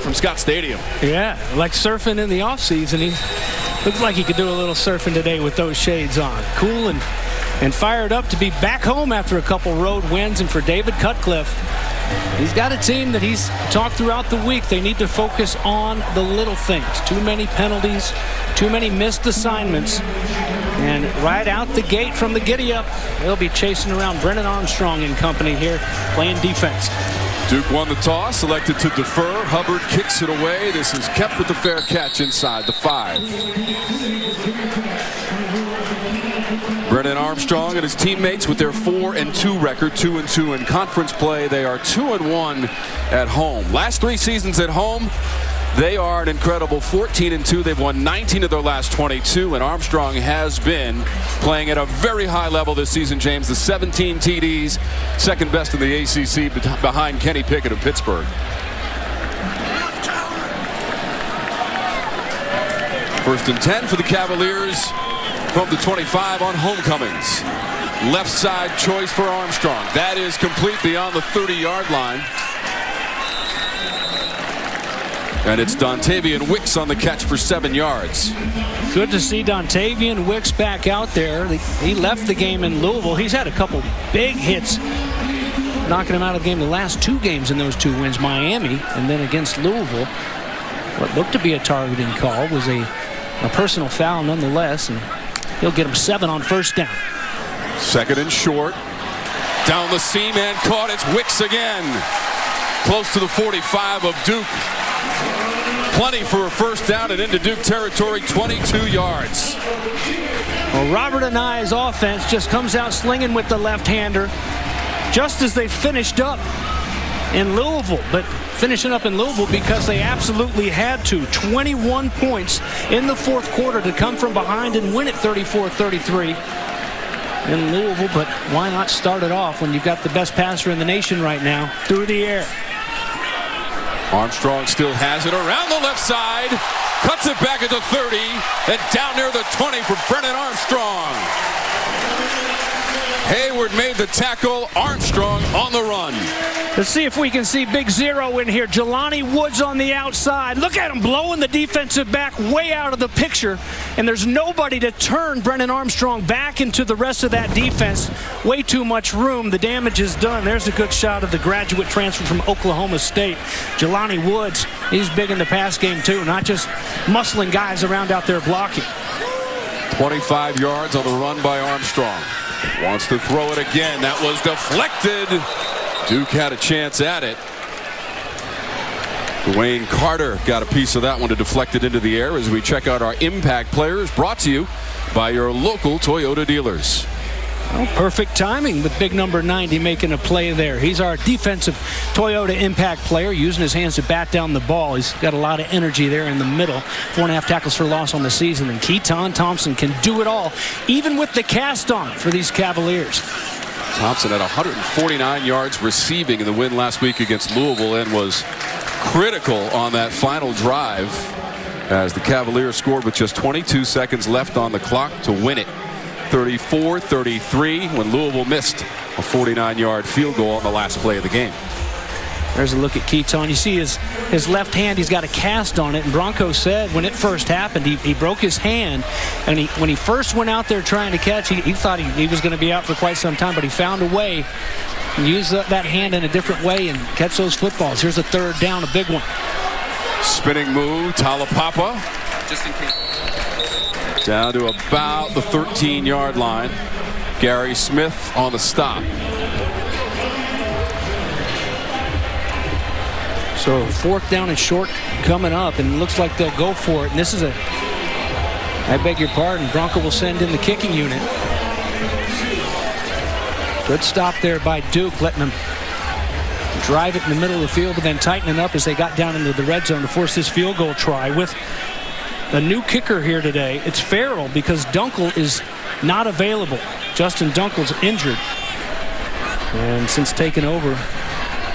from Scott Stadium. Yeah, like surfing in the offseason. He looks like he could do a little surfing today with those shades on. Cool and fired up to be back home after a couple road wins. And for David Cutcliffe, he's got a team that he's talked throughout the week. They need to focus on the little things. Too many penalties, too many missed assignments. And right out the gate from the giddy-up, they'll be chasing around Brennan Armstrong and company here playing defense. Duke won the toss, elected to defer. Hubbard kicks it away. This is kept with the fair catch inside the 5. Brennan Armstrong and his teammates with their 4-2 record, 2-2 in conference play. They are 2-1 at home. Last 3 seasons at home, they are an incredible 14-2. They've won 19 of their last 22, and Armstrong has been playing at a very high level this season, James. The 17 TDs, second best in the ACC behind Kenny Pickett of Pittsburgh. First and 10 for the Cavaliers from the 25 on homecomings. Left side choice for Armstrong. That is complete beyond the 30-yard line. And it's Dontayvion Wicks on the catch for 7 yards. Good to see Dontayvion Wicks back out there. He left the game in Louisville. He's had a couple big hits, knocking him out of the game the last 2 games in those 2 wins, Miami and then against Louisville. What looked to be a targeting call was a personal foul nonetheless, and he'll get him 7 on first down. Second and short. Down the seam and caught. It's Wicks again. Close to the 45 of Duke. Plenty for a first down and into Duke territory, 22 yards. Well, Robert Anae's offense just comes out slinging with the left-hander just as they finished up in Louisville. But finishing up in Louisville because they absolutely had to. 21 points in the 4th quarter to come from behind and win it 34-33 in Louisville. But why not start it off when you've got the best passer in the nation right now through the air? Armstrong still has it around the left side, cuts it back at the 30, and down near the 20 for Brennan Armstrong. Hayward made the tackle. Armstrong on the run. Let's see if we can see Big Zero in here. Jelani Woods on the outside. Look at him blowing the defensive back way out of the picture. And there's nobody to turn Brennan Armstrong back into the rest of that defense. Way too much room. The damage is done. There's a good shot of the graduate transfer from Oklahoma State. Jelani Woods, he's big in the pass game too, not just muscling guys around out there blocking. 25 yards on the run by Armstrong. Wants to throw it again. That was deflected. Duke had a chance at it. Dwayne Carter got a piece of that one to deflect it into the air as we check out our impact players, brought to you by your local Toyota dealers. Well, perfect timing with big number 90 making a play there. He's our defensive Toyota impact player, using his hands to bat down the ball. He's got a lot of energy there in the middle. 4.5 tackles for loss on the season. And Keaton Thompson can do it all, even with the cast on for these Cavaliers. Thompson had 149 yards receiving in the win last week against Louisville and was critical on that final drive as the Cavaliers scored with just 22 seconds left on the clock to win it. 34-33 when Louisville missed a 49-yard field goal on the last play of the game. There's a look at Keaton. You see his left hand, he's got a cast on it. And Bronco said when it first happened, he broke his hand. And when he first went out there trying to catch, he thought he was going to be out for quite some time. But he found a way and used that hand in a different way and catch those footballs. Here's a 3rd down, a big one. Spinning move, Talapapa. Just in case. Down to about the 13-yard line. Gary Smith on the stop. So 4th down and short coming up, and it looks like they'll go for it. And this is I beg your pardon, Bronco will send in the kicking unit. Good stop there by Duke, letting them drive it in the middle of the field, but then tightening up as they got down into the red zone to force this field goal try. With a new kicker here today, it's Farrell, because Dunkel is not available. Justin Dunkel's injured. And since taking over,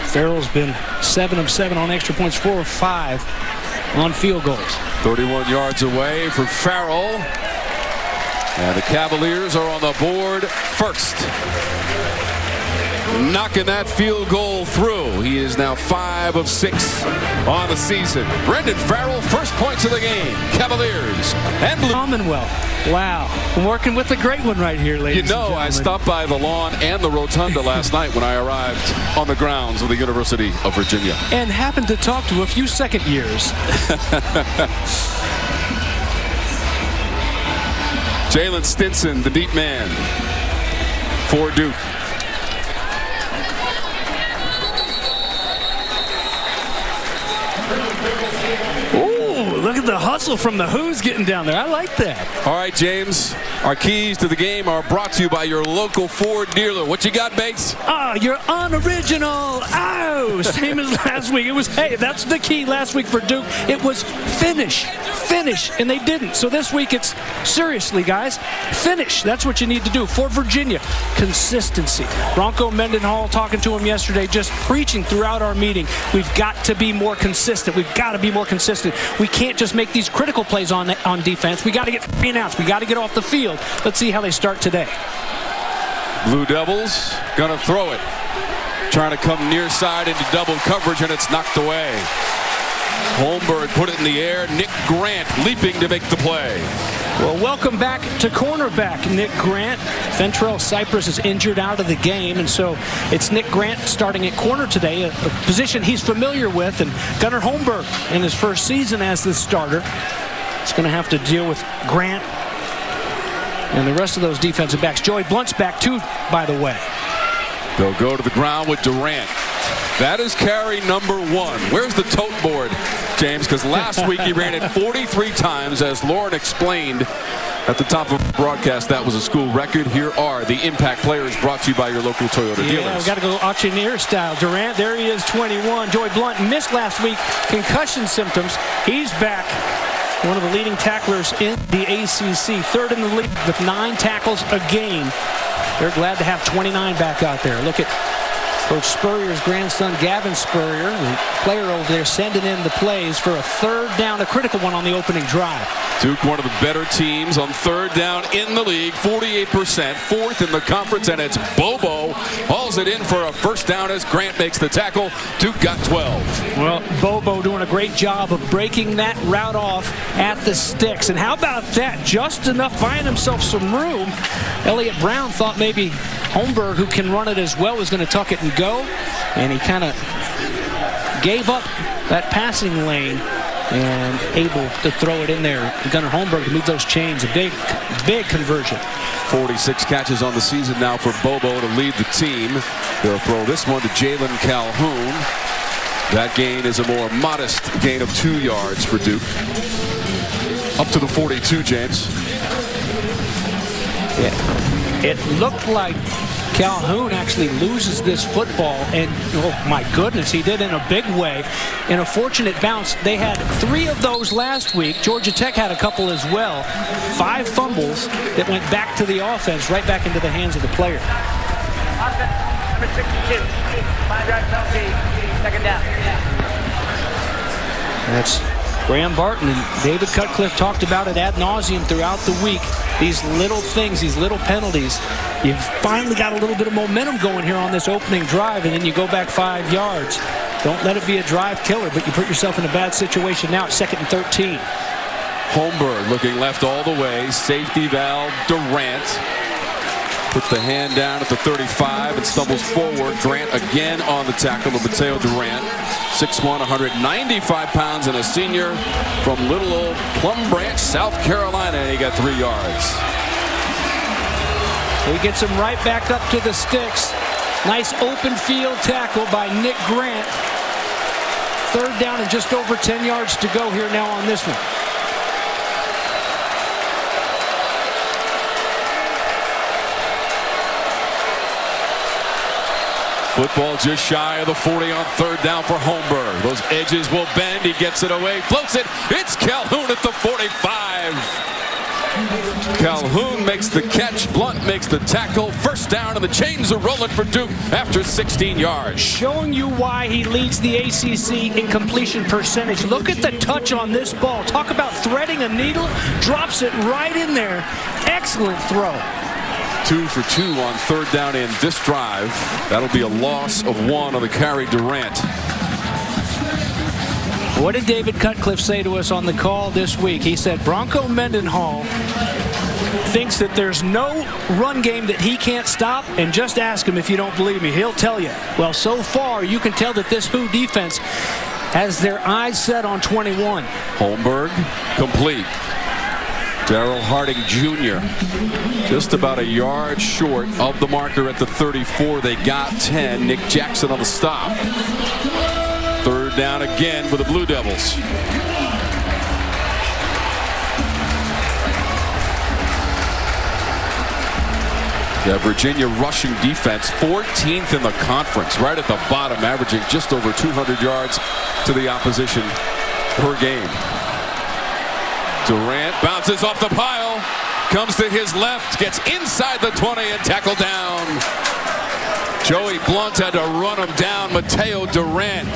Farrell's been 7 of 7 on extra points, 4 of 5 on field goals. 31 yards away for Farrell. And the Cavaliers are on the board first. knocking that field goal through. He is now 5 of 6 on the season. Brendan Farrell, first points of the game. Cavaliers and Blue. Commonwealth. Wow. I'm working with a great one right here, ladies and gentlemen. I stopped by the lawn and the rotunda last night when I arrived on the grounds of the University of Virginia. And happened to talk to a few second years. Jalen Stinson, the deep man for Duke. Look at the hustle from the Who's getting down there. I like that. All right, James. Our keys to the game are brought to you by your local Ford dealer. What you got, Bates? You're unoriginal. Ow! Same as last week. It was, hey, that's the key last week for Duke. It was finish, and they didn't. So this week it's, seriously, guys, finish. That's what you need to do. For Virginia, consistency. Bronco Mendenhall talking to him yesterday, just preaching throughout our meeting. We've got to be more consistent. We've got to be more consistent. We can't just make these critical plays on defense. We got to get free and outs. We got to get off the field. Let's see how they start today. Blue Devils gonna throw it. Trying to come near side into double coverage, and it's knocked away. Holmberg put it in the air. Nick Grant leaping to make the play. Well, welcome back to cornerback, Nick Grant. Fentrell Cypress is injured out of the game, and so it's Nick Grant starting at corner today, a position he's familiar with, and Gunnar Holmberg in his first season as the starter. He's going to have to deal with Grant and the rest of those defensive backs. Joey Blunt's back too, by the way. They'll go to the ground with Durant. That is carry number 1. Where's the tote board, James? Because last week he ran it 43 times, as Lauren explained at the top of the broadcast. That was a school record. Here are the impact players brought to you by your local Toyota dealers. Yeah, we got to go auctioneer style. Durant, there he is, 21. Joey Blunt missed last week, concussion symptoms. He's back. One of the leading tacklers in the ACC. Third in the league with 9 tackles a game. They're glad to have 29 back out there. Look at Coach Spurrier's grandson, Gavin Spurrier, the player over there, sending in the plays for a third down, a critical one on the opening drive. Duke, one of the better teams on third down in the league, 48%, 4th in the conference, and it's Bobo hauls it in for a first down as Grant makes the tackle. Duke got 12. Well, Bobo doing a great job of breaking that route off at the sticks. And how about that? Just enough, buying himself some room. Elliott Brown thought maybe Holmberg, who can run it as well, was going to tuck it and go. And he kind of gave up that passing lane and able to throw it in there. Gunnar Holmberg to move those chains. A big conversion. 46 catches on the season now for Bobo to lead the team. They'll throw this one to Jalen Calhoun. That gain is a more modest gain of 2 yards for Duke. Up to the 42, James. Yeah. It looked like Calhoun actually loses this football, and oh my goodness, he did in a big way. In a fortunate bounce. They had 3 of those last week. Georgia Tech had a couple as well. 5 fumbles that went back to the offense, right back into the hands of the player. Number 62, 5-yard penalty, second down. That's Graham Barton, and David Cutcliffe talked about it ad nauseum throughout the week. These little things, these little penalties. You've finally got a little bit of momentum going here on this opening drive, and then you go back 5 yards. Don't let it be a drive killer, but you put yourself in a bad situation now at 2nd and 13. Holmberg looking left all the way. Safety valve, Durant. Puts the hand down at the 35 and stumbles forward. Grant again on the tackle of Mateo Durant. 6'1", 195 pounds, and a senior from little old Plum Branch, South Carolina, and he got 3 yards. He gets him right back up to the sticks. Nice open field tackle by Nick Grant. Third down and just over 10 yards to go here now on this one. Football just shy of the 40 on third down for Holmberg. Those edges will bend. He gets it away, floats it. It's Calhoun at the 45. Calhoun makes the catch. Blunt makes the tackle. First down, and the chains are rolling for Duke after 16 yards. Showing you why he leads the ACC in completion percentage. Look at the touch on this ball. Talk about threading a needle. Drops it right in there. Excellent throw. 2 for 2 on third down in this drive. That'll be a loss of 1 on the carry. Durant. What did David Cutcliffe say to us on the call this week? He said Bronco Mendenhall thinks that there's no run game that he can't stop, and just ask him if you don't believe me. He'll tell you. Well, so far, you can tell that this Who defense has their eyes set on 21. Holmberg, complete. Darrell Harding Jr. just about a yard short of the marker at the 34. They got 10. Nick Jackson on the stop. Third down again for the Blue Devils. The Virginia rushing defense, 14th in the conference, right at the bottom, averaging just over 200 yards to the opposition per game. Durant bounces off the pile, comes to his left, gets inside the 20 and tackled down. Joey Blunt had to run him down. Mateo Durant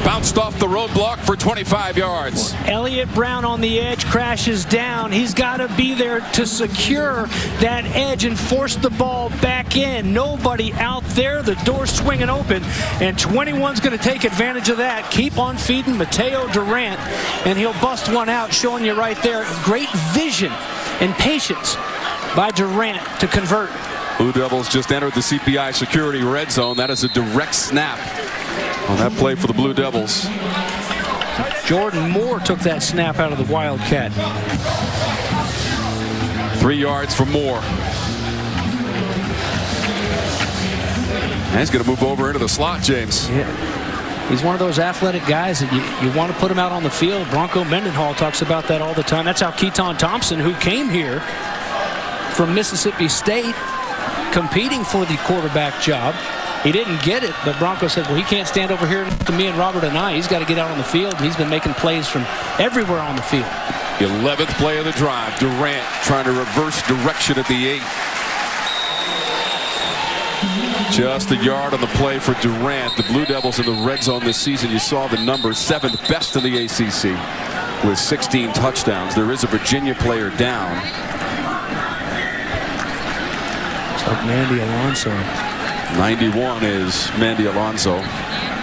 bounced off the roadblock for 25 yards. Elliott Brown on the edge crashes down. He's got to be there to secure that edge and force the ball back in. Nobody out there. The door's swinging open, and 21's going to take advantage of that. Keep on feeding Mateo Durant, and he'll bust one out, showing you right there. Great vision and patience by Durant to convert. Blue Devils just entered the CPI security red zone. That is a direct snap on that play for the Blue Devils. Jordan Moore took that snap out of the Wildcat. 3 yards for Moore. And he's going to move over into the slot, James. Yeah. He's one of those athletic guys that you want to put him out on the field. Bronco Mendenhall talks about that all the time. That's how Keaton Thompson, who came here from Mississippi State, competing for the quarterback job. He didn't get it, but Bronco said, well, he can't stand over here to me and Robert and I. He's got to get out on the field. He's been making plays from everywhere on the field. 11th play of the drive. Durant trying to reverse direction at the 8. Just a yard on the play for Durant. The Blue Devils in the red zone this season, you saw the numbers, 7th best in the ACC with 16 touchdowns. There is a Virginia player down. It's like Mandy Alonso. 91 is Mandy Alonso.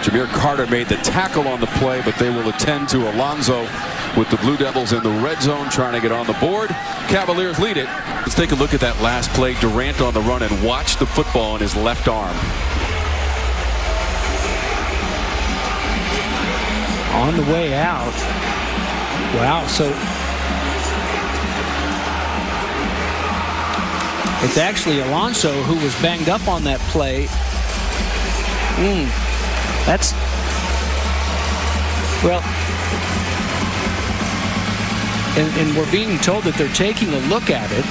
Jameer Carter made the tackle on the play, but they will attend to Alonso with the Blue Devils in the red zone trying to get on the board. Cavaliers lead it. Let's take a look at that last play. Durant on the run, and watch the football in his left arm. On the way out. Wow, so it's actually Alonso who was banged up on that play. That's, well, and we're being told that they're taking a look at it.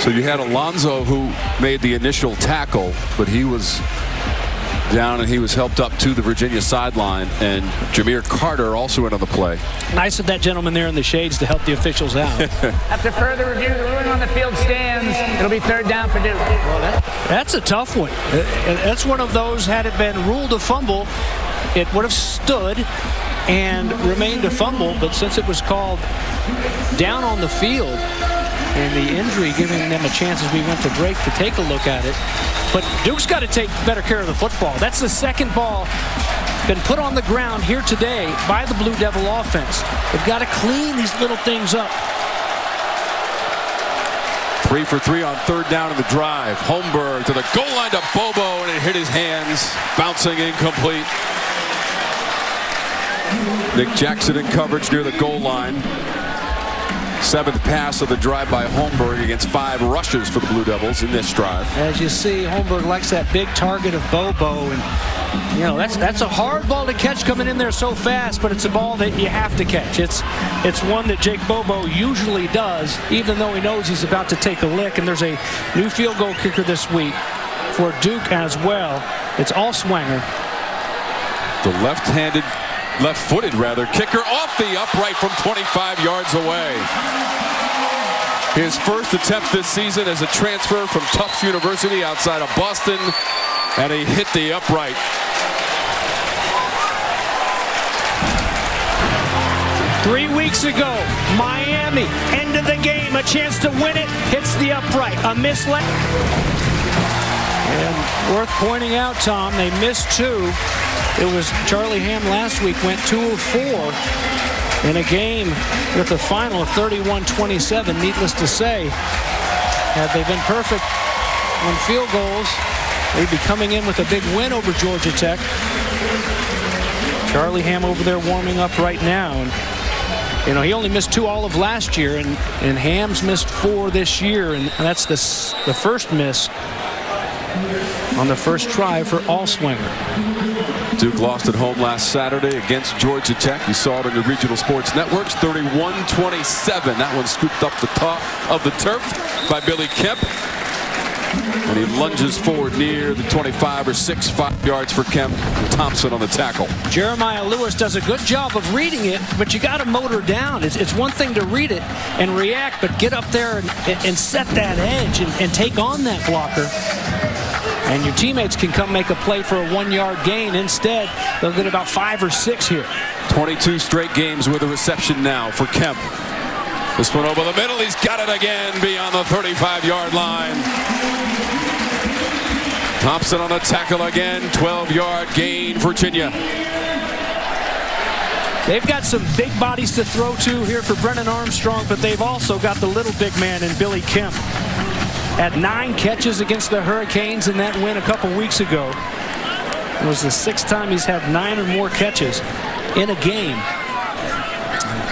So you had Alonso who made the initial tackle, but he was down and he was helped up to the Virginia sideline, and Jameer Carter also in on the play. Nice of that gentleman there in the shades to help the officials out. After further review, the ruling on the field stands. It'll be third down for Duke. Well, that's a tough one. That's one of those, had it been ruled a fumble, it would have stood and remained a fumble, but since it was called down on the field and the injury giving them a chance as we went to break to take a look at it. But Duke's got to take better care of the football. That's the second ball been put on the ground here today by the Blue Devil offense. They've got to clean these little things up. 3 for 3 on third down in the drive. Holmberg to the goal line to Bobo, and it hit his hands, bouncing incomplete. Nick Jackson in coverage near the goal line. 7th pass of the drive by Holmberg against 5 rushes for the Blue Devils in this drive. As you see, Holmberg likes that big target of Bobo, and you know that's a hard ball to catch coming in there so fast, but it's a ball that you have to catch. It's one that Jake Bobo usually does, even though he knows he's about to take a lick. And there's a new field goal kicker this week for Duke as well. It's Allswanger. The left-footed kicker off the upright from 25 yards away. His first attempt this season as a transfer from Tufts University outside of Boston, and he hit the upright. 3 weeks ago, Miami, end of the game, a chance to win it, hits the upright, a mislet. And worth pointing out, Tom, they missed 2. It was Charlie Hamm last week, went 2 of 4 in a game with a final of 31-27. Needless to say, had they been perfect on field goals, they'd be coming in with a big win over Georgia Tech. Charlie Hamm over there warming up right now. And, you know, he only missed 2 all of last year, and Hamm's missed 4 this year, and that's the first miss on the first try for Allswinger. Duke lost at home last Saturday against Georgia Tech. You saw it on the regional sports networks, 31-27. That one scooped up the top of the turf by Billy Kemp. And he lunges forward near the 25 or 6, 5 yards for Kemp. Thompson on the tackle. Jeremiah Lewis does a good job of reading it, but you got to motor down. It's one thing to read it and react, but get up there and set that edge and take on that blocker. And your teammates can come make a play for a 1-yard gain. Instead, they'll get about 5 or 6 here. 22 straight games with a reception now for Kemp. This one over the middle. He's got it again beyond the 35-yard line. Thompson on the tackle again. 12-yard gain, Virginia. They've got some big bodies to throw to here for Brennan Armstrong, but they've also got the little big man in Billy Kemp. Had 9 catches against the Hurricanes in that win a couple weeks ago. It was the 6th time he's had 9 or more catches in a game.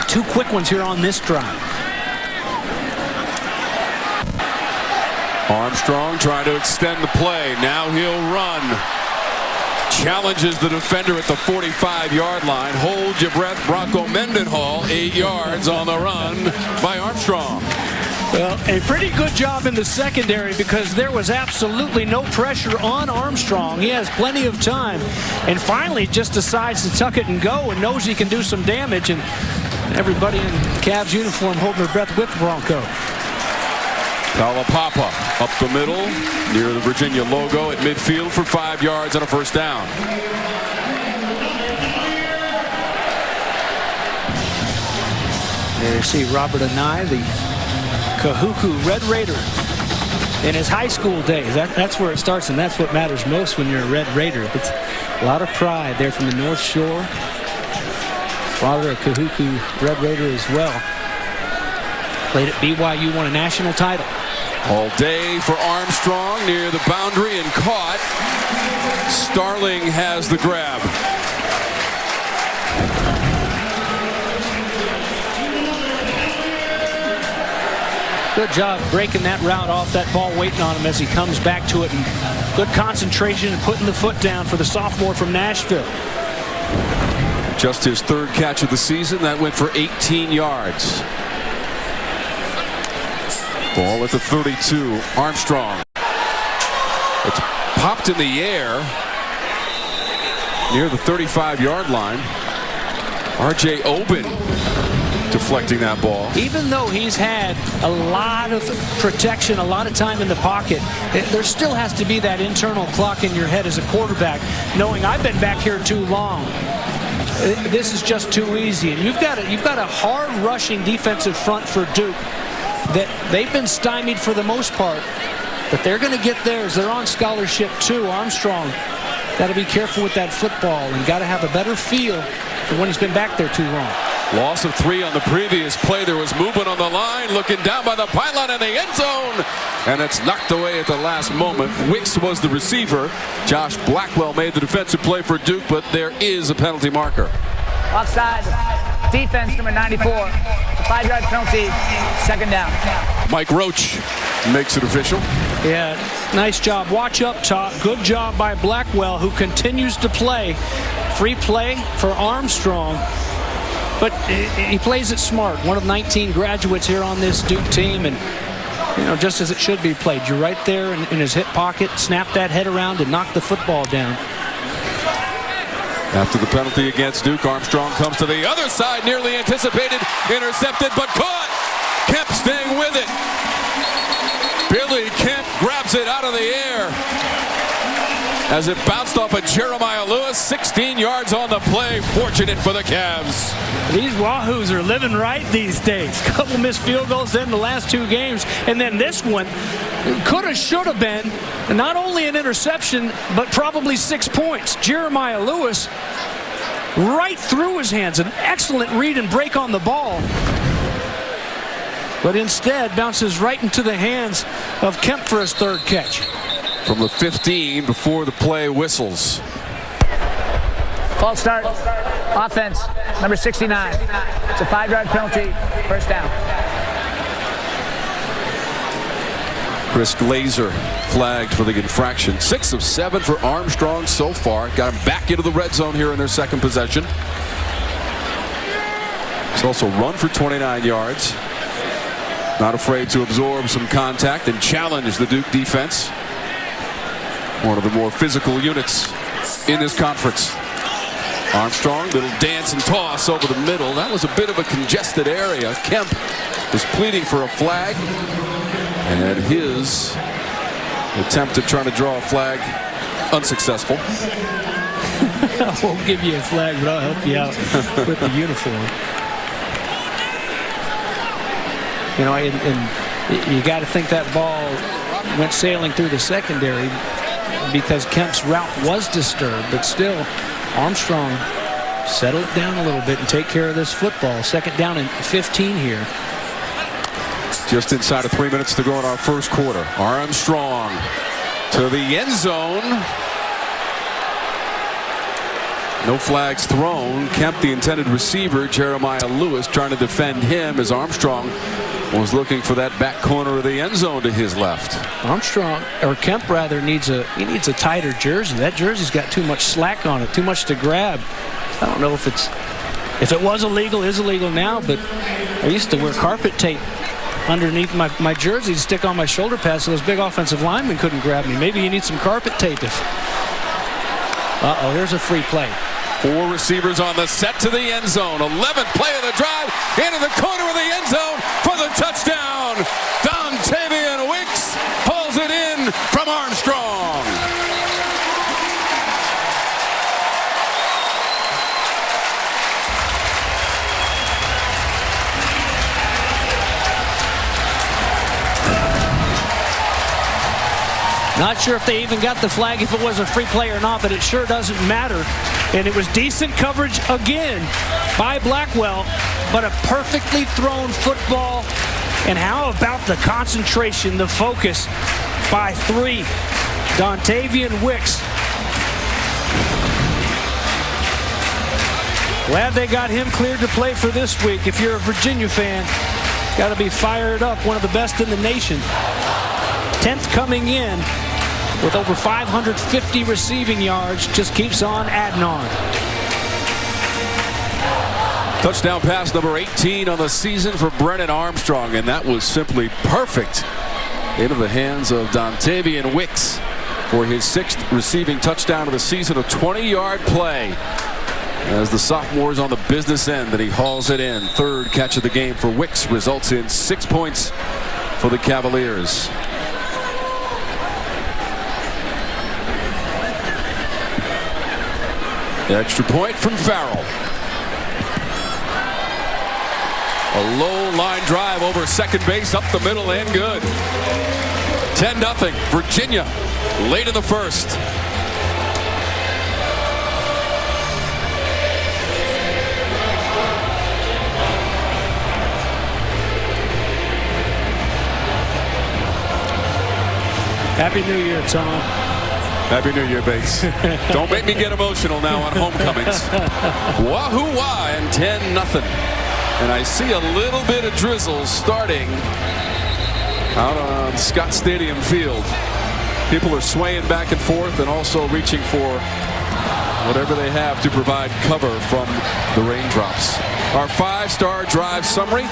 2 quick ones here on this drive. Armstrong trying to extend the play. Now he'll run. Challenges the defender at the 45-yard line. Hold your breath. Bronco Mendenhall, 8 yards on the run by Armstrong. Well, a pretty good job in the secondary because there was absolutely no pressure on Armstrong. He has plenty of time and finally just decides to tuck it and go and knows he can do some damage, and everybody in Cavs uniform holding their breath with Bronco. Kalapapa up the middle near the Virginia logo at midfield for 5 yards and a first down. There you see Robert Anai, the Kahuku Red Raider in his high school days. That's where it starts, and that's what matters most when you're a Red Raider. It's a lot of pride there from the North Shore. Father a Kahuku Red Raider as well. Played at BYU, won a national title. All day for Armstrong near the boundary and caught. Starling has the grab. Good job breaking that route off, that ball waiting on him as he comes back to it, and good concentration and putting the foot down for the sophomore from Nashville. Just his 3rd catch of the season. That went for 18 yards. Ball at the 32. Armstrong. It's popped in the air near the 35-yard line. R.J. Oben deflecting that ball. Even though he's had a lot of protection, a lot of time in the pocket, there still has to be that internal clock in your head as a quarterback, knowing I've been back here too long. This is just too easy. And you've got a hard rushing defensive front for Duke that they've been stymied for the most part, but they're going to get theirs. They're on scholarship too. Armstrong got to be careful with that football and got to have a better feel for when he's been back there too long. Loss of 3 on the previous play. There was movement on the line, looking down by the pylon in the end zone, and it's knocked away at the last moment. Wicks was the receiver. Josh Blackwell made the defensive play for Duke, but there is a penalty marker. Offside. Defense number 94. It's a 5-yard penalty. 2nd down. Mike Roach makes it official. Yeah, nice job. Watch up top. Good job by Blackwell, who continues to play. Free play for Armstrong. But he plays it smart. One of 19 graduates here on this Duke team, and you know, just as it should be played. You're right there in his hip pocket. Snap that head around and knock the football down. After the penalty against Duke, Armstrong comes to the other side, nearly anticipated, intercepted, but caught. Kemp staying with it. Billy Kemp grabs it out of the air. as it bounced off of Jeremiah Lewis. 16 yards on the play. Fortunate for the Cavs. These Wahoos are living right these days. Couple missed field goals in the last 2 games. And then this one could have, should have been not only an interception, but probably 6 points. Jeremiah Lewis right through his hands. An excellent read and break on the ball. But instead bounces right into the hands of Kemp for his 3rd catch. From the 15 before the play whistles. False start. Offense, number 69. It's a 5-yard penalty. First down. Chris Glazer flagged for the infraction. 6 of 7 for Armstrong so far. Got him back into the red zone here in their 2nd possession. He's also run for 29 yards. Not afraid to absorb some contact and challenge the Duke defense. One of the more physical units in this conference. Armstrong, little dance and toss over the middle. That was a bit of a congested area. Kemp was pleading for a flag. And his attempt at trying to draw a flag, unsuccessful. I won't give you a flag, but I'll help you out with the uniform. You know, and you got to think that ball went sailing through the secondary because Kemp's route was disturbed, but still Armstrong settle it down a little bit and take care of this football. 2nd down and 15 here. Just inside of 3 minutes to go in our 1st quarter. Armstrong to the end zone. No flags thrown. Kemp, the intended receiver. Jeremiah Lewis trying to defend him as Armstrong was looking for that back corner of the end zone to his left. Armstrong, or Kemp rather, needs a tighter jersey. That jersey's got too much slack on it, too much to grab. I don't know if it was illegal, is illegal now, but I used to wear carpet tape underneath my jersey to stick on my shoulder pads so those big offensive linemen couldn't grab me. Maybe you need some carpet tape. Uh-oh, here's a free play. 4 receivers on the set to the end zone. 11th play of the drive into the corner of the end zone for the touchdown. Dontayvion Wicks pulls it in from Armstrong. Not sure if they even got the flag if it was a free play or not, but it sure doesn't matter. And it was decent coverage again by Blackwell, but a perfectly thrown football. And how about the concentration, the focus by 3. Dontayvion Wicks. Glad they got him cleared to play for this week. If you're a Virginia fan, got to be fired up. One of the best in the nation. 10th coming in with over 550 receiving yards. Just keeps on adding on. Touchdown pass number 18 on the season for Brennan Armstrong, and that was simply perfect into the hands of Dontayvion Wicks for his 6th receiving touchdown of the season. A 20-yard play as the sophomore's on the business end, and he hauls it in. 3rd catch of the game for Wicks results in 6 points for the Cavaliers. Extra point from Farrell. A low line drive over second base, up the middle, and good. 10-0 Virginia late in the 1st. Happy New Year, Tom. Happy New Year, Bates. Don't make me get emotional now on homecomings. Wahoo-wah, and 10-0. And I see a little bit of drizzle starting out on Scott Stadium Field. People are swaying back and forth and also reaching for whatever they have to provide cover from the raindrops. Our 5-star drive summary.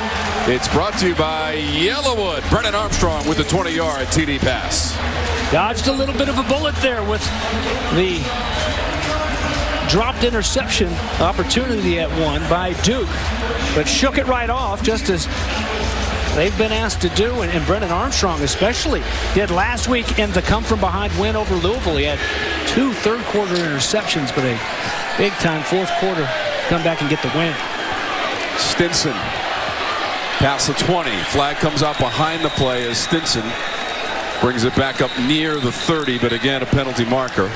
It's brought to you by Yellowwood. Brennan Armstrong with the 20-yard TD pass. Dodged a little bit of a bullet there with the dropped interception opportunity at 1 by Duke, but shook it right off just as they've been asked to do, and Brennan Armstrong especially did last week in the come-from-behind win over Louisville. He had 2 third-quarter interceptions, but a big-time fourth quarter come back and get the win. Stinson past the 20. Flag comes out behind the play as Stinson brings it back up near the 30, but again a penalty marker.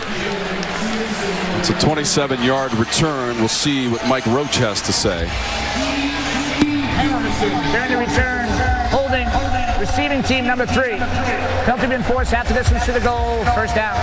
It's a 27-yard return. We'll see what Mike Roach has to say. During the return, holding receiving team number 3. Penalty been forced half the distance to the goal. First down.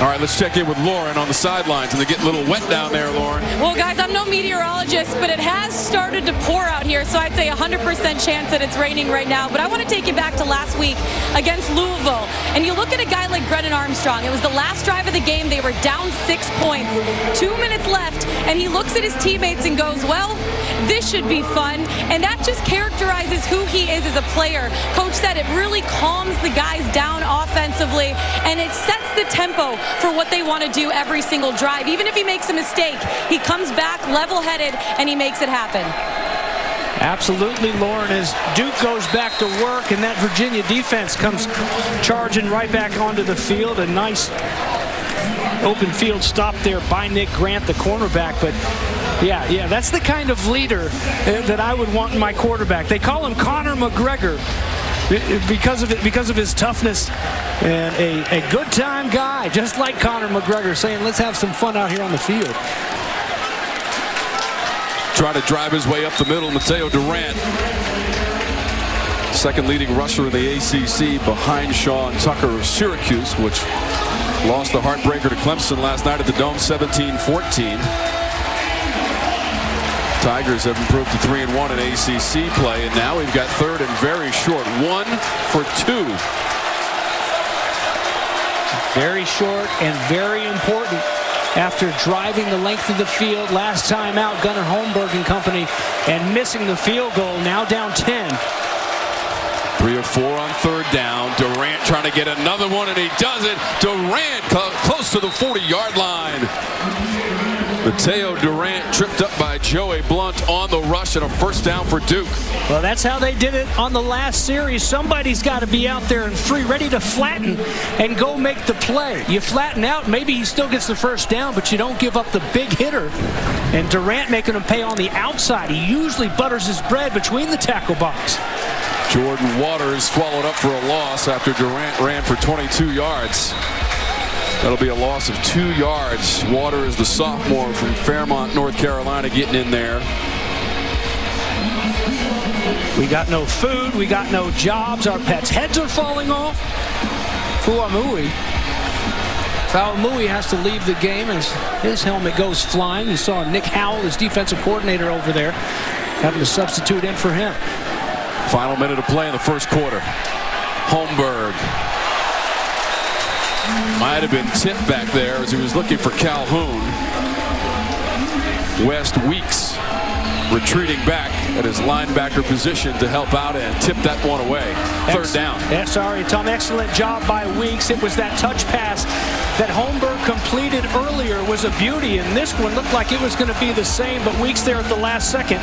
All right, let's check in with Lauren on the sidelines, and they get a little wet down there, Lauren. Well, guys, I'm no meteorologist, but it has started to pour out here, so I'd say 100% chance that it's raining right now. But I want to take you back to last week against Louisville, and you look at a guy like Brennan Armstrong. It was the last drive of the game. They were down 6 points, 2 minutes left, and he looks at his teammates and goes, well, this should be fun. And that just characterizes who he is as a player. Coach said it really calms the guys down offensively, and it sets the tempo for what they want to do every single drive. Even if he makes a mistake, he comes back level-headed and he makes it happen. Absolutely, Lauren, as Duke goes back to work and that Virginia defense comes charging right back onto the field. A nice open field stop there by Nick Grant, the cornerback. But yeah, that's the kind of leader that I would want in my quarterback. They call him Conor McGregor because of his toughness, and a good time guy, just like Conor McGregor, saying let's have some fun out here on the field. Try to drive his way up the middle, Mateo Durant, second leading rusher in the ACC behind Sean Tucker of Syracuse, which lost the heartbreaker to Clemson last night at the Dome 17-14. Tigers have improved to 3-1 in ACC play, and now we've got third and very short. 1 for 2. Very short and very important after driving the length of the field last time out, Gunnar Holmberg and company, and missing the field goal. Now down 10. 3 of 4 on third down. Durant trying to get another one, and he does it. Durant close to the 40-yard line. Mateo Durant tripped up by Joey Blunt on the rush, and a first down for Duke. Well, that's how they did it on the last series. Somebody's got to be out there and free, ready to flatten and go make the play. You flatten out, maybe he still gets the first down, but you don't give up the big hitter. And Durant making him pay on the outside. He usually butters his bread between the tackle box. Jordan Waters swallowed up for a loss after Durant ran for 22 yards. That'll be a loss of 2 yards. Waters, the sophomore from Fairmont, North Carolina, getting in there. We got no food. We got no jobs. Our pets' heads are falling off. Fa'amui has to leave the game as his helmet goes flying. You saw Nick Howell, his defensive coordinator over there, having to substitute in for him. Final minute of play in the first quarter. Holmberg might have been tipped back there as he was looking for Calhoun. West Weeks retreating back at his linebacker position to help out and tip that one away. Third down. Yeah, sorry, Tom. Excellent job by Weeks. It was that touch pass that Holmberg completed earlier was a beauty, and this one looked like it was going to be the same, but Weeks there at the last second.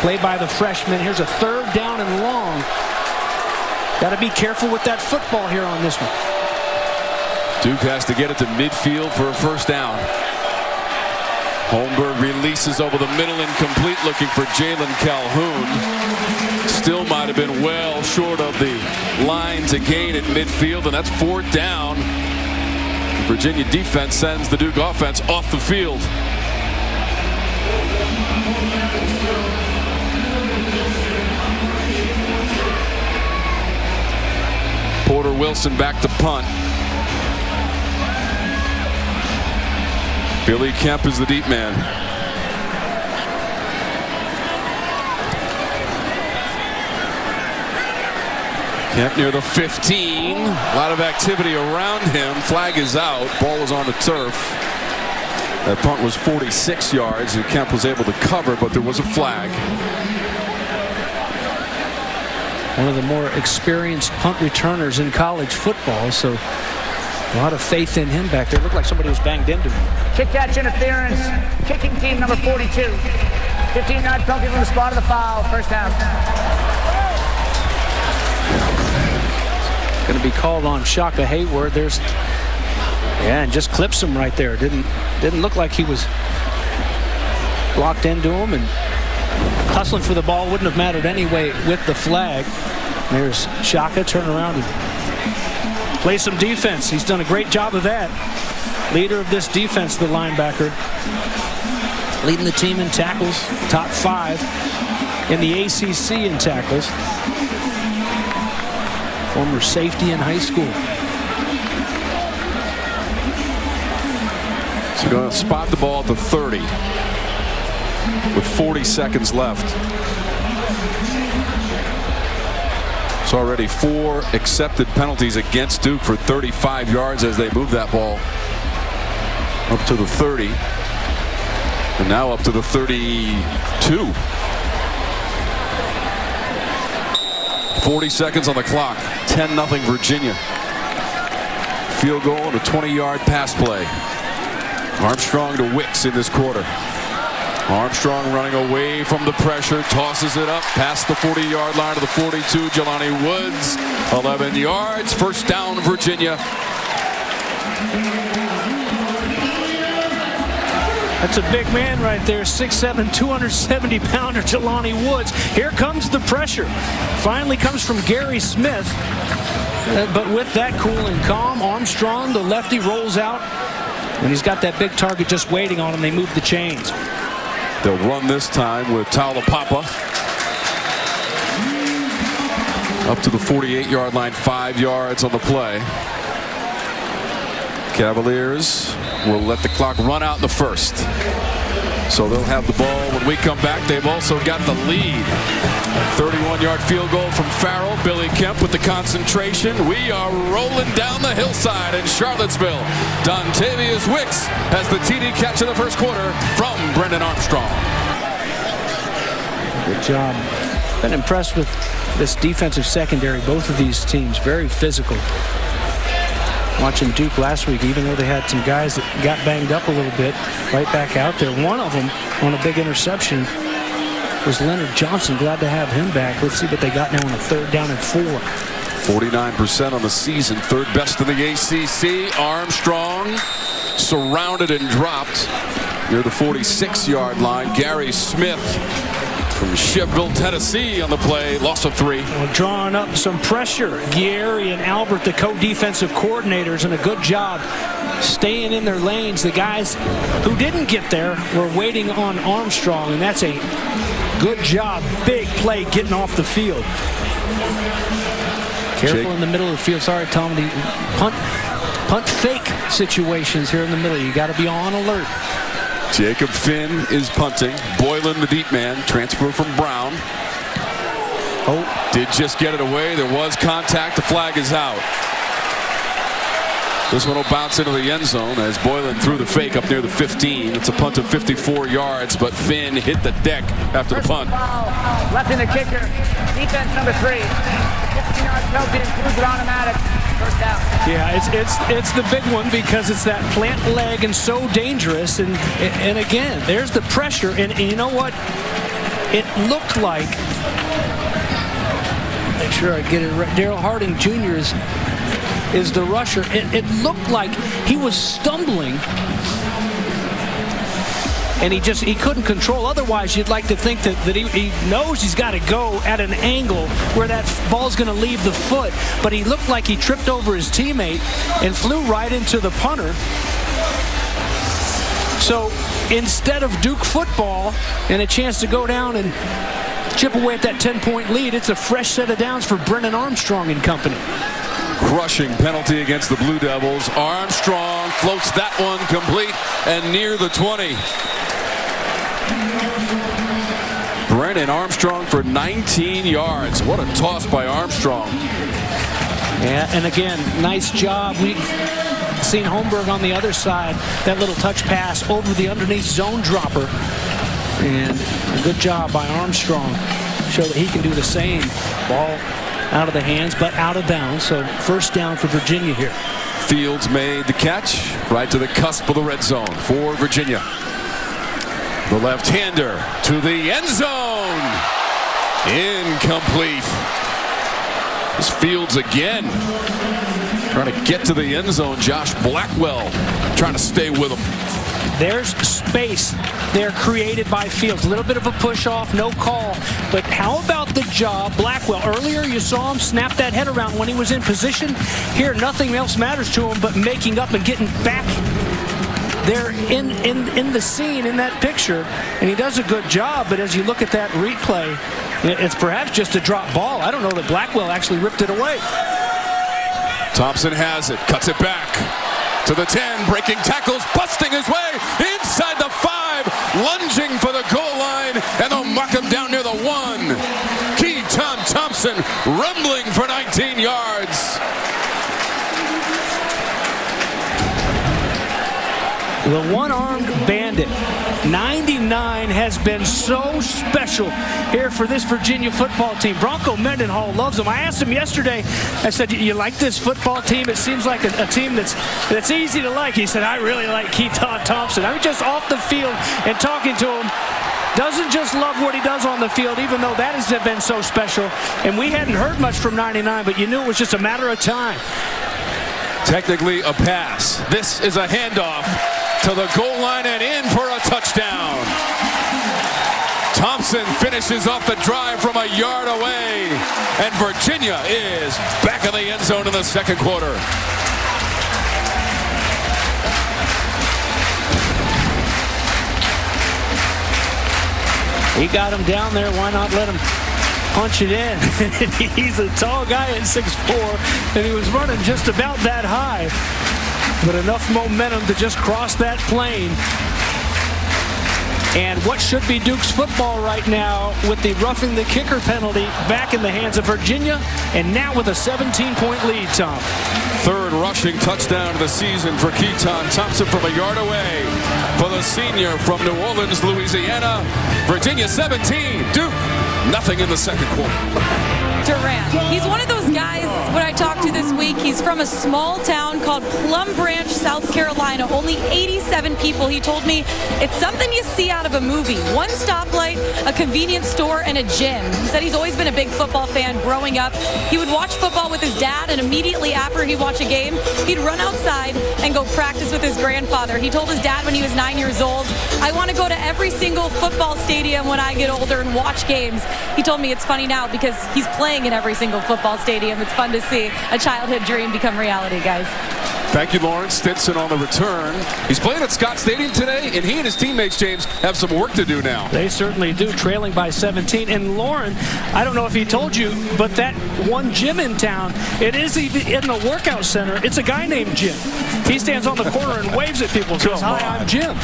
Play by the freshman. Here's a third down and long. Got to be careful with that football here on this one. Duke has to get it to midfield for a first down. Holmberg releases over the middle, incomplete, looking for Jalen Calhoun. Still might have been well short of the line to gain at midfield, and that's fourth down. The Virginia defense sends the Duke offense off the field. Porter Wilson back to punt. Billy Kemp is the deep man. Kemp near the 15. A lot of activity around him. Flag is out. Ball was on the turf. That punt was 46 yards, and Kemp was able to cover, but there was a flag. One of the more experienced punt returners in college football, so a lot of faith in him back there. Looked like somebody was banged into him. Kick catch interference. Kicking team number 42. 15-yard penalty from the spot of the foul. First down. Going to be called on Shaka Hayward. And just clips him right there. Didn't look like he was locked into him, and hustling for the ball wouldn't have mattered anyway with the flag. There's Shaka, turn around and play some defense. He's done a great job of that. Leader of this defense, the linebacker. Leading the team in tackles, top 5 in the ACC in tackles. Former safety in high school. So going to spot the ball at the 30 with 40 seconds left. It's already 4 accepted penalties against Duke for 35 yards as they move that ball up to the 30. And now up to the 32. 40 seconds on the clock. 10-0 Virginia. Field goal and a 20-yard pass play. Armstrong to Wicks in this quarter. Armstrong running away from the pressure, tosses it up past the 40-yard line to the 42. Jelani Woods, 11 yards. First down, Virginia. That's a big man right there, 6'7", 270-pounder Jelani Woods. Here comes the pressure. Finally comes from Gary Smith. But with that cool and calm, Armstrong, the lefty, rolls out. And he's got that big target just waiting on him. They move the chains. They'll run this time with Taulapapa. Up to the 48-yard line, 5 yards on the play. Cavaliers will let the clock run out in the first. So they'll have the ball when we come back. They've also got the lead. 31-yard field goal from Farrell. Billy Kemp with the concentration. We are rolling down the hillside in Charlottesville. Dontayvion Wicks has the TD catch in the first quarter from Brennan Armstrong. Good job. Been impressed with this defensive secondary. Both of these teams very physical. Watching Duke last week, even though they had some guys that got banged up a little bit, right back out there. One of them on a big interception was Leonard Johnson. Glad to have him back. Let's see what they got now on a 3rd down and 4. 49% on the season, 3rd best in the ACC. Armstrong surrounded and dropped near the 46-yard line. Gary Smith from Sheffield, Tennessee on the play. Loss of 3. Well, drawing up some pressure. Gary and Albert, the co-defensive coordinators, and a good job staying in their lanes. The guys who didn't get there were waiting on Armstrong, and that's a good job. Big play getting off the field. Careful in the middle of the field. Sorry, Tom. The punt fake situations here in the middle. You got to be on alert. Jacob Finn is punting. Boylan, the deep man, transfer from Brown. Did just get it away. There was contact. The flag is out. This one will bounce into the end zone as Boylan threw the fake up near the 15. It's a punt of 54 yards, but Finn hit the deck after the punt. Left in the kicker. Defense number 3. 15-yard penalty includes an automatic. First down. Yeah, it's the big one because it's that plant leg and so dangerous. And again, there's the pressure. And you know what? It looked like, make sure I get it right, Daryl Harding Jr. is the rusher. It looked like he was stumbling. And he couldn't control. Otherwise, you'd like to think that he knows he's got to go at an angle where that ball's going to leave the foot. But he looked like he tripped over his teammate and flew right into the punter. So instead of Duke football and a chance to go down and chip away at that 10-point lead, it's a fresh set of downs for Brennan Armstrong and company. Crushing penalty against the Blue Devils. Armstrong floats that one complete and near the 20. Brennan Armstrong for 19 yards. What a toss by Armstrong. Yeah, and again, nice job. We've seen Holmberg on the other side. That little touch pass over the underneath zone dropper. And a good job by Armstrong. Show that he can do the same. Ball out of the hands, but out of bounds. So first down for Virginia here. Fields made the catch right to the cusp of the red zone for Virginia. The left-hander to the end zone. Incomplete. This Fields again. Trying to get to the end zone. Josh Blackwell trying to stay with him. There's space there created by Fields. A little bit of a push off, no call. But how about the job? Blackwell, earlier you saw him snap that head around when he was in position. Here, nothing else matters to him but making up and getting back there in the scene, in that picture. And he does a good job, but as you look at that replay, it's perhaps just a drop ball. I don't know that Blackwell actually ripped it away. Thompson has it, cuts it back to the 10, breaking tackles, busting his way inside the 5, lunging for the goal line, and they'll mark him down near the 1. Keaton Thompson rumbling for 19 yards. The one-armed bandit, 99, has been so special here for this Virginia football team. Bronco Mendenhall loves him. I asked him yesterday, I said, you like this football team? It seems like a team that's easy to like. He said, I really like Keaton Thompson. I was just off the field and talking to him. Doesn't just love what he does on the field, even though that has been so special. And we hadn't heard much from 99, but you knew it was just a matter of time. Technically a pass. This is a handoff to the goal line and in for a touchdown. Thompson finishes off the drive from a yard away, and Virginia is back in the end zone in the second quarter. He got him down there. Why not let him punch it in? He's a tall guy at 6'4", and he was running just about that high. But enough momentum to just cross that plane. And what should be Duke's football right now with the roughing the kicker penalty back in the hands of Virginia, and now with a 17-point lead, Tom. Third rushing touchdown of the season for Keaton Thompson from a yard away for the senior from New Orleans, Louisiana. Virginia 17, Duke nothing in the second quarter. Durant. He's one of those guys, when I talked to this week, he's from a small town called Plum Branch, South Carolina. Only 87 people. He told me it's something you see out of a movie. One stoplight, a convenience store, and a gym. He said he's always been a big football fan growing up. He would watch football with his dad, and immediately after he'd watch a game, he'd run outside and go practice with his grandfather. He told his dad when he was 9 years old, I want to go to every single football stadium when I get older and watch games. He told me it's funny now because he's playing in every single football stadium. It's fun to see a childhood dream become reality, guys. Thank you, Lawrence Stinson, on the return. He's playing at Scott Stadium today, and he and his teammates, James, have some work to do now. They certainly do, trailing by 17. And Lauren, I don't know if he told you, but that one gym in town, it is in the workout center. It's a guy named Jim. He stands on the corner and waves at people and says, hi, I'm Jim.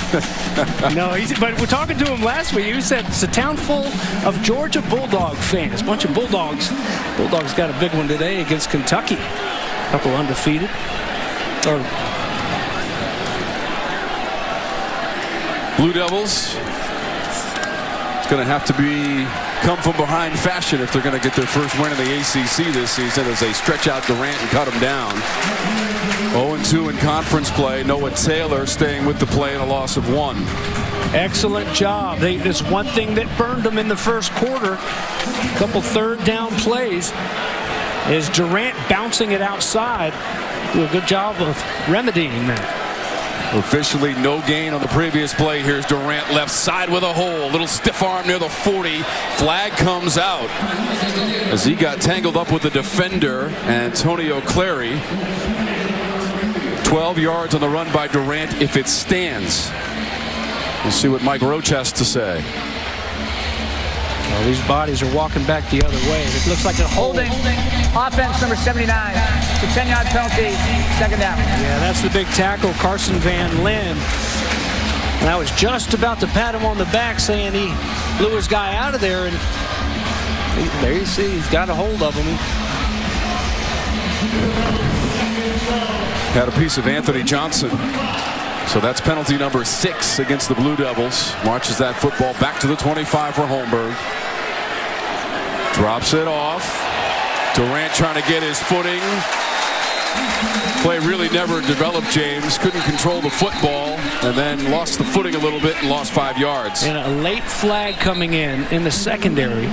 No, but we're talking to him last week. He said it's a town full of Georgia Bulldog fans, a bunch of Bulldogs. Bulldogs got a big one today against Kentucky. A couple undefeated. Blue Devils, it's going to have to come from behind fashion if they're going to get their first win in the ACC this season as they stretch out Durant and cut him down. 0-2 in conference play. Noah Taylor staying with the play in a loss of 1. Excellent job. There's one thing that burned them in the first quarter. A couple third down plays is Durant bouncing it outside. Do a good job of remedying that. Officially no gain on the previous play. Here's Durant left side with a hole. Little stiff arm near the 40. Flag comes out as he got tangled up with the defender, Antonio Clary. 12 yards on the run by Durant if it stands. We'll see what Mike Roach has to say. Well, these bodies are walking back the other way. It looks like a holding. Offense number 79. It's a 10-yard penalty. Second down. Yeah, that's the big tackle, Carson Van Lin. And I was just about to pat him on the back saying he blew his guy out of there. And there you see, he's got a hold of him. Had a piece of Anthony Johnson. So that's penalty number 6 against the Blue Devils. Marches that football back to the 25 for Holmberg. Drops it off. Durant trying to get his footing. Play really never developed, James. Couldn't control the football and then lost the footing a little bit and lost 5 yards. And a late flag coming in the secondary.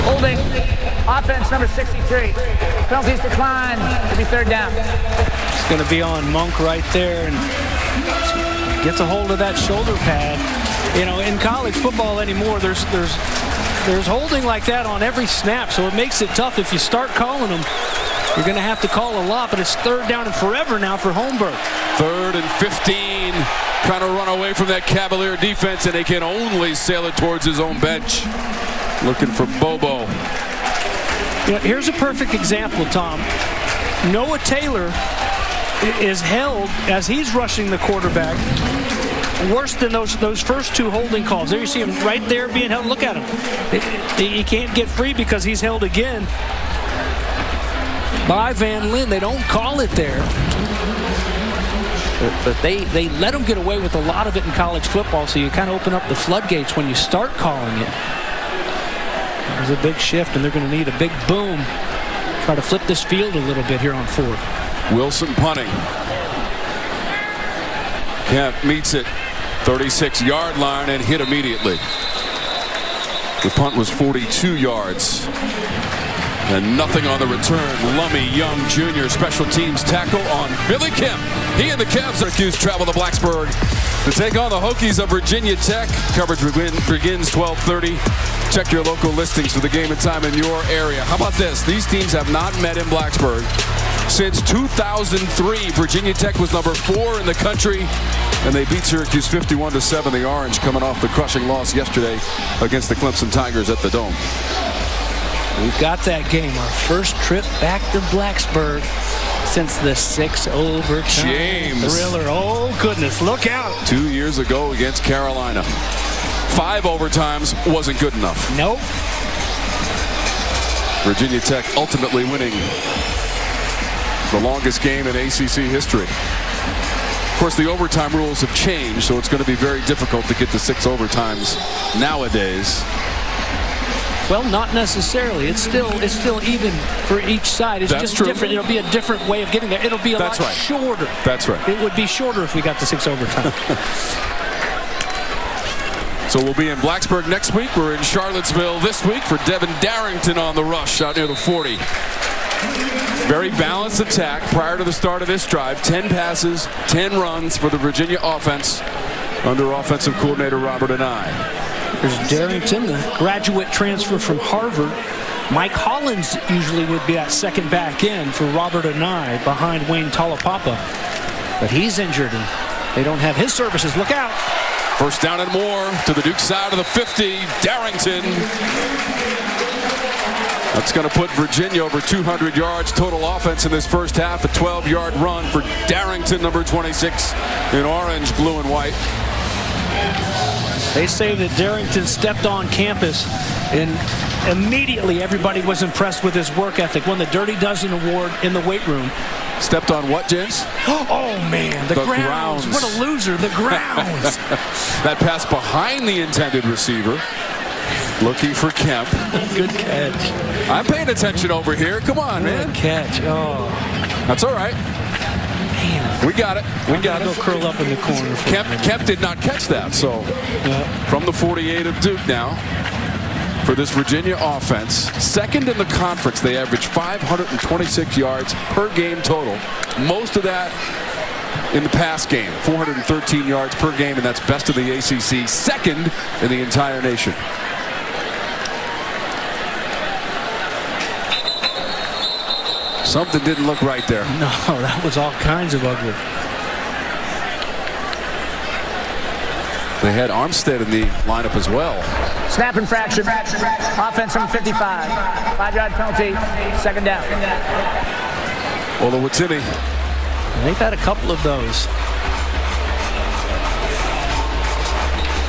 Holding. Offense number 63. Penalties decline. To be 3rd down. It's going to be on Monk right there, and gets a hold of that shoulder pad. You know, in college football anymore, there's holding like that on every snap, so it makes it tough. If you start calling them, you're going to have to call a lot, but it's 3rd down and forever now for Holmberg. 3rd and 15. Trying to run away from that Cavalier defense, and they can only sail it towards his own bench. Looking for Bobo. You know, here's a perfect example, Tom. Noah Taylor is held as he's rushing the quarterback worse than those first 2 holding calls. There you see him right there being held. Look at him. He can't get free because he's held again by Van Lin. They don't call it there, but they let him get away with a lot of it in college football, so you kind of open up the floodgates when you start calling it. There's a big shift, and they're going to need a big boom. Try to flip this field a little bit here on 4th. Wilson punting. Kemp meets it. 36-yard line and hit immediately. The punt was 42 yards. And nothing on the return. Lummy Young Jr. special teams tackle on Billy Kemp. He and the Cavs travel to Blacksburg to take on the Hokies of Virginia Tech. Coverage begins 12:30. Check your local listings for the game and time in your area. How about this? These teams have not met in Blacksburg since 2003. Virginia Tech was number 4 in the country, and they beat Syracuse 51-7. The Orange coming off the crushing loss yesterday against the Clemson Tigers at the Dome. We've got that game. Our first trip back to Blacksburg since the 6 overtime James thriller. Oh, goodness. Look out. 2 years ago against Carolina. 5 overtimes wasn't good enough. Nope. Virginia Tech ultimately winning the longest game in ACC history. Of course, the overtime rules have changed, so it's going to be very difficult to get to 6 overtimes nowadays. Well, not necessarily. It's still even for each side. It's just different. It'll be a different way of getting there. It'll be a lot shorter. That's right. It would be shorter if we got to 6 overtime. So we'll be in Blacksburg next week. We're in Charlottesville this week for Devin Darrington on the rush out near the 40. Very balanced attack prior to the start of this drive. 10 passes, 10 runs for the Virginia offense under offensive coordinator Robert Anae. There's Darrington, the graduate transfer from Harvard. Mike Hollins usually would be that second back end for Robert Anae behind Wayne Talapapa. But he's injured, and they don't have his services. Look out. First down and more to the Duke side of the 50. Darrington. That's going to put Virginia over 200 yards total offense in this first half. A 12-yard run for Darrington, number 26, in orange, blue, and white. They say that Darrington stepped on campus, and immediately everybody was impressed with his work ethic. Won the Dirty Dozen Award in the weight room. Stepped on what, James? Oh, man, the grounds. What a loser, the grounds. That pass behind the intended receiver. Looking for Kemp. Good catch. I'm paying attention over here. Come on, man. Good catch. Oh. That's all right. Man. We got it. We got it. Go curl up in the corner. Kemp did not catch that. So from the 48 of Duke now for this Virginia offense. Second in the conference. They average 526 yards per game total. Most of that in the pass game. 413 yards per game, and that's best of the ACC. Second in the entire nation. Something didn't look right there. No, that was all kinds of ugly. They had Armstead in the lineup as well. Snap infraction. Offense number 55. 5-yard penalty. Second down. Olawutimi. They've had a couple of those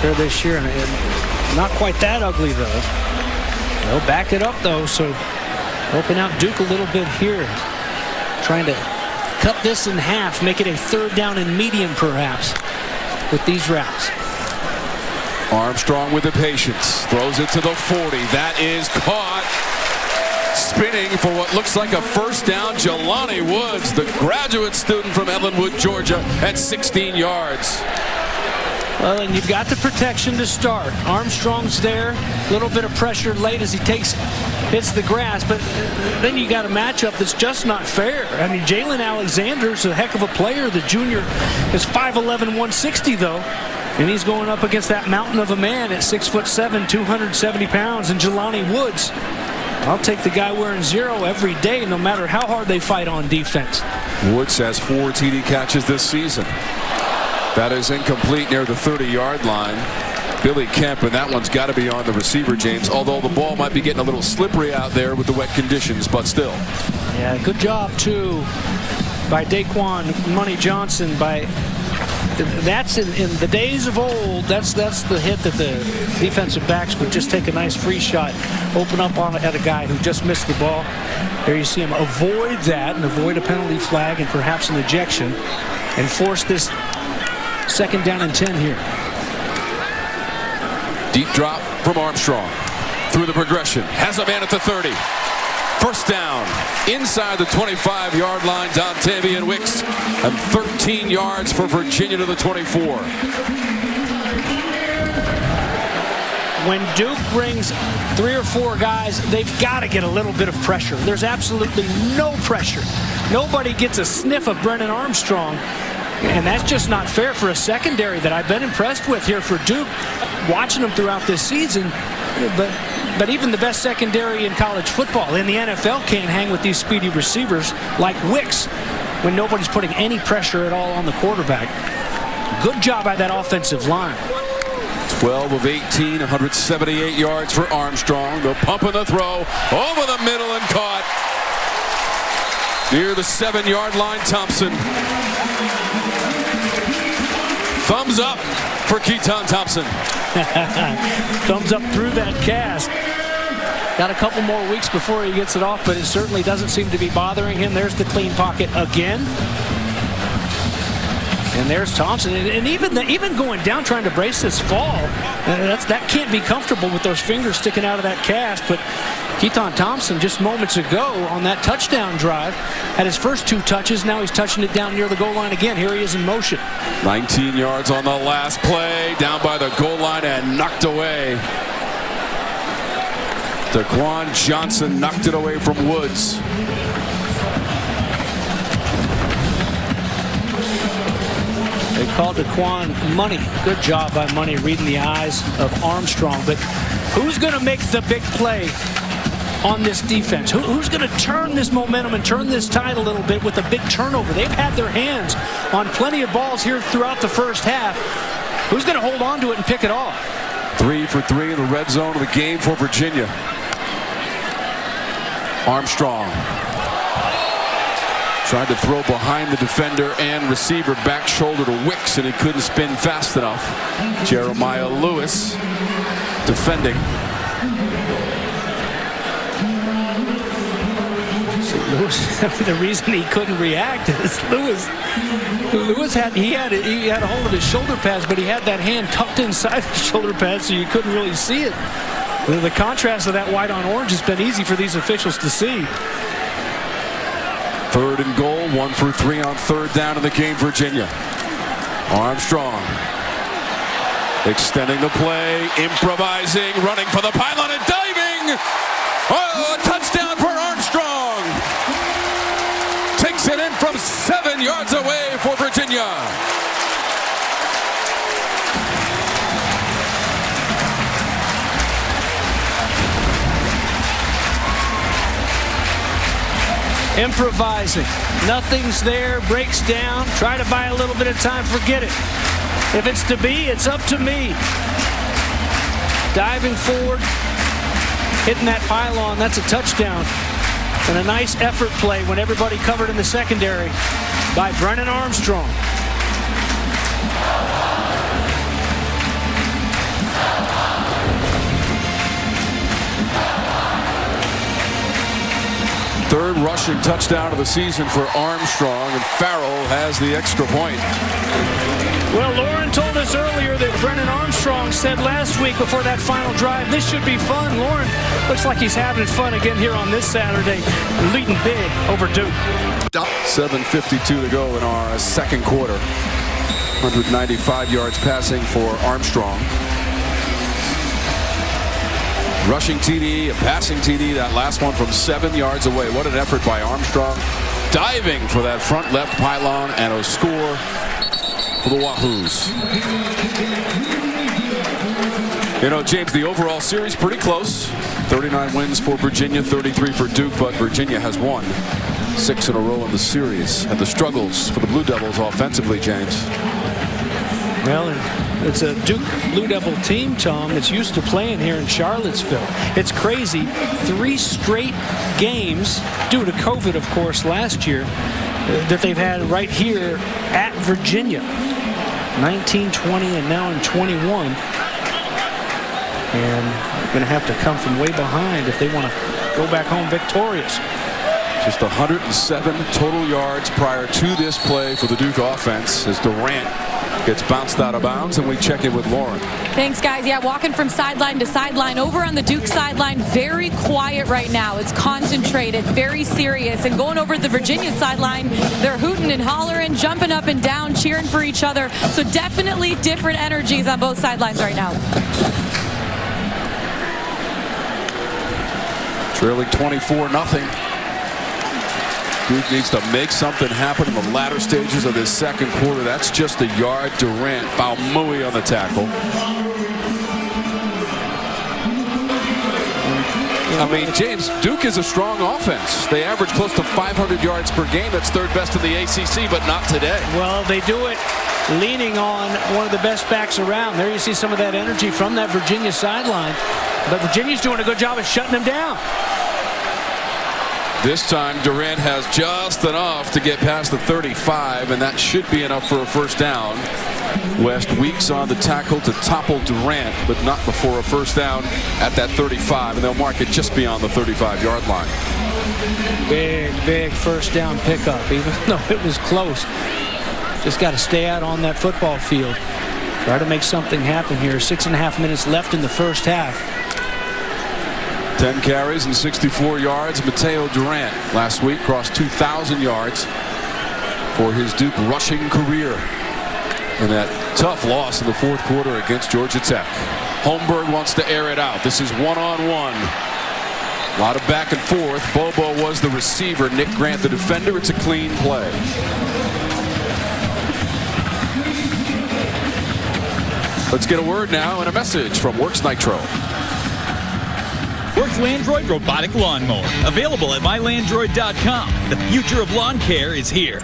here this year, and not quite that ugly though. They'll back it up though, so helping out Duke a little bit here, trying to cut this in half, make it a 3rd down and medium perhaps with these routes. Armstrong with the patience, throws it to the 40. That is caught. Spinning for what looks like a 1st down, Jelani Woods, the graduate student from Ellenwood, Georgia, at 16 yards. Well, and you've got the protection to start. Armstrong's there, a little bit of pressure late as he hits the grass, but then you got a matchup that's just not fair. I mean, Jalen Alexander's a heck of a player. The junior is 5'11", 160 though, and he's going up against that mountain of a man at 6'7", 270 pounds, and Jelani Woods. I'll take the guy wearing 0 every day, no matter how hard they fight on defense. Woods has 4 TD catches this season. That is incomplete near the 30-yard line. Billy Kemp, and that one's got to be on the receiver, James, although the ball might be getting a little slippery out there with the wet conditions, but still. Yeah, good job, too, by Daquan Money Johnson. That's in the days of old, that's the hit that the defensive backs would just take a nice free shot, open up at a guy who just missed the ball. There you see him avoid that and avoid a penalty flag and perhaps an ejection and force this 2nd down and 10 here. Deep drop from Armstrong through the progression, has a man at the 30. 1st down inside the 25-yard line. Dontayvion Wicks, and 13 yards for Virginia to the 24. When Duke brings 3 or 4 guys, they've got to get a little bit of pressure. There's absolutely no pressure. Nobody gets a sniff of Brennan Armstrong, and that's just not fair for a secondary that I've been impressed with here for Duke, watching them throughout this season. But even the best secondary in college football, in the NFL, can't hang with these speedy receivers like Wicks when nobody's putting any pressure at all on the quarterback. Good job by that offensive line. 12 of 18, 178 yards for Armstrong. The pump and the throw over the middle and caught near the 7-yard line. Thompson. Thumbs up for Keaton Thompson. Thumbs up through that cast. Got a couple more weeks before he gets it off, but it certainly doesn't seem to be bothering him. There's the clean pocket again. And there's Thompson. And even going down trying to brace this fall, that can't be comfortable with those fingers sticking out of that cast. But Keaton Thompson just moments ago on that touchdown drive had his first 2 touches. Now he's touching it down near the goal line again. Here he is in motion. 19 yards on the last play, down by the goal line and knocked away. Daquan Johnson knocked it away from Woods. They called Daquan Money. Good job by Money reading the eyes of Armstrong. But who's going to make the big play on this defense? Who's going to turn this momentum and turn this tide a little bit with a big turnover? They've had their hands on plenty of balls here throughout the first half. Who's going to hold on to it and pick it off? 3 for 3 in the red zone of the game for Virginia. Armstrong tried to throw behind the defender and receiver, back shoulder to Wicks, and he couldn't spin fast enough. Jeremiah Lewis defending. So Lewis, the reason he couldn't react is Lewis had a hold of his shoulder pads, but he had that hand tucked inside the shoulder pads, so you couldn't really see it. The contrast of that white on orange has been easy for these officials to see. 3rd and goal, 1 for 3 on 3rd down in the game, Virginia. Armstrong extending the play, improvising, running for the pylon and diving. Oh, a touchdown for Armstrong. Takes it in from 7 yards away for Virginia. Improvising. Nothing's there, breaks down, try to buy a little bit of time, forget it. If it's to be, it's up to me. Diving forward, hitting that pylon, that's a touchdown. And a nice effort play when everybody covered in the secondary by Brennan Armstrong. Third rushing touchdown of the season for Armstrong, and Farrell has the extra point. Well, Lauren told us earlier that Brennan Armstrong said last week before that final drive, this should be fun. Lauren looks like he's having fun again here on this Saturday, leading big over Duke. 7:52 to go in our second quarter. 195 yards passing for Armstrong. Rushing TD, a passing TD, that last one from 7 yards away. What an effort by Armstrong. Diving for that front left pylon, and a score for the Wahoos. You know, James, the overall series pretty close. 39 wins for Virginia, 33 for Duke, but Virginia has won 6 in a row in the series. And the struggles for the Blue Devils offensively, James. Well, it's a Duke Blue Devil team, Tom, that's used to playing here in Charlottesville. It's crazy. 3 straight games, due to COVID, of course, last year, that they've had right here at Virginia. 19, 20, and now in 21. And they're going to have to come from way behind if they want to go back home victorious. Just 107 total yards prior to this play for the Duke offense as Durant gets bounced out of bounds, and we check in with Lauren. Thanks, guys. Yeah, walking from sideline to sideline. Over on the Duke sideline, very quiet right now. It's concentrated, very serious. And going over to the Virginia sideline, they're hooting and hollering, jumping up and down, cheering for each other. So definitely different energies on both sidelines right now. Trailing 24-0. Duke needs to make something happen in the latter stages of this second quarter. That's just a yard. Durant fouled Mui on the tackle. I mean, James, Duke is a strong offense. They average close to 500 yards per game. That's third best in the ACC, but not today. Well, they do it leaning on one of the best backs around. There you see some of that energy from that Virginia sideline. But Virginia's doing a good job of shutting them down. This time, Durant has just enough to get past the 35, and that should be enough for a first down. West Weeks on the tackle to topple Durant, but not before a first down at that 35, and they'll mark it just beyond the 35-yard line. Big first down pickup, even though it was close. Just got to stay out on that football field. Try to make something happen here. 6.5 minutes left in the first half. 10 carries and 64 yards. Mateo Durant last week crossed 2,000 yards for his Duke rushing career. And that tough loss in the fourth quarter against Georgia Tech. Holmberg wants to air it out. This is one-on-one. A lot of back and forth. Bobo was the receiver. Nick Grant the defender. It's a clean play. Let's get a word now and a message from Works Nitro. Works Landroid Robotic Lawnmower. Available at mylandroid.com. The future of lawn care is here.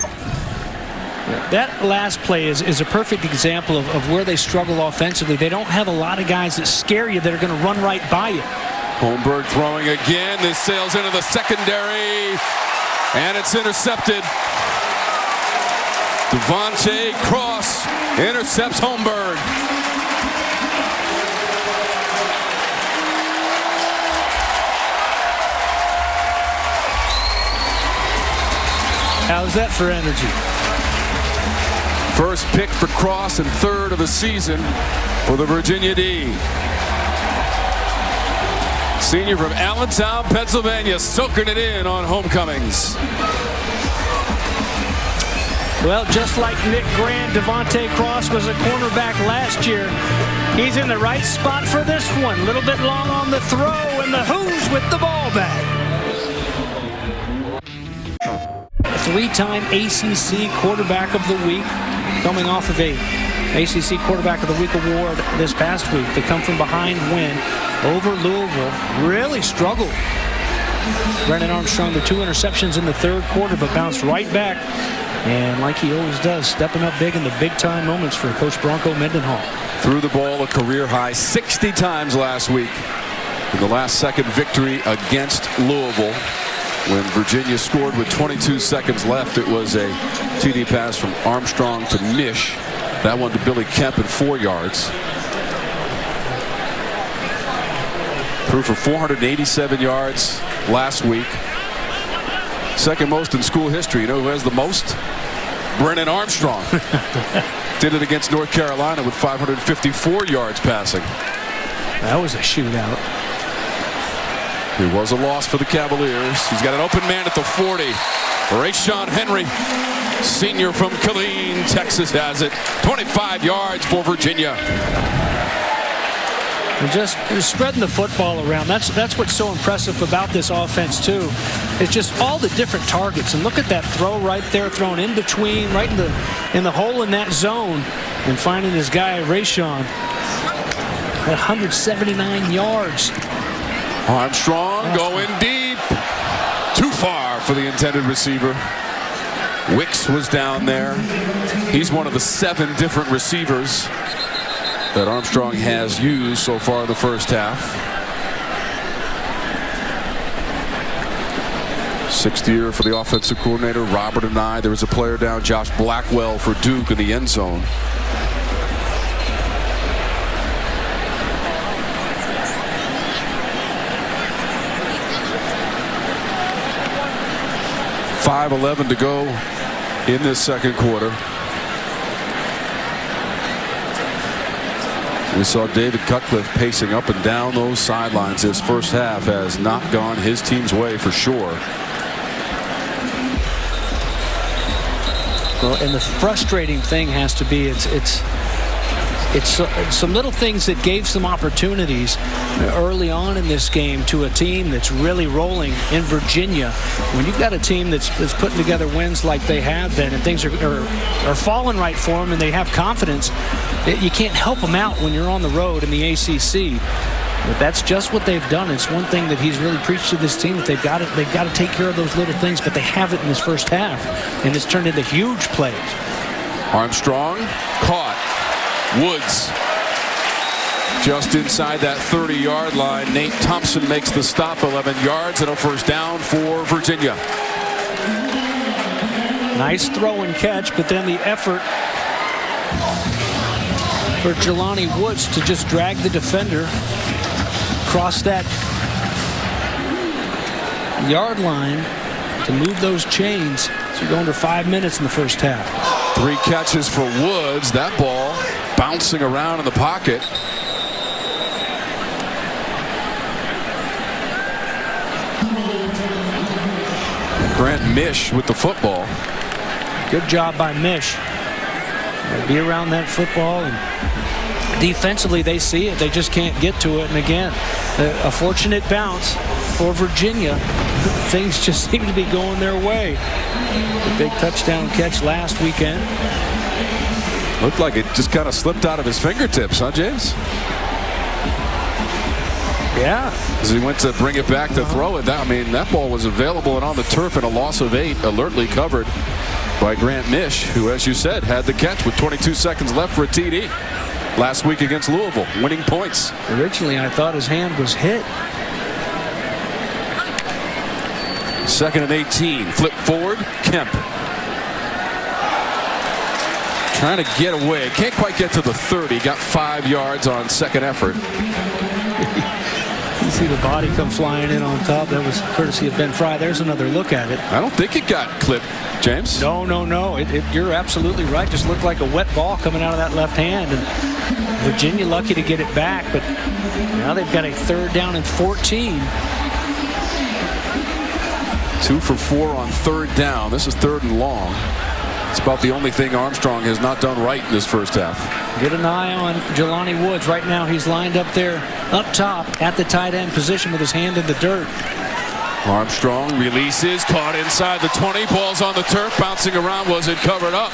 That last play is a perfect example of where they struggle offensively. They don't have a lot of guys that scare you that are going to run right by you. Holmberg throwing again. This sails into the secondary, and it's intercepted. Devontae Cross intercepts Holmberg. How's that for energy? First pick for Cross and third of the season for the Virginia D. Senior from Allentown, Pennsylvania, soaking it in on homecomings. Well, just like Nick Grant, Devontae Cross was a cornerback last year. He's in the right spot for this one. A little bit long on the throw, and the Who's with the ball back. Three-time ACC Quarterback of the Week, coming off of a ACC Quarterback of the Week award this past week. The come-from-behind win over Louisville. Really struggled. Brennan Armstrong, the 2 interceptions in the third quarter, but bounced right back. And like he always does, stepping up big in the big-time moments for Coach Bronco Mendenhall. Threw the ball a career-high 60 times last week in the last-second victory against Louisville. When Virginia scored with 22 seconds left, it was a TD pass from Armstrong to Nish. That one to Billy Kemp at 4 yards. Threw for 487 yards last week. Second most in school history. You know who has the most? Brennan Armstrong. Did it against North Carolina with 554 yards passing. That was a shootout. It was a loss for the Cavaliers. He's got an open man at the 40. Rayshon Henry, senior from Killeen, Texas, has it. 25 yards for Virginia. And just spreading the football around. That's what's so impressive about this offense too. It's just all the different targets. And look at that throw right there, thrown in between, right in the hole in that zone, and finding his guy Rayshon. 179 yards. Armstrong going deep. Too far for the intended receiver. Wicks was down there. He's one of the 7 different receivers that Armstrong has used so far in the first half. 6th year for the offensive coordinator, Robert and I. There was a player down, Josh Blackwell for Duke, in the end zone. .5:11 to go in this second quarter. We saw David Cutcliffe pacing up and down those sidelines. His first half has not gone his team's way for sure. Well, and the frustrating thing has to be it's some little things that gave some opportunities early on in this game to a team that's really rolling in Virginia. When you've got a team that's putting together wins like they have been, and things are falling right for them, and they have confidence, you can't help them out when you're on the road in the ACC. But that's just what they've done. It's one thing that he's really preached to this team, that they've got to take care of those little things, but they haven't in this first half, and it's turned into huge plays. Armstrong caught. Woods just inside that 30-yard line. Nate Thompson makes the stop. 11 yards and a first down for Virginia. Nice throw and catch, but then the effort for Jelani Woods to just drag the defender across that yard line to move those chains. So you're going to 5 minutes in the first half. 3 catches for Woods. That ball bouncing around in the pocket. Grant Mish with the football. Good job by Mish. Be around that football, and defensively they see it. They just can't get to it. And again, a fortunate bounce for Virginia. Things just seem to be going their way. The big touchdown catch last weekend. Looked like it just kind of slipped out of his fingertips, huh, James? Yeah. As he went to bring it back to throw it. I mean, that ball was available and on the turf, and a loss of 8, alertly covered by Grant Mish, who, as you said, had the catch with 22 seconds left for a TD last week against Louisville, winning points. Originally, I thought his hand was hit. 2nd and 18. Flip forward. Kemp trying to get away. Can't quite get to the 30. Got 5 yards on second effort. You see the body come flying in on top. That was courtesy of Ben Fry. There's another look at it. I don't think it got clipped, James. No. You're absolutely right. Just looked like a wet ball coming out of that left hand. And Virginia lucky to get it back, but now they've got a 3rd down and 14. 2 for 4 on 3rd down. This is 3rd and long. It's about the only thing Armstrong has not done right in this first half. Get an eye on Jelani Woods. Right now he's lined up there up top at the tight end position with his hand in the dirt. Armstrong releases, caught inside the 20. Ball's on the turf, bouncing around. Was it covered up?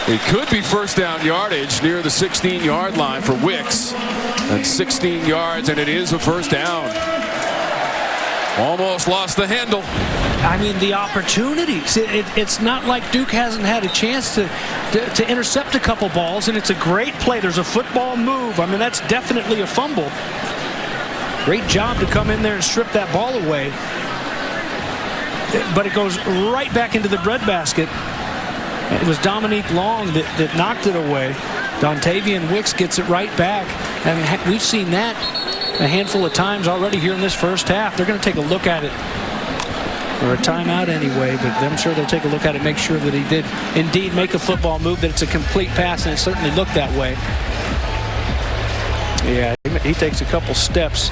It could be first down yardage near the 16-yard line for Wicks. And 16 yards, and it is a first down. Almost lost the handle. I mean, the opportunities. It's not like Duke hasn't had a chance to intercept a couple balls, and it's a great play. There's a football move. I mean, that's definitely a fumble. Great job to come in there and strip that ball away. But it goes right back into the breadbasket. It was Dominique Long that knocked it away. Dontayvion Wicks gets it right back. And we've seen that a handful of times already here in this first half. They're going to take a look at it. or a timeout anyway, but I'm sure they'll take a look at it, make sure that he did indeed make a football move, that it's a complete pass, and it certainly looked that way. Yeah, he takes a couple steps.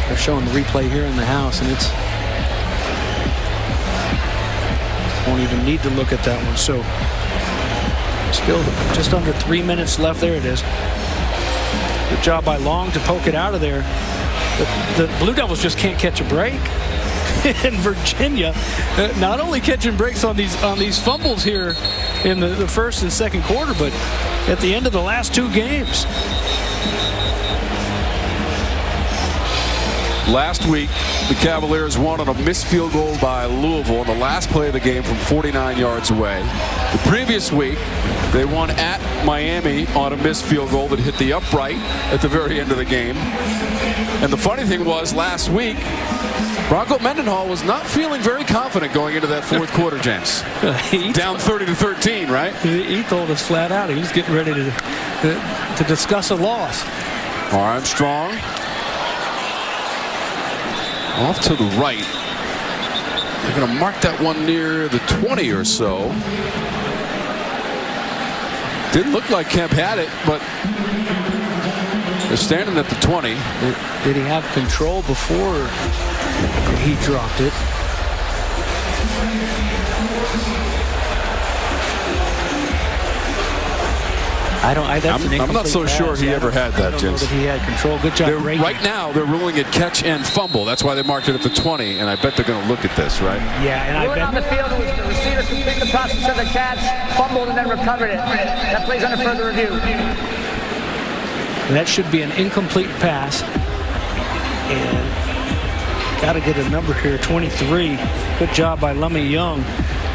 They're showing the replay here in the house, and it's won't even need to look at that one. So still just under 3 minutes left. There it is. Good job by Long to poke it out of there. The Blue Devils just can't catch a break. And Virginia not only catching breaks on these fumbles here in the first and second quarter, but at the end of the last two games. Last week, the Cavaliers won on a missed field goal by Louisville on the last play of the game from 49 yards away. The previous week, they won at Miami on a missed field goal that hit the upright at the very end of the game. And the funny thing was, last week, Bronco Mendenhall was not feeling very confident going into that fourth quarter, James. Down 30-13, right? He told us flat out he was getting ready to discuss a loss. Armstrong off to the right. They're going to mark that one near the 20 or so. Didn't look like Kemp had it, but they're standing at the 20. Did he have control before he dropped it? I'm not so sure he ever had that, James. That he had control. Good job. Right now, they're ruling it catch and fumble. That's why they marked it at the 20, and I bet they're going to look at this, right? Yeah, and I bet on the field, it was the receiver completed the process of the catch, fumbled, and then recovered it. That plays under further review. That should be an incomplete pass. And got to get a number here, 23. Good job by Lummy Young,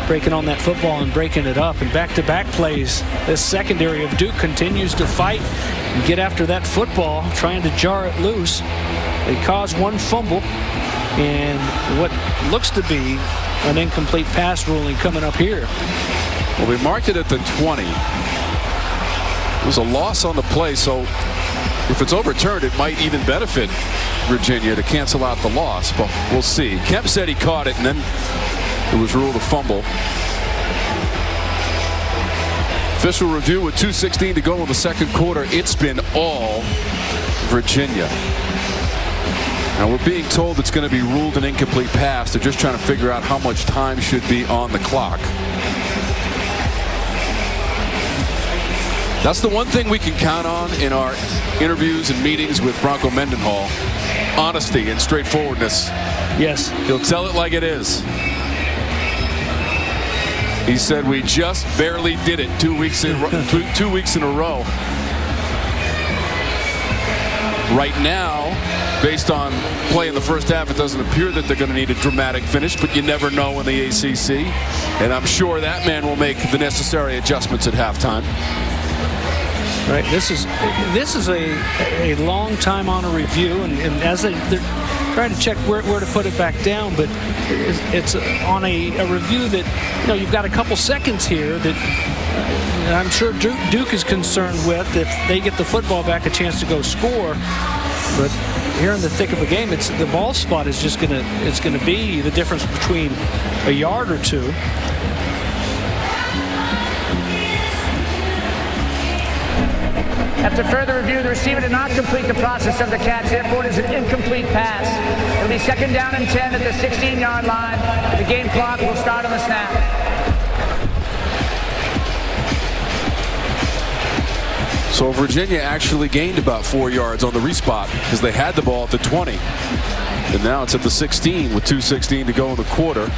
breaking on that football and breaking it up. And back-to-back plays. This secondary of Duke continues to fight and get after that football, trying to jar it loose. They cause one fumble and what looks to be an incomplete pass ruling coming up here. Well, we marked it at the 20. It was a loss on the play, so if it's overturned, it might even benefit Virginia to cancel out the loss, but we'll see. Kemp said he caught it, and then it was ruled a fumble. Official review with 2:16 to go in the second quarter. It's been all Virginia. Now we're being told it's going to be ruled an incomplete pass. They're just trying to figure out how much time should be on the clock. That's the one thing we can count on in our interviews and meetings with Bronco Mendenhall. Honesty and straightforwardness. Yes. He'll tell it like it is. He said we just barely did it 2 weeks in 2 weeks in a row. Right now, based on play in the first half, it doesn't appear that they're going to need a dramatic finish, but you never know in the ACC. And I'm sure that man will make the necessary adjustments at halftime. Right. This is a long time on a review, and as they're trying to check where to put it back down, but it's on a review that, you know, you've got a couple seconds here that I'm sure Duke is concerned with if they get the football back, a chance to go score. But here in the thick of a game, it's the ball spot is just gonna be the difference between a yard or two. After further review, the receiver did not complete the process of the catch. Therefore, it is an incomplete pass. It'll be 2nd down and 10 at the 16-yard line. The game clock will start on the snap. So Virginia actually gained about 4 yards on the respot because they had the ball at the 20. And now it's at the 16 with 2:16 to go in the quarter.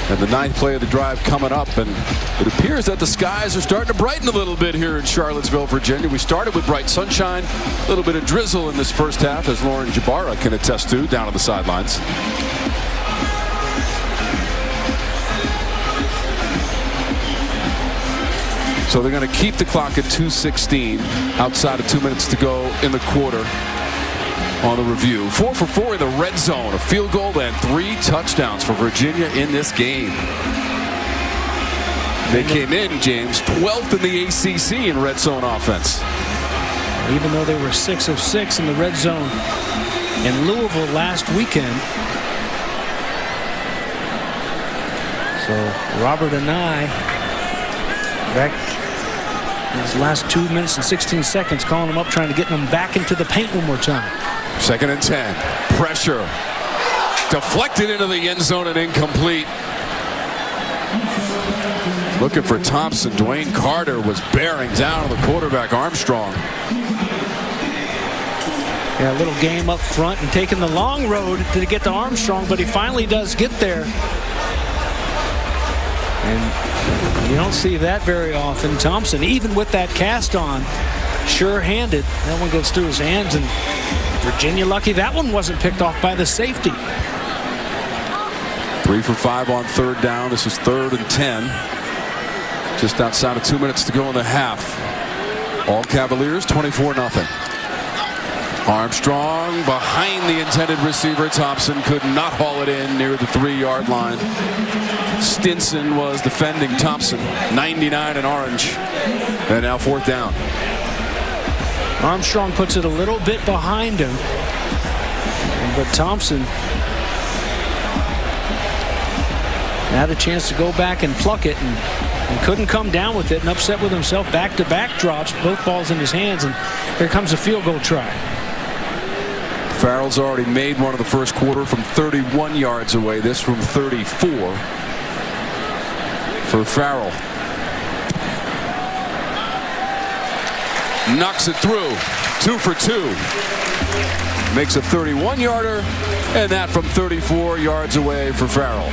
And the 9th play of the drive coming up. And it appears that the skies are starting to brighten a little bit here in Charlottesville, Virginia. We started with bright sunshine, a little bit of drizzle in this first half, as Lauren Jabara can attest to down on the sidelines. So they're going to keep the clock at 2:16 outside of 2 minutes to go in the quarter. On the review, 4 for 4 in the red zone, a field goal and 3 touchdowns for Virginia in this game. They came in, James, 12th in the ACC in red zone offense. Even though they were 6 of 6 in the red zone in Louisville last weekend, So Robert and I, back in his last 2 minutes and 16 seconds, calling him up, trying to get him back into the paint one more time. 2nd and 10. Pressure. Deflected into the end zone and incomplete. Looking for Thompson. Dwayne Carter was bearing down on the quarterback, Armstrong. Yeah, a little game up front and taking the long road to get to Armstrong, but he finally does get there. And you don't see that very often. Thompson, even with that cast on, sure-handed. That one goes through his hands, and Virginia lucky that one wasn't picked off by the safety. 3 for 5 on 3rd down. This is 3rd and 10. Just outside of 2 minutes to go in the half. All Cavaliers, 24-0. Armstrong behind the intended receiver. Thompson could not haul it in near the 3-yard line. Stinson was defending Thompson. 99 in orange. And now 4th down. Armstrong puts it a little bit behind him. But Thompson had a chance to go back and pluck it and couldn't come down with it, and upset with himself. Back-to-back drops, both balls in his hands, and here comes a field goal try. Farrell's already made one in the first quarter from 31 yards away. This from 34 for Farrell. Knocks it through. 2 for 2. Makes a 31-yarder, and that from 34 yards away for Farrell.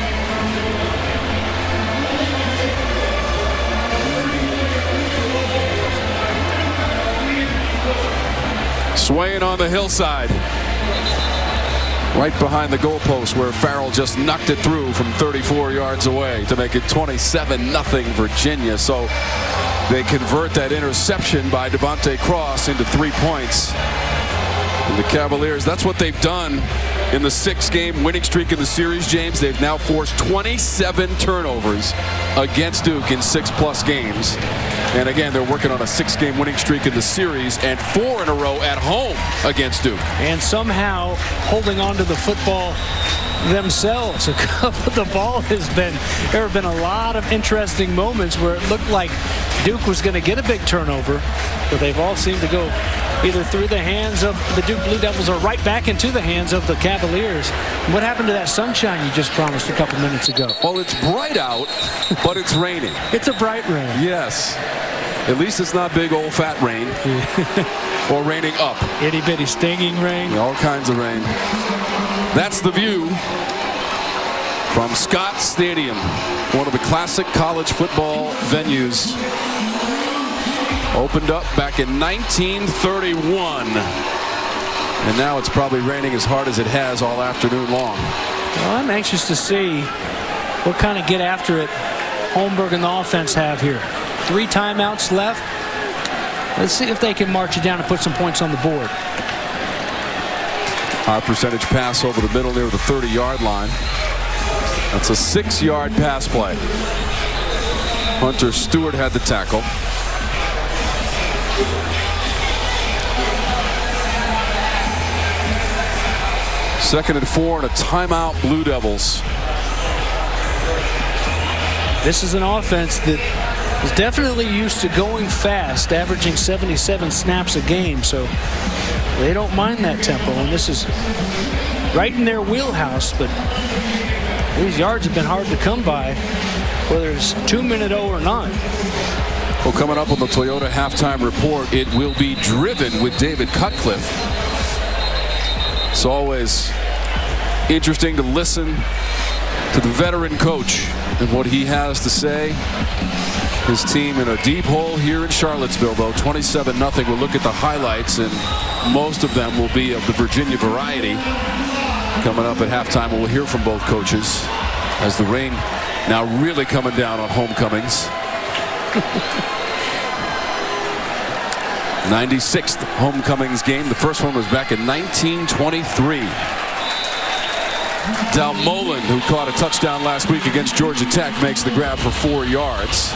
Swaying on the hillside. Right behind the goalpost where Farrell just knocked it through from 34 yards away to make it 27-0 Virginia. So they convert that interception by Devontae Cross into 3 points. And the Cavaliers, that's what they've done in the 6-game winning streak in the series, James. They've now forced 27 turnovers against Duke in 6+ games. And again, they're working on a 6-game winning streak in the series and 4 in a row at home against Duke. And somehow holding on to the football themselves. The ball has been, there have been a lot of interesting moments where it looked like Duke was going to get a big turnover, but they've all seemed to go either through the hands of the Duke Blue Devils or right back into the hands of the Cavaliers. What happened to that sunshine you just promised a couple minutes ago? Well, it's bright out, but it's raining. It's a bright rain. Yes. At least it's not big old fat rain. Or raining up. Itty bitty stinging rain. All kinds of rain. That's the view from Scott Stadium, one of the classic college football venues. Opened up back in 1931. And now it's probably raining as hard as it has all afternoon long. Well, I'm anxious to see what kind of get after it Holmberg and the offense have here. 3 timeouts left. Let's see if they can march it down and put some points on the board. High percentage pass over the middle near the 30-yard line. That's a 6-yard pass play. Hunter Stewart had the tackle. Second and 4 and a timeout, Blue Devils. This is an offense that is definitely used to going fast, averaging 77 snaps a game, so they don't mind that tempo, and this is right in their wheelhouse, but these yards have been hard to come by, whether it's 2-minute-0 or not. Well, coming up on the Toyota halftime report, it will be driven with David Cutcliffe. It's always interesting to listen to the veteran coach and what he has to say. His team in a deep hole here in Charlottesville, though, 27-0. We'll look at the highlights, and most of them will be of the Virginia variety. Coming up at halftime, we'll hear from both coaches as the rain now really coming down on homecomings. 96th homecomings game. The first one was back in 1923. Dalmolen, who caught a touchdown last week against Georgia Tech, makes the grab for 4 yards.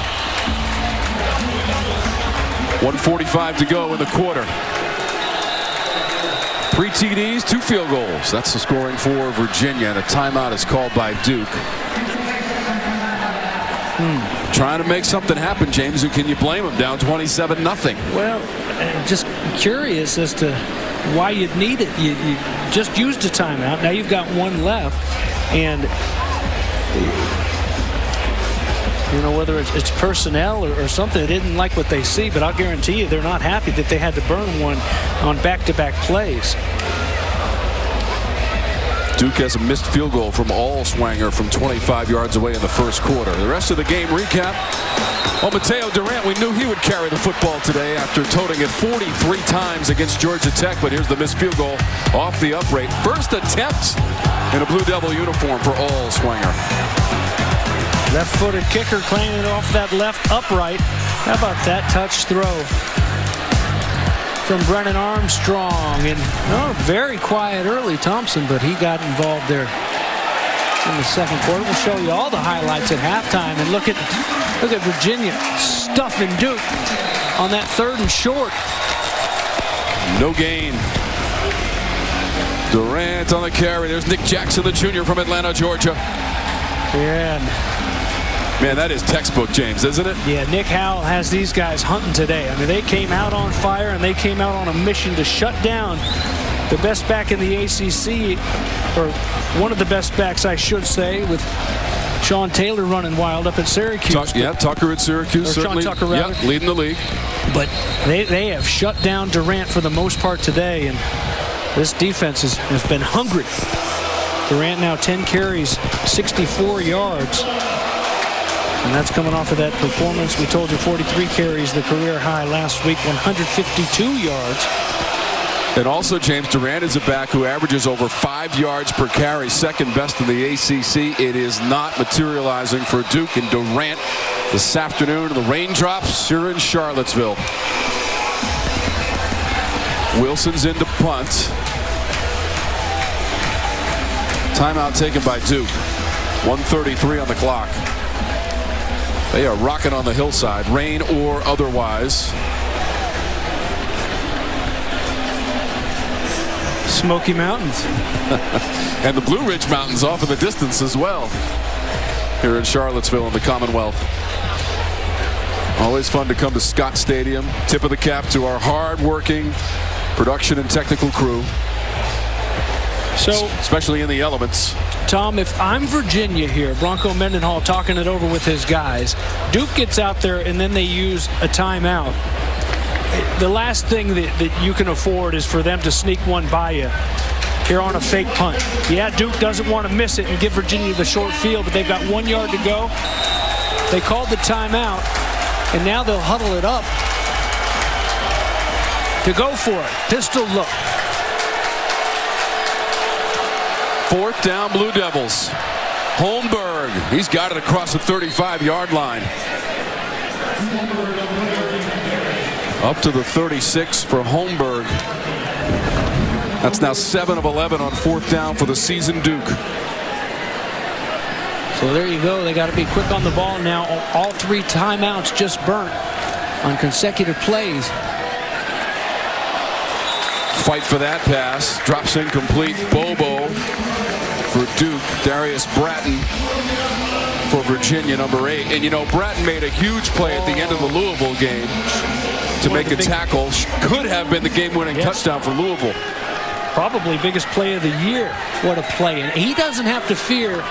1:45 to go in the quarter. 3 TDs, 2 field goals. That's the scoring for Virginia, and a timeout is called by Duke. Trying to make something happen, James, and can you blame him? Down 27-0. Well, just curious as to why you'd need it. You just used a timeout. Now you've got one left, and you know, whether it's personnel or something, they didn't like what they see, but I'll guarantee you they're not happy that they had to burn one on back-to-back plays. Duke has a missed field goal from Allswanger from 25 yards away in the first quarter. The rest of the game recap. Well, Mateo Durant, we knew he would carry the football today after toting it 43 times against Georgia Tech, but here's the missed field goal off the upright. First attempt in a Blue Devil uniform for Allswanger. Left-footed kicker claiming it off that left upright. How about that touch throw from Brennan Armstrong? And very quiet early Thompson, but he got involved there in the second quarter. We'll show you all the highlights at halftime. And look at Virginia stuffing Duke on that 3rd and short. No gain. Durant on the carry. There's Nick Jackson, the junior from Atlanta, Georgia. Yeah. Man, that is textbook, James, isn't it? Yeah, Nick Howell has these guys hunting today. I mean, they came out on fire, and they came out on a mission to shut down the best back in the ACC, or one of the best backs, I should say, with Sean Taylor running wild up at Syracuse. Tucker at Syracuse, certainly. Sean Tucker, rather. Yep, leading the league. But they have shut down Durant for the most part today, and this defense has been hungry. Durant now 10 carries, 64 yards. And that's coming off of that performance. We told you 43 carries, the career high last week, 152 yards. And also, James, Durant is a back who averages over 5 yards per carry, second best in the ACC. It is not materializing for Duke and Durant this afternoon. The raindrops here in Charlottesville. Wilson's in to punt. Timeout taken by Duke. 1:33 on the clock. They are rocking on the hillside, rain or otherwise. Smoky Mountains. And the Blue Ridge Mountains off in the distance as well. Here in Charlottesville in the Commonwealth. Always fun to come to Scott Stadium. Tip of the cap to our hard-working production and technical crew. So, especially in the elements. Tom, if I'm Virginia here, Bronco Mendenhall talking it over with his guys, Duke gets out there and then they use a timeout. The last thing that you can afford is for them to sneak one by you here on a fake punt. Yeah, Duke doesn't want to miss it and give Virginia the short field, but they've got 1 yard to go. They called the timeout, and now they'll huddle it up to go for it. Pistol look. 4th down, Blue Devils. Holmberg, he's got it across the 35-yard line. Up to the 36 for Holmberg. That's now 7 of 11 on 4th down for the season, Duke. So there you go. They got to be quick on the ball now. All 3 timeouts just burnt on consecutive plays. Fight for that pass. Drops incomplete. Bobo for Duke. Darius Bratton for Virginia, number 8. And you know, Bratton made a huge play at the end of the Louisville game to make a tackle. Could have been the game-winning touchdown for Louisville. Probably biggest play of the year. What a play. And he doesn't have to fear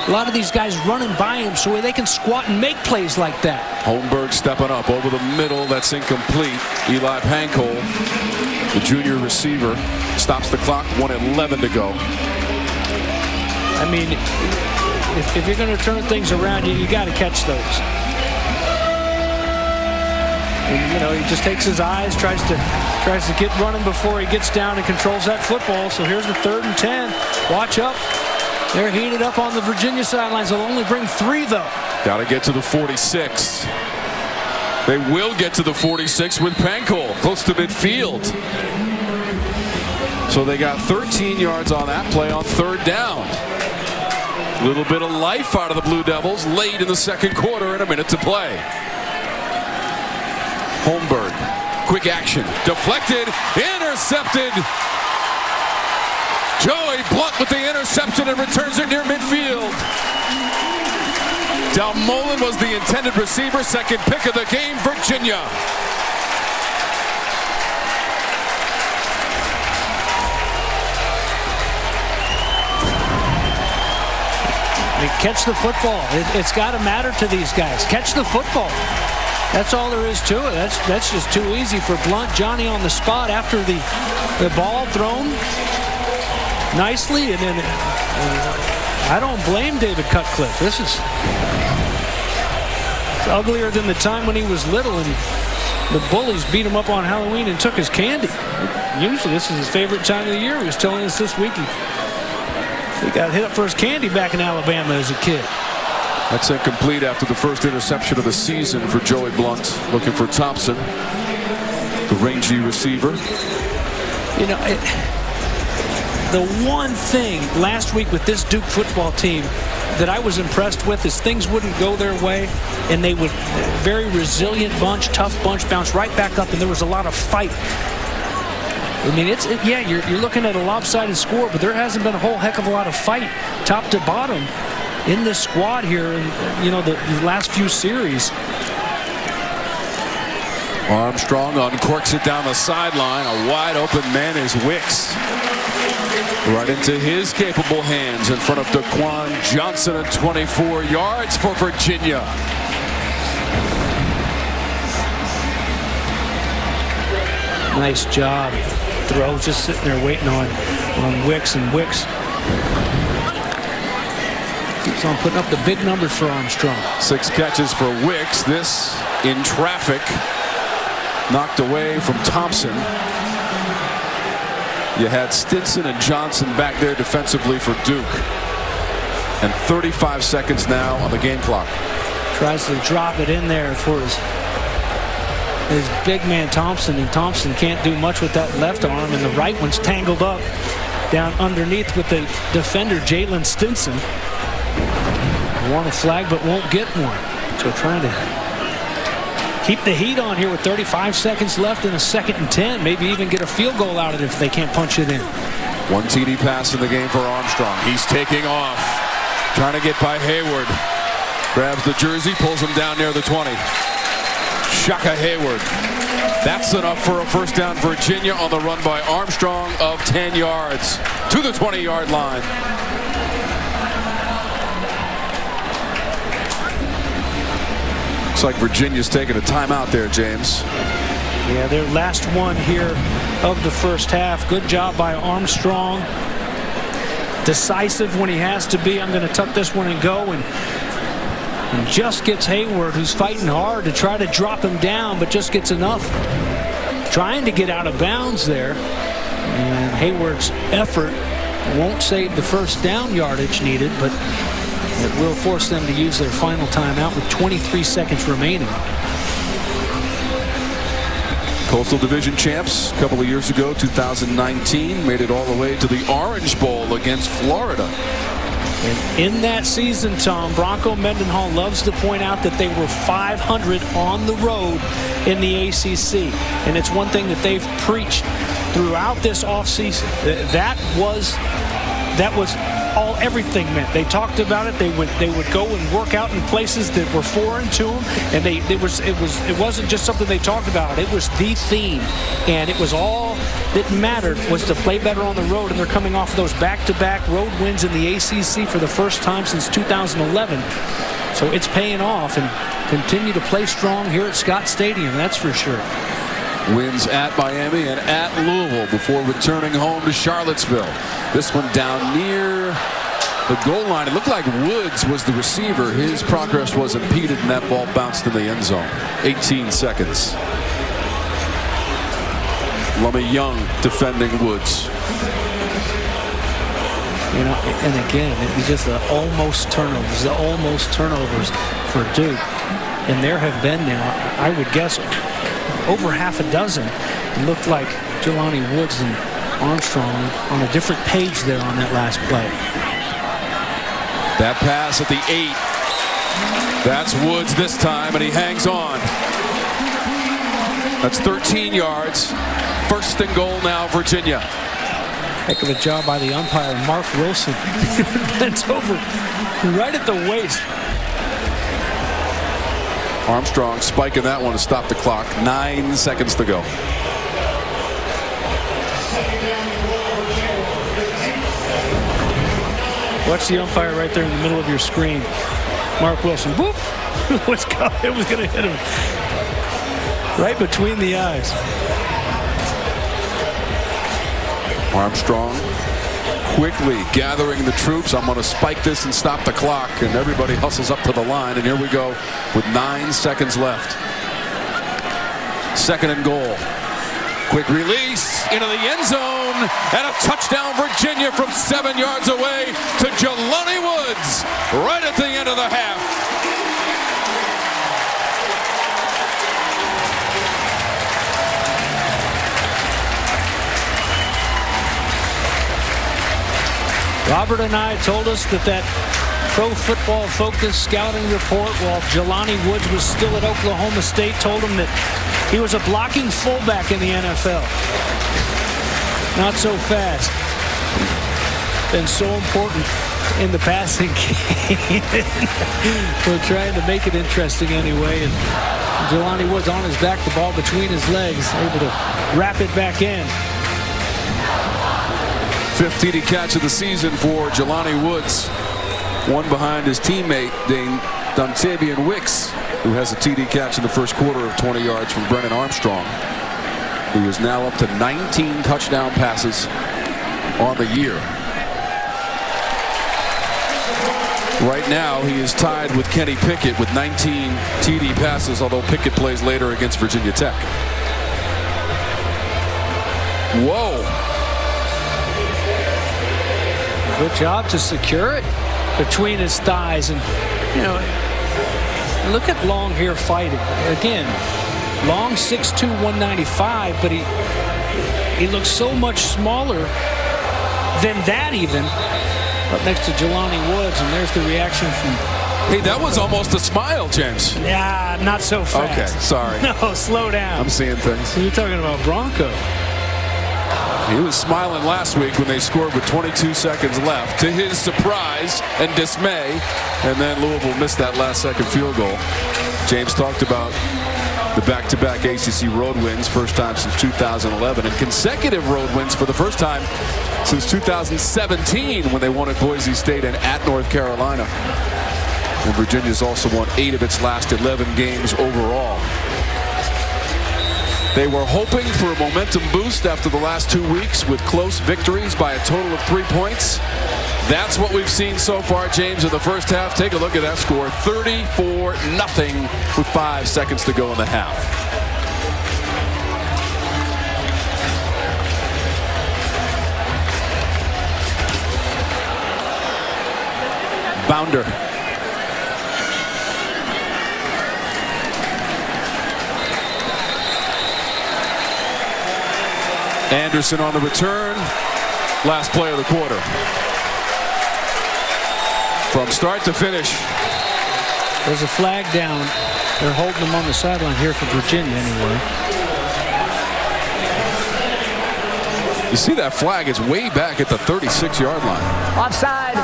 a lot of these guys running by him so they can squat and make plays like that. Holmberg stepping up over the middle. That's incomplete. Eli Pankole, the junior receiver, stops the clock. 1:11 to go. I mean, if you're going to turn things around, you got to catch those. And, you know, he just takes his eyes, tries to get running before he gets down and controls that football. So here's the 3rd and 10. Watch up. They're heated up on the Virginia sidelines. They'll only bring 3, though. Got to get to the 46. They will get to the 46 with Pankole close to midfield. So they got 13 yards on that play on 3rd down. A little bit of life out of the Blue Devils late in the second quarter and a minute to play. Holmberg, quick action, deflected, intercepted. Joey Blunt with the interception and returns it near midfield. Dalmolin was the intended receiver. Second pick of the game, Virginia. Catch the football. It's got to matter to these guys. Catch the football. That's all there is to it. That's just too easy for Blunt. Johnny on the spot after the ball thrown nicely, and then I don't blame David Cutcliffe. This is uglier than the time when he was little and the bullies beat him up on Halloween and took his candy. Usually this is his favorite time of the year. He was telling us this week he got hit up for his candy back in Alabama as a kid. That's incomplete after the first interception of the season for Joey Blunt. Looking for Thompson, the rangy receiver. You know, the one thing last week with this Duke football team that I was impressed with is things wouldn't go their way, and they would, very resilient bunch, tough bunch, bounce right back up, and there was a lot of fight. I mean, yeah, you're looking at a lopsided score, but there hasn't been a whole heck of a lot of fight, top to bottom, in this squad here in, you know, the last few series. Armstrong uncorks it down the sideline. A wide open man is Wicks. Right into his capable hands in front of Daquan Johnson at 24 yards for Virginia. Nice job. Throw just sitting there waiting on Wicks, and Wicks keeps on putting up the big numbers for Armstrong. 6 catches for Wicks. This in traffic. Knocked away from Thompson. You had Stinson and Johnson back there defensively for Duke. And 35 seconds now on the game clock. Tries to drop it in there for his big man Thompson, and Thompson can't do much with that left arm, and the right one's tangled up down underneath with the defender Jalen Stinson. Want a flag but won't get one. So trying to keep the heat on here with 35 seconds left in a 2nd and 10. Maybe even get a field goal out of it if they can't punch it in. One TD pass in the game for Armstrong. He's taking off. Trying to get by Hayward. Grabs the jersey, pulls him down near the 20. Shaka Hayward. That's enough for a first down. Virginia on the run by Armstrong of 10 yards to the 20-yard line. Looks like Virginia's taking a timeout there, James. Yeah, their last one here of the first half. Good job by Armstrong. Decisive when he has to be. I'm going to tuck this one and go, and just gets Hayward, who's fighting hard to try to drop him down, but just gets enough. Trying to get out of bounds there. And Hayward's effort won't save the first down yardage needed, but it will force them to use their final timeout with 23 seconds remaining. Coastal Division champs a couple of years ago, 2019, made it all the way to the Orange Bowl against Florida. And in that season, Tom, Bronco Mendenhall loves to point out that they were 500 on the road in the ACC. And it's one thing that they've preached throughout this offseason. That was all everything meant. They talked about it. They would go and work out in places that were foreign to them, and it wasn't just something they talked about. It was the theme, and it was all that mattered was to play better on the road. And they're coming off of those back-to-back road wins in the ACC for the first time since 2011. So it's paying off, and continue to play strong here at Scott Stadium. That's for sure. Wins at Miami and at Louisville before returning home to Charlottesville. This one down near the goal line. It looked like Woods was the receiver. His progress was impeded, and that ball bounced in the end zone. 18 seconds. Lummy Young defending Woods. You know, and again, it was just the almost turnovers for Duke. And there have been now, I would guess, over half a dozen. It looked like Jelani Woods and Armstrong on a different page there on that last play. That pass at the 8. That's Woods this time, and he hangs on. That's 13 yards. First and goal now, Virginia. Heck of a job by the umpire, Mark Wilson. Bent over right at the waist. Armstrong spiking that one to stop the clock. 9 seconds to go. Watch the umpire right there in the middle of your screen. Mark Wilson. Whoop! It was going to hit him right between the eyes. Armstrong quickly gathering the troops. I'm going to spike this and stop the clock, and everybody hustles up to the line, and here we go with 9 seconds left. 2nd and goal. Quick release into the end zone, and a touchdown Virginia from 7 yards away to Jelani Woods right at the end of the half. Robert and I told us that Pro Football Focus scouting report while Jelani Woods was still at Oklahoma State told him that he was a blocking fullback in the NFL. Not so fast. Been so important in the passing game. We're trying to make it interesting anyway. And Jelani Woods on his back, the ball between his legs, able to wrap it back in. 5th TD catch of the season for Jelani Woods. One behind his teammate, Dontayvion Wicks, who has a TD catch in the first quarter of 20 yards from Brennan Armstrong, who is now up to 19 touchdown passes on the year. Right now, he is tied with Kenny Pickett with 19 TD passes, although Pickett plays later against Virginia Tech. Whoa. Good job to secure it between his thighs. And, you know, look at Long here fighting. Again, Long 6'2", 195, but he looks so much smaller than that even. Up next to Jelani Woods, and there's the reaction from... Hey, that was almost a smile, James. Yeah, not so fast. Okay, sorry. No, slow down. I'm seeing things. You're talking about Bronco. He was smiling last week when they scored with 22 seconds left, to his surprise and dismay. And then Louisville missed that last-second field goal. James talked about the back-to-back ACC road wins, first time since 2011, and consecutive road wins for the first time since 2017 when they won at Boise State and at North Carolina. And Virginia's also won 8 of its last 11 games overall. They were hoping for a momentum boost after the last 2 weeks with close victories by a total of 3 points. That's what we've seen so far, James, in the first half. Take a look at that score, 34-0 with 5 seconds to go in the half. Bounder. Anderson on the return. Last play of the quarter. From start to finish. There's a flag down. They're holding them on the sideline here for Virginia anyway. You see that flag is way back at the 36-yard line. Offside,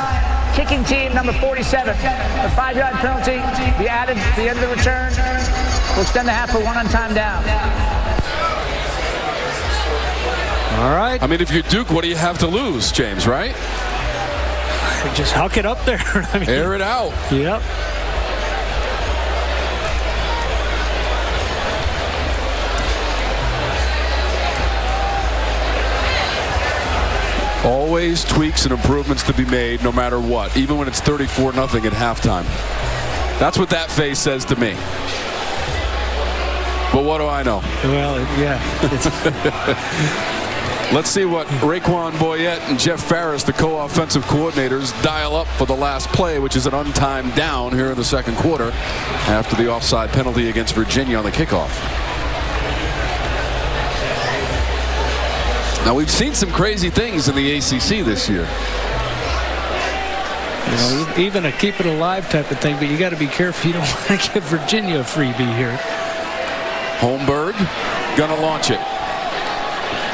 kicking team number 47. A 5-yard penalty be added at the end of the return. We'll extend the half for 1 on time down. All right. I mean, if you're Duke, what do you have to lose, James, right? Just huck it up there. I mean, air it out. Yep. Always tweaks and improvements to be made no matter what, even when it's 34-0 at halftime. That's what that face says to me. But what do I know? Well, yeah. Let's see what Raekwon Boyette and Jeff Farris, the co-offensive coordinators, dial up for the last play, which is an untimed down here in the second quarter after the offside penalty against Virginia on the kickoff. Now, we've seen some crazy things in the ACC this year. You know, even a keep it alive type of thing, but you got to be careful. You don't want to give Virginia a freebie here. Holmberg gonna launch it.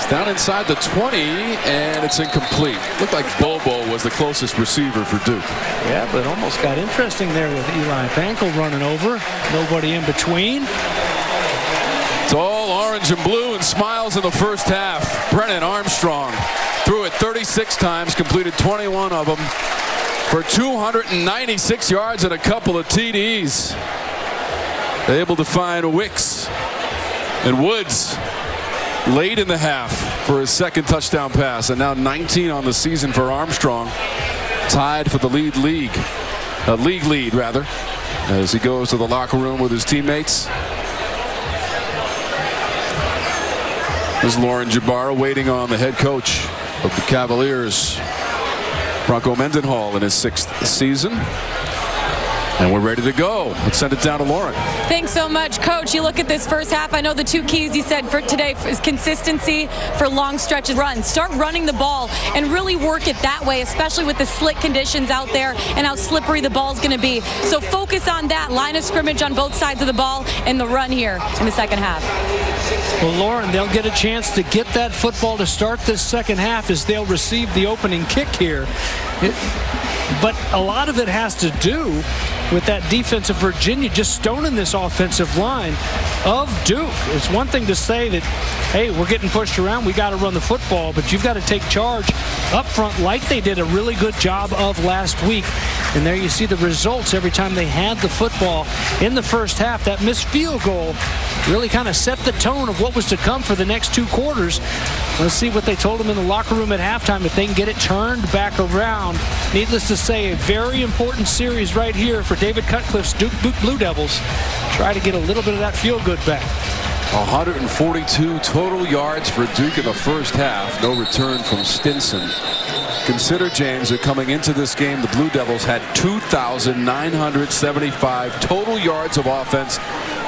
down inside the 20, and it's incomplete. Looked like Bobo was the closest receiver for Duke. Yeah, but almost got interesting there with Eli Bankel running over. Nobody in between. It's all orange and blue and smiles in the first half. Brennan Armstrong threw it 36 times, completed 21 of them for 296 yards and a couple of TDs. Able to find Wicks and Woods late in the half for his second touchdown pass, and now 19 on the season for Armstrong, tied for the league lead as he goes to the locker room with his teammates. There's Lauren Jabara waiting on the head coach of the Cavaliers, Bronco Mendenhall, in his 6th season. And we're ready to go. Let's send it down to Lauren. Thanks so much, Coach. You look at this first half. I know the 2 keys you said for today is consistency for long stretches. Run. Start running the ball and really work it that way, especially with the slick conditions out there and how slippery the ball is going to be. So focus on that line of scrimmage on both sides of the ball and the run here in the second half. Well, Lauren, they'll get a chance to get that football to start this second half as they'll receive the opening kick here. But a lot of it has to do with that defense of Virginia just stoning this offensive line of Duke. It's one thing to say that, hey, we're getting pushed around, we got to run the football, but you've got to take charge up front like they did a really good job of last week. And there you see the results every time they had the football in the first half. That missed field goal really kind of set the tone of what was to come for the next 2 quarters. Let's see what they told them in the locker room at halftime, if they can get it turned back around. Needless to say, a very important series right here for David Cutcliffe's Duke Blue Devils. Try to get a little bit of that feel good back. 142 total yards for Duke in the first half. No return from Stinson. Consider, James, that coming into this game, the Blue Devils had 2,975 total yards of offense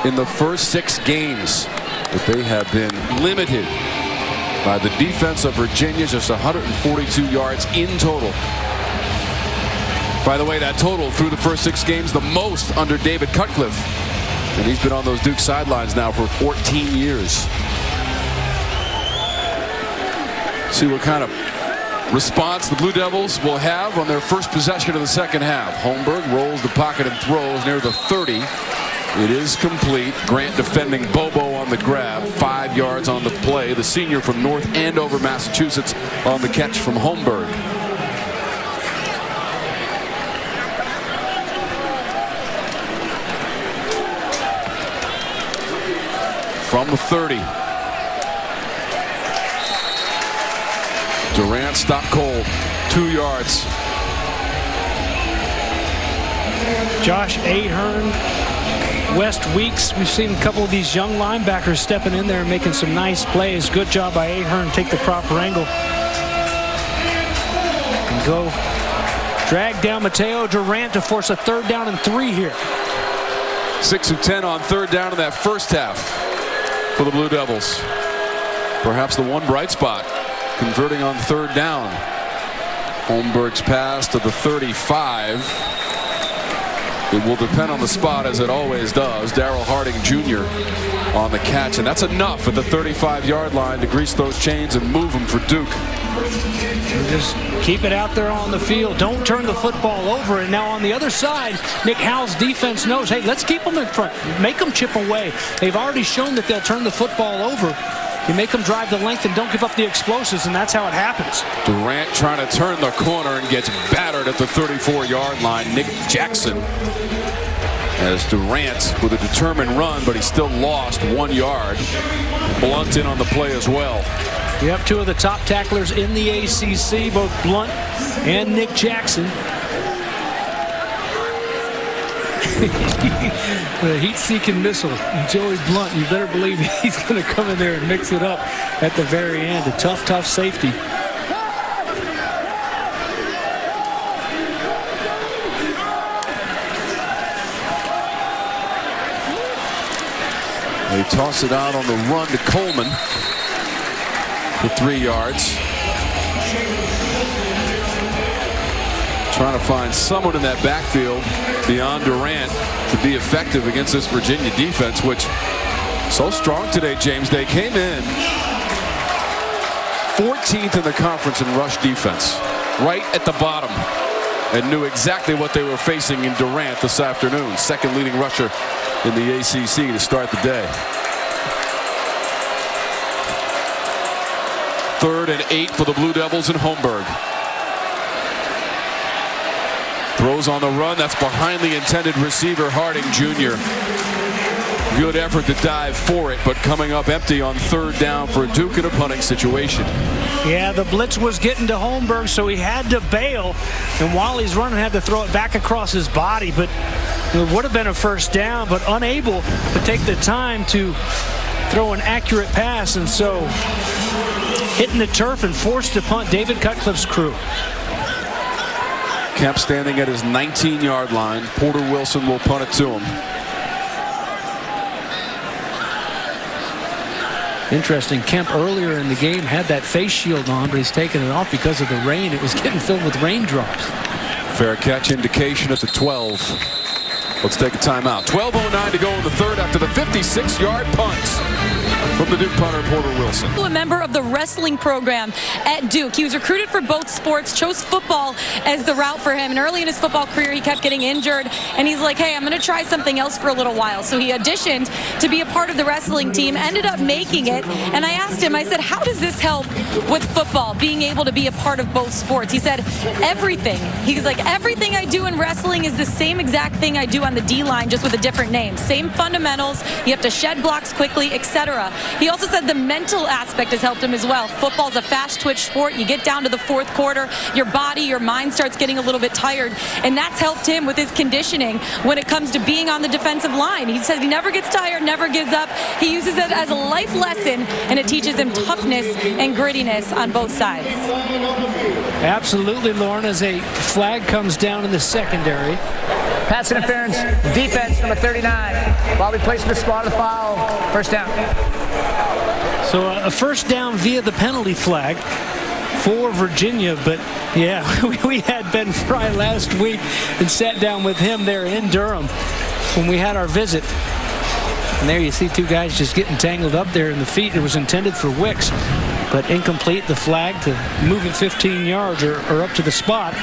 in the first 6 games. But they have been limited by the defense of Virginia, just 142 yards in total. By the way, that total through the first 6 games, the most under David Cutcliffe. And he's been on those Duke sidelines now for 14 years. See what kind of response the Blue Devils will have on their first possession of the second half. Holmberg rolls the pocket and throws near the 30. It is complete. Grant defending Bobo on the grab. 5 yards on the play. The senior from North Andover, Massachusetts, on the catch from Holmberg. From the 30. Durant stopped cold. 2 yards. Josh Ahern, West Weeks. We've seen a couple of these young linebackers stepping in there and making some nice plays. Good job by Ahern. Take the proper angle. And go drag down Mateo Durant to force a 3rd down and 3 here. 6 of 10 on 3rd down in that first half for the Blue Devils. Perhaps the one bright spot, converting on 3rd down. Holmberg's pass to the 35. It will depend on the spot, as it always does. Darryl Harding Jr. on the catch, and that's enough at the 35-yard line to grease those chains and move them for Duke. Just keep it out there on the field. Don't turn the football over. And now on the other side, Nick Howell's defense knows, hey, let's keep them in front. Make them chip away. They've already shown that they'll turn the football over. You make them drive the length and don't give up the explosives, and that's how it happens. Durant trying to turn the corner and gets battered at the 34-yard line. Nick Jackson as Durant with a determined run, but he still lost 1 yard. Blunt in on the play as well. You have 2 of the top tacklers in the ACC, both Blunt and Nick Jackson. The heat-seeking missile, Joey Blunt. You better believe he's going to come in there and mix it up at the very end. A tough, tough safety. They toss it out on the run to Coleman for 3 yards. Trying to find someone in that backfield beyond Durant to be effective against this Virginia defense, which so strong today, James. They came in 14th in the conference in rush defense, right at the bottom, and knew exactly what they were facing in Durant this afternoon. Second leading rusher in the ACC to start the day. 3rd and 8 for the Blue Devils in Holmberg. Throws on the run. That's behind the intended receiver, Harding Jr. Good effort to dive for it, but coming up empty on 3rd down for Duke in a punting situation. Yeah, the blitz was getting to Holmberg, so he had to bail. And while he's running, had to throw it back across his body. But it would have been a 1st down, but unable to take the time to throw an accurate pass. And so hitting the turf and forced to punt David Cutcliffe's crew. Kemp standing at his 19-yard line. Porter Wilson will punt it to him. Interesting, Kemp earlier in the game had that face shield on, but he's taken it off because of the rain. It was getting filled with raindrops. Fair catch indication at the 12. Let's take a timeout. 12:09 to go in the 3rd after the 56-yard punt from the Duke punter, Porter Wilson. A member of the wrestling program at Duke. He was recruited for both sports, chose football as the route for him. And early in his football career, he kept getting injured. And he's like, hey, I'm going to try something else for a little while. So he auditioned to be a part of the wrestling team, ended up making it. And I asked him, I said, how does this help with football, being able to be a part of both sports? He said, everything. He's like, everything I do in wrestling is the same exact thing I do on the D-line, just with a different name. Same fundamentals. You have to shed blocks quickly, etc. He also said the mental aspect has helped him as well. Football's a fast twitch sport. You get down to the 4th quarter, your body, your mind starts getting a little bit tired, and that's helped him with his conditioning when it comes to being on the defensive line. He says he never gets tired, never gives up. He uses it as a life lesson, and it teaches him toughness and grittiness on both sides. Absolutely, Lauren, as a flag comes down in the secondary. Pass interference, defense, number 39. While we place the spot of the foul, 1st down. So a 1st down via the penalty flag for Virginia. But yeah, we had Ben Fry last week and sat down with him there in Durham when we had our visit. And there you see 2 guys just getting tangled up there in the feet. It was intended for Wicks, but incomplete. The flag to move it 15 yards or up to the spot.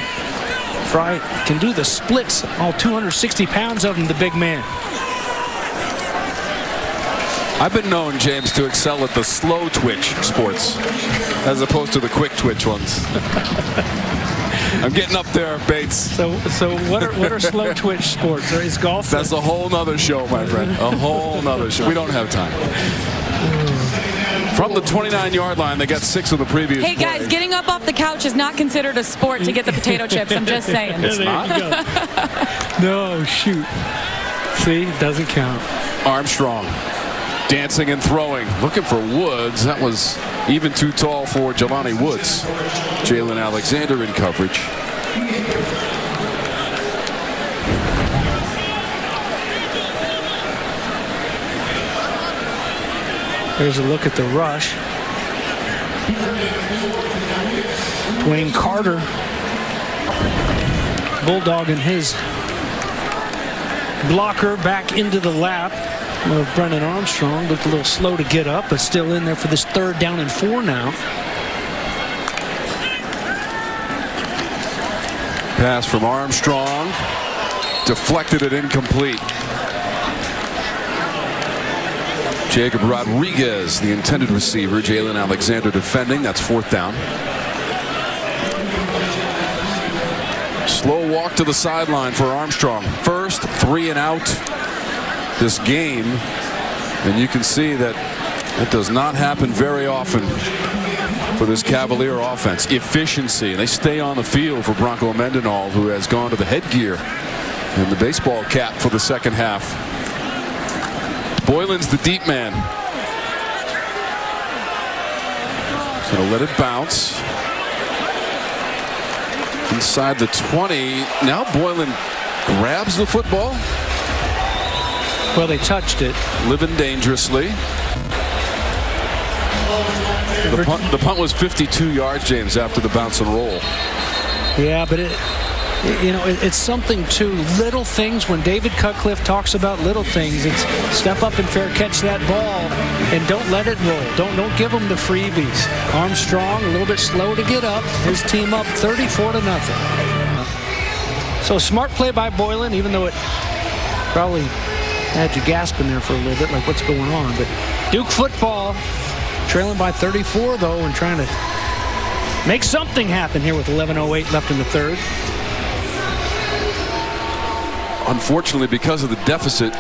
Fry can do the splits, all 260 pounds of him, the big man. I've been known, James, to excel at the slow twitch sports as opposed to the quick twitch ones. I'm getting up there, Bates. So what are slow twitch sports? Is golf? That's a whole nother show, my friend. A whole nother show. We don't have time. From the 29-yard line, they got 6 of the previous Hey, guys, play. getting up off the couch is not considered a sport to get the potato chips. I'm just saying. It's not? No, shoot. See, doesn't count. Armstrong dancing and throwing. Looking for Woods. That was even too tall for Jelani Woods. Jalen Alexander in coverage. There's a look at the rush. Dwayne Carter bulldogging his blocker back into the lap of Brennan Armstrong. Looked a little slow to get up, but still in there for this 3rd down and 4 now. Pass from Armstrong. Deflected and incomplete. Jacob Rodriguez, the intended receiver. Jalen Alexander defending. That's 4th down. Slow walk to the sideline for Armstrong. First 3 and out this game. And you can see that it does not happen very often for this Cavalier offense. Efficiency. They stay on the field for Bronco Mendenhall, who has gone to the headgear and the baseball cap for the 2nd half. Boylan's the deep man. He's going to let it bounce. Inside the 20. Now Boylan grabs the football. Well, they touched it. Living dangerously. The punt was 52 yards, James, after the bounce and roll. Yeah, but You know, it's something to little things. When David Cutcliffe talks about little things, it's step up and fair catch that ball and don't let it roll. Don't give them the freebies. Armstrong a little bit slow to get up. His team up 34-0. So smart play by Boylan, even though it probably had you gasping there for a little bit, like what's going on. But Duke football trailing by 34 though, and trying to make something happen here with 11:08 left in the third. Unfortunately, because of the deficit,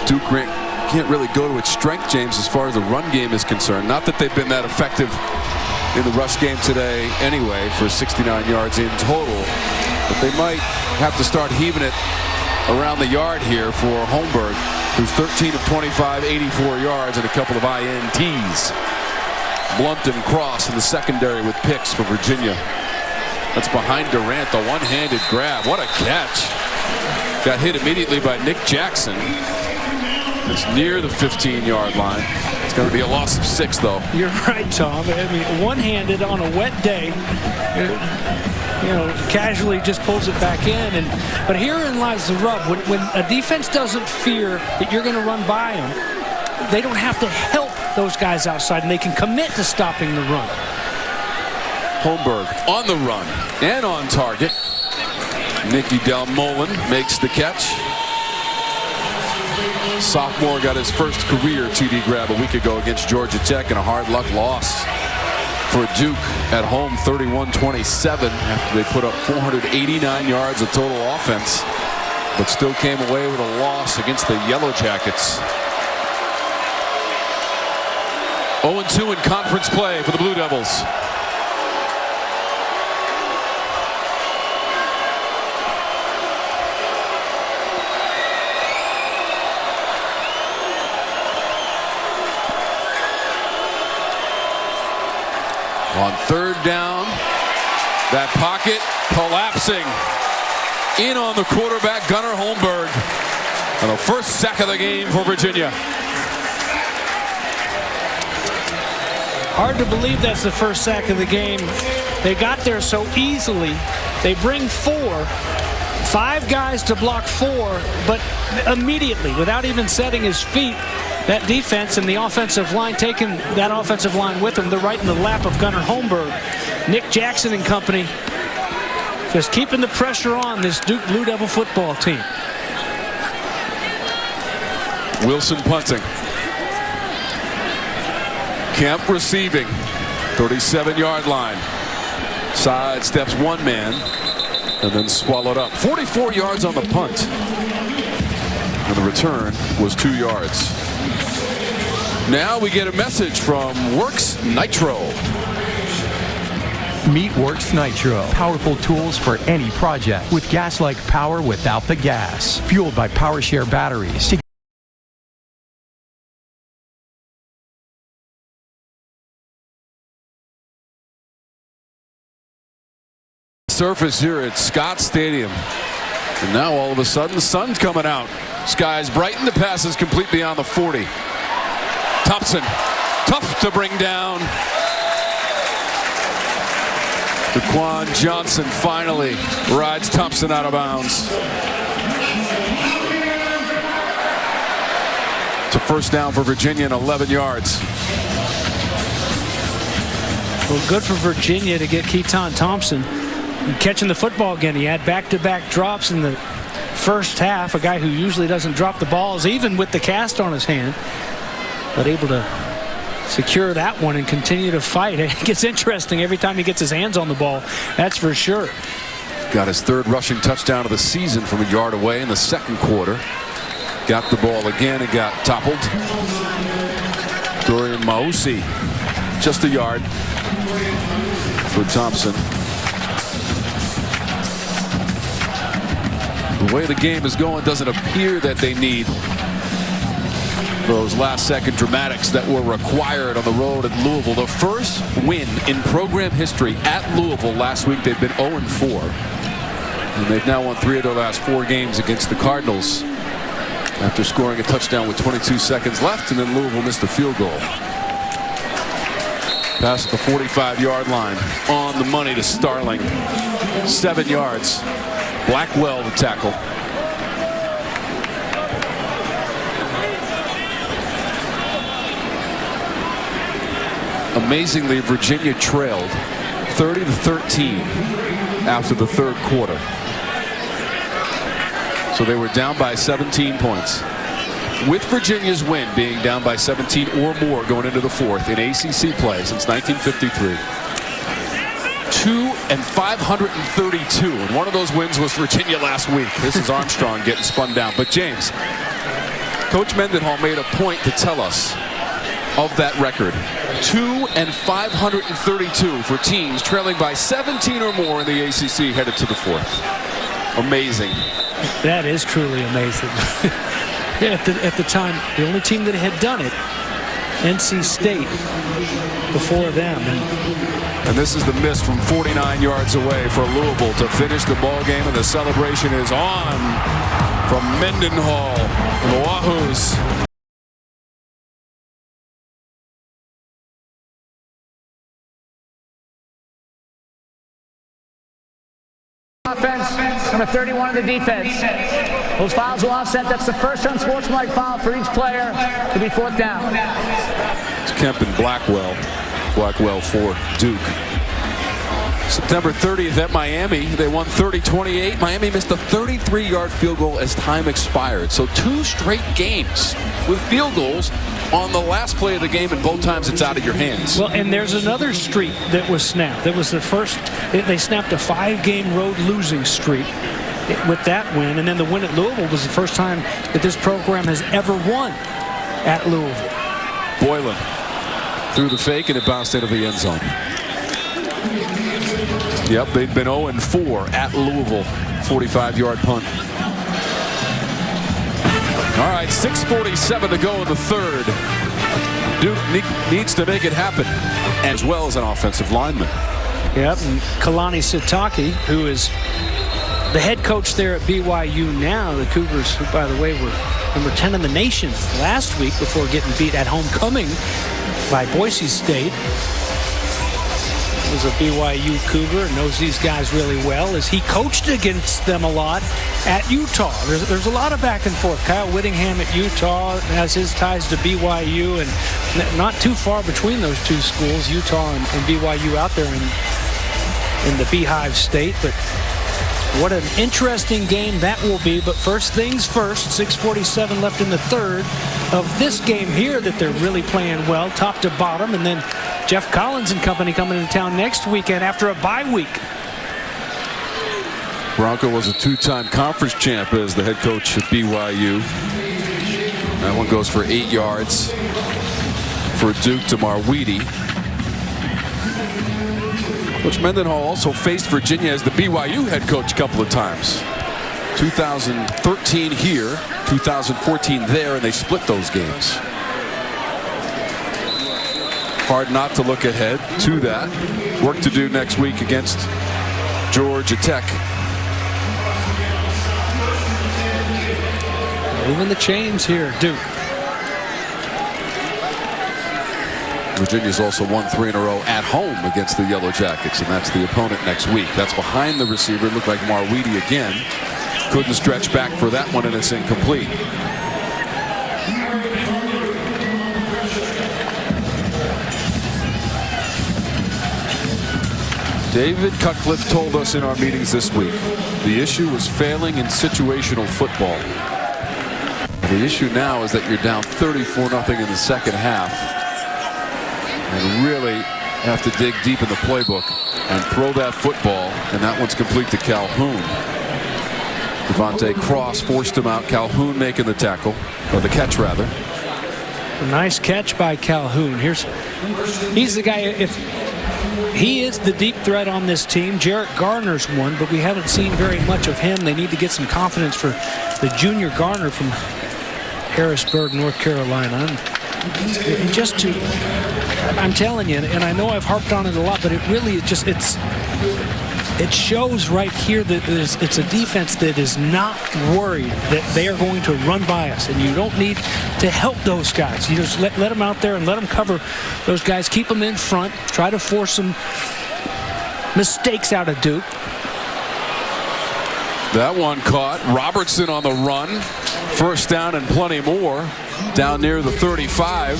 Duke can't really go to its strength, James, as far as the run game is concerned. Not that they've been that effective in the rush game today anyway, for 69 yards in total. But they might have to start heaving it around the yard here for Holmberg, who's 13 of 25, 84 yards, and a couple of INTs. Blunt and Cross in the secondary with picks for Virginia. That's behind Durant, the one-handed grab. What a catch. Got hit immediately by Nick Jackson. It's near the 15-yard line. It's going to be a loss of 6, though. You're right, Tom. I mean, one-handed on a wet day, you know, casually just pulls it back in. But herein lies the rub. When a defense doesn't fear that you're going to run by them, they don't have to help those guys outside, and they can commit to stopping the run. Holmberg on the run and on target. Nicky Dalmolin makes the catch. Sophomore got his first career TD grab a week ago against Georgia Tech in a hard luck loss for Duke at home, 31-27, after they put up 489 yards of total offense, but still came away with a loss against the Yellow Jackets. 0-2 in conference play for the Blue Devils. On third down, that pocket collapsing in on the quarterback, Gunnar Holmberg, and the first sack of the game for Virginia. Hard to believe that's the first sack of the game. They got there so easily. They bring 4, 5 guys to block 4, but immediately, without even setting his feet, that defense and the offensive line, taking that offensive line with them, they're right in the lap of Gunnar Holmberg. Nick Jackson and company just keeping the pressure on this Duke Blue Devil football team. Wilson punting. Kemp receiving. 37-yard line. Side steps one man and then swallowed up. 44 yards on the punt. And the return was 2 yards. Now we get a message from Works Nitro. Meet Works Nitro. Powerful tools for any project with gas-like power without the gas. Fueled by PowerShare batteries. Surface here at Scott Stadium. And now all of a sudden the sun's coming out. Skies brighten. The pass is complete beyond the 40. Thompson, tough to bring down. Daquan Johnson finally rides Thompson out of bounds. It's a first down for Virginia and 11 yards. Well, good for Virginia to get Keaton Thompson catching the football again. He had back-to-back drops in the first half. A guy who usually doesn't drop the balls, even with the cast on his hand, but able to secure that one and continue to fight. It gets interesting every time he gets his hands on the ball, that's for sure. Got his third rushing touchdown of the season from a yard away in the second quarter. Got the ball again and got toppled. Dorian Mausi, just a yard for Thompson. The way the game is going, doesn't appear that they need those last-second dramatics that were required on the road at Louisville. The first win in program history at Louisville last week. They've been 0-4. And they've now won 3 of their last 4 games against the Cardinals after scoring a touchdown with 22 seconds left, and then Louisville missed a field goal. Past the 45-yard line. On the money to Starling. 7 yards. Blackwell the tackle. Amazingly, Virginia trailed 30-13 after the third quarter. So they were down by 17 points. With Virginia's win being down by 17 or more going into the fourth in ACC play since 1953. 2-532, and one of those wins was Virginia last week. This is Armstrong getting spun down. But James, Coach Mendenhall made a point to tell us of that record. 2-532 for teams trailing by 17 or more in the ACC headed to the fourth. Amazing. That is truly amazing. At the time, the only team that had done it, NC State, before them. And this is the miss from 49 yards away for Louisville to finish the ball game, and the celebration is on from Mendenhall. The Wahoos. Offense, number 31 of the defense. Those fouls will offset. That's the first unsportsmanlike foul for each player to be fourth down. It's Kemp and Blackwell. Blackwell for Duke. September 30th at Miami, they won 30-28. Miami missed a 33-yard field goal as time expired. So 2 straight games with field goals on the last play of the game, and both times it's out of your hands. Well, and there's another streak that was snapped. That was the first. They snapped a 5-game road losing streak with that win, and then the win at Louisville was the first time that this program has ever won at Louisville. Boylan threw the fake, and it bounced into the end zone. Yep, they've been 0-4 at Louisville. 45-yard punt. All right, 6:47 to go in the third. Duke needs to make it happen, as well as an offensive lineman. Yep, and Kalani Sitake, who is the head coach there at BYU now. The Cougars, who, by the way, were number 10 in the nation last week before getting beat at homecoming by Boise State. Was a BYU Cougar and knows these guys really well, as he coached against them a lot at Utah. There's a lot of back and forth. Kyle Whittingham at Utah has his ties to BYU, and not too far between those two schools, Utah and BYU, out there in the Beehive State. But what an interesting game that will be. But first things first, 6:47 left in the third of this game here that they're really playing well, top to bottom. And then Jeff Collins and company coming into town next weekend after a bye week. Bronco was a 2-time conference champ as the head coach at BYU. That one goes for 8 yards for Duke to Marweedy. Coach Mendenhall also faced Virginia as the BYU head coach a couple of times. 2013 here, 2014 there, and they split those games. Hard not to look ahead to that. Work to do next week against Georgia Tech. Moving the chains here, Duke. Virginia's also won 3 in a row at home against the Yellow Jackets, and that's the opponent next week. That's behind the receiver. It looked like Marweedy again. Couldn't stretch back for that one, and it's incomplete. David Cutcliffe told us in our meetings this week, the issue was failing in situational football. The issue now is that you're down 34-0 in the second half and really have to dig deep in the playbook and throw that football, and that one's complete to Calhoun. Devontae Cross forced him out. Calhoun making the tackle, or the catch rather. A nice catch by Calhoun. He's the guy, if he is the deep threat on this team. Jarrett Garner's one, but we haven't seen very much of him. They need to get some confidence for the junior Garner from Harrisburg, North Carolina. And just to, I'm telling you, and I know I've harped on it a lot, but it really is just, it shows right here that it's a defense that is not worried that they are going to run by us, and you don't need to help those guys. You just let them out there and let them cover those guys, keep them in front, try to force some mistakes out of Duke. That one caught. Robertson on the run. First down and plenty more. Down near the 35.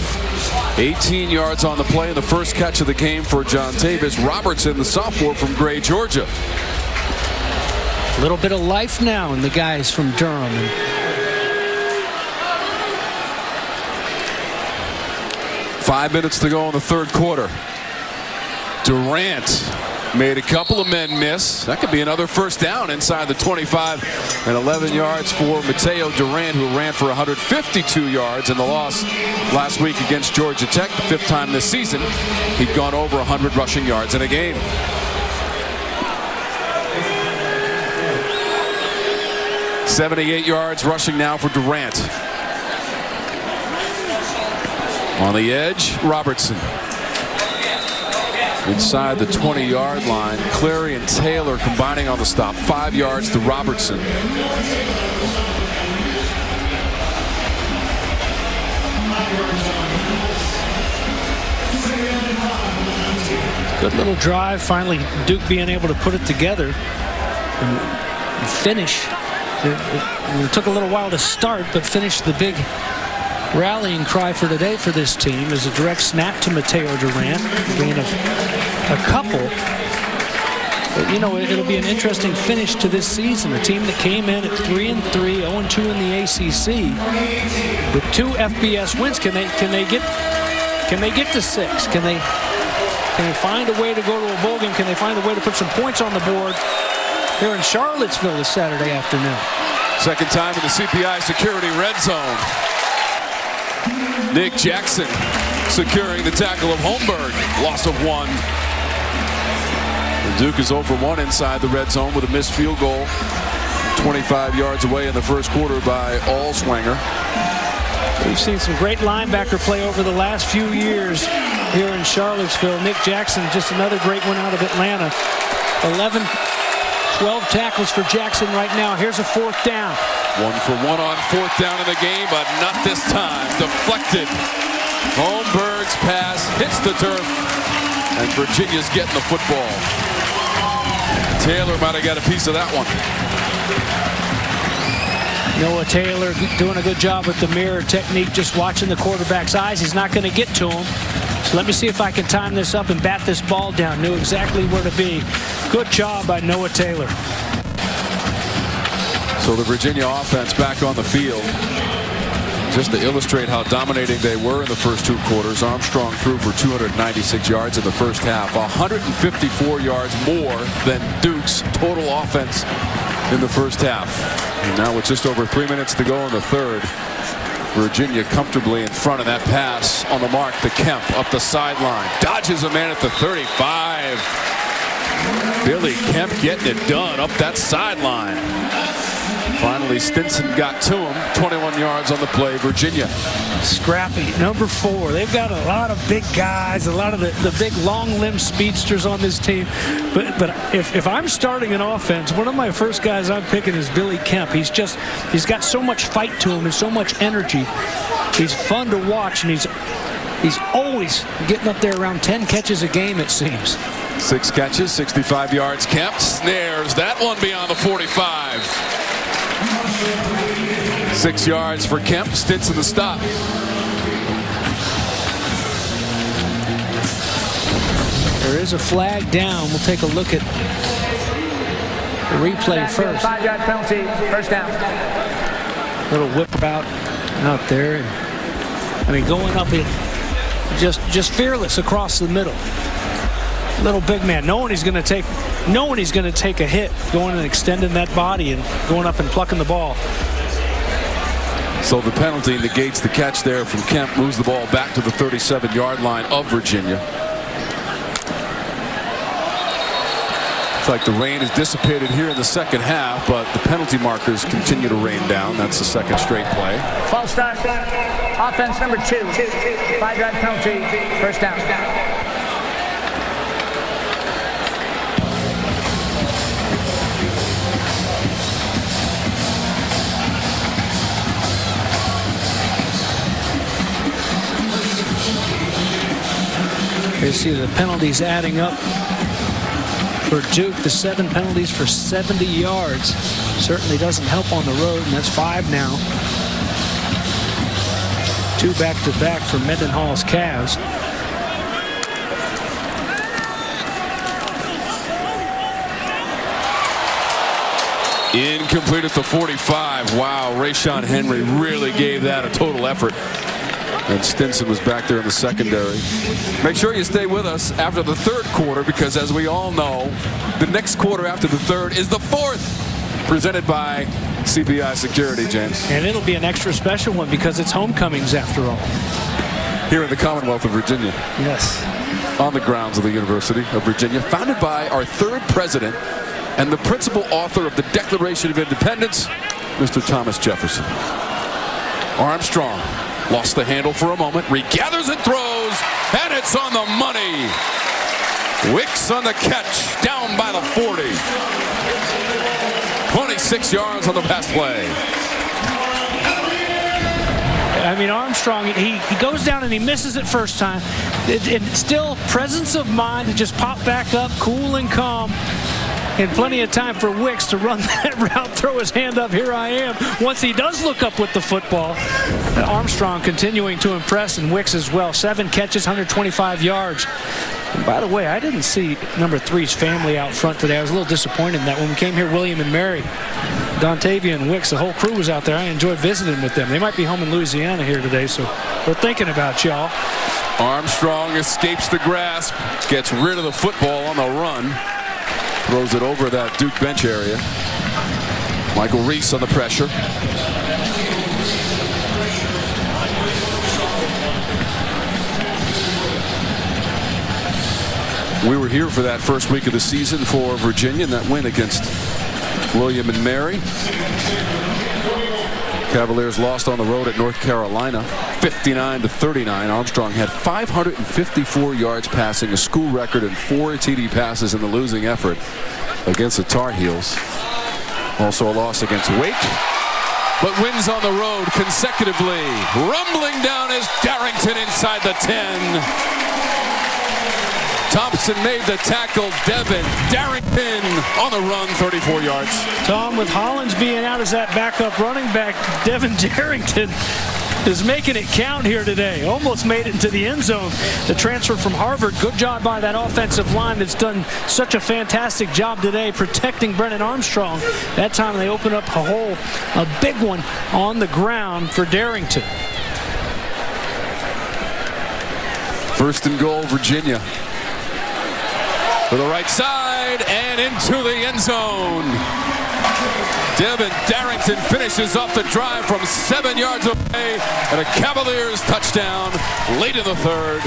18 yards on the play, and the first catch of the game for Dontayvion Robertson, the sophomore from Gray, Georgia. A little bit of life now in the guys from Durham. 5 minutes to go in the third quarter. Durant made a couple of men miss. That could be another first down inside the 25, and 11 yards for Mateo Durant, who ran for 152 yards in the loss last week against Georgia Tech. The 5th time this season he'd gone over 100 rushing yards in a game. .78 yards rushing now for Durant. On the edge, Robertson. Inside the 20-yard line, Clary and Taylor combining on the stop. 5 yards to Robertson. Good little drive. Finally, Duke being able to put it together and finish. It took a little while to start, but finish the big rallying cry for today for this team is a direct snap to Mateo Durant. Gain of a couple. But, you know, it'll be an interesting finish to this season. A team that came in at 3-3, 0-2 in the ACC with 2 FBS wins. Can they get to 6? Can they find a way to go to a bowl game? Can they find a way to put some points on the board here in Charlottesville this Saturday afternoon? Second time in the CPI security red zone. Nick Jackson securing the tackle of Holmberg. Loss of 1. And Duke is 0 for 1 inside the red zone with a missed field goal 25 yards away in the first quarter by Allswanger. We've seen some great linebacker play over the last few years here in Charlottesville. Nick Jackson, just another great one out of Atlanta. 12 tackles for Jackson right now. Here's a 4th down. 1 for 1 on 4th down in the game, but not this time. Deflected. Holmberg's pass hits the turf, and Virginia's getting the football. Taylor might have got a piece of that one. Noah Taylor doing a good job with the mirror technique, just watching the quarterback's eyes. He's not going to get to him. So let me see if I can time this up and bat this ball down. Knew exactly where to be. Good job by Noah Taylor. So the Virginia offense back on the field. Just to illustrate how dominating they were in the first 2 quarters, Armstrong threw for 296 yards in the first half, 154 yards more than Duke's total offense in the first half. And now with just over 3 minutes to go in the third, Virginia comfortably in front of that pass on the mark to Kemp up the sideline. Dodges a man at the 35. Billy Kemp getting it done up that sideline. Finally, Stinson got to him. 21 yards on the play, Virginia. Scrappy, number 4. They've got a lot of big guys, a lot of the big long-limbed speedsters on this team. But if I'm starting an offense, one of my first guys I'm picking is Billy Kemp. He's got so much fight to him and so much energy. He's fun to watch, and he's always getting up there around 10 catches a game, it seems. 6 catches, 65 yards. Kemp snares that one beyond the 45. 6 yards for Kemp. Stinson the stop. There is a flag down. We'll take a look at the replay first. 5-yard penalty, first down. Little whip out there. And, I mean, going up it, just fearless across the middle. Little big man, knowing he's going to take a hit, going and extending that body and going up and plucking the ball. So the penalty negates the catch there from Kemp, moves the ball back to the 37-yard line of Virginia. It's like the rain has dissipated here in the second half, but the penalty markers continue to rain down. That's the second straight play. False start. Offense number 2. 5-yard penalty, first down. You see the penalties adding up for Duke. The 7 penalties for 70 yards. Certainly doesn't help on the road, and that's 5 now. 2 back-to-back for Mendenhall's Cavs. Incomplete at the 45. Wow, Rayshon Henry really gave that a total effort. And Stinson was back there in the secondary. Make sure you stay with us after the third quarter, because as we all know, the next quarter after the third is the fourth, presented by CPI Security, James. And it'll be an extra special one because it's homecomings after all. Here in the Commonwealth of Virginia. Yes. On the grounds of the University of Virginia, founded by our third president and the principal author of the Declaration of Independence, Mr. Thomas Jefferson. Armstrong lost the handle for a moment, regathers and throws, and it's on the money. Wicks on the catch, down by the 40. 26 yards on the pass play. I mean, Armstrong, he goes down and he misses it first time. And still presence of mind to just pop back up, cool and calm. And plenty of time for Wicks to run that route, throw his hand up, here I am. Once he does look up with the football, Armstrong continuing to impress, and Wicks as well. 7 catches, 125 yards. And by the way, I didn't see number 3's family out front today. I was a little disappointed in that. When we came here, William and Mary, Dontayvion Wicks, the whole crew was out there. I enjoyed visiting with them. They might be home in Louisiana here today, so we're thinking about y'all. Armstrong escapes the grasp, gets rid of the football on the run. Throws it over that Duke bench area. Michael Reese on the pressure. We were here for that first week of the season for Virginia and that win against William and Mary. Cavaliers lost on the road at North Carolina, 59-39. Armstrong had 554 yards passing, a school record, and 4 TD passes in the losing effort against the Tar Heels. Also a loss against Wake, but wins on the road consecutively. Rumbling down is Darrington inside the 10. Thompson made the tackle. Devin Darrington on the run, 34 yards. Tom, with Hollins being out as that backup running back, Devin Darrington is making it count here today. Almost made it into the end zone. The transfer from Harvard. Good job by that offensive line that's done such a fantastic job today protecting Brennan Armstrong. That time they open up a hole, a big one on the ground for Darrington. First and goal, Virginia. To the right side and into the end zone. Devin Darrington finishes off the drive from 7 yards away, and a Cavaliers touchdown late in the third.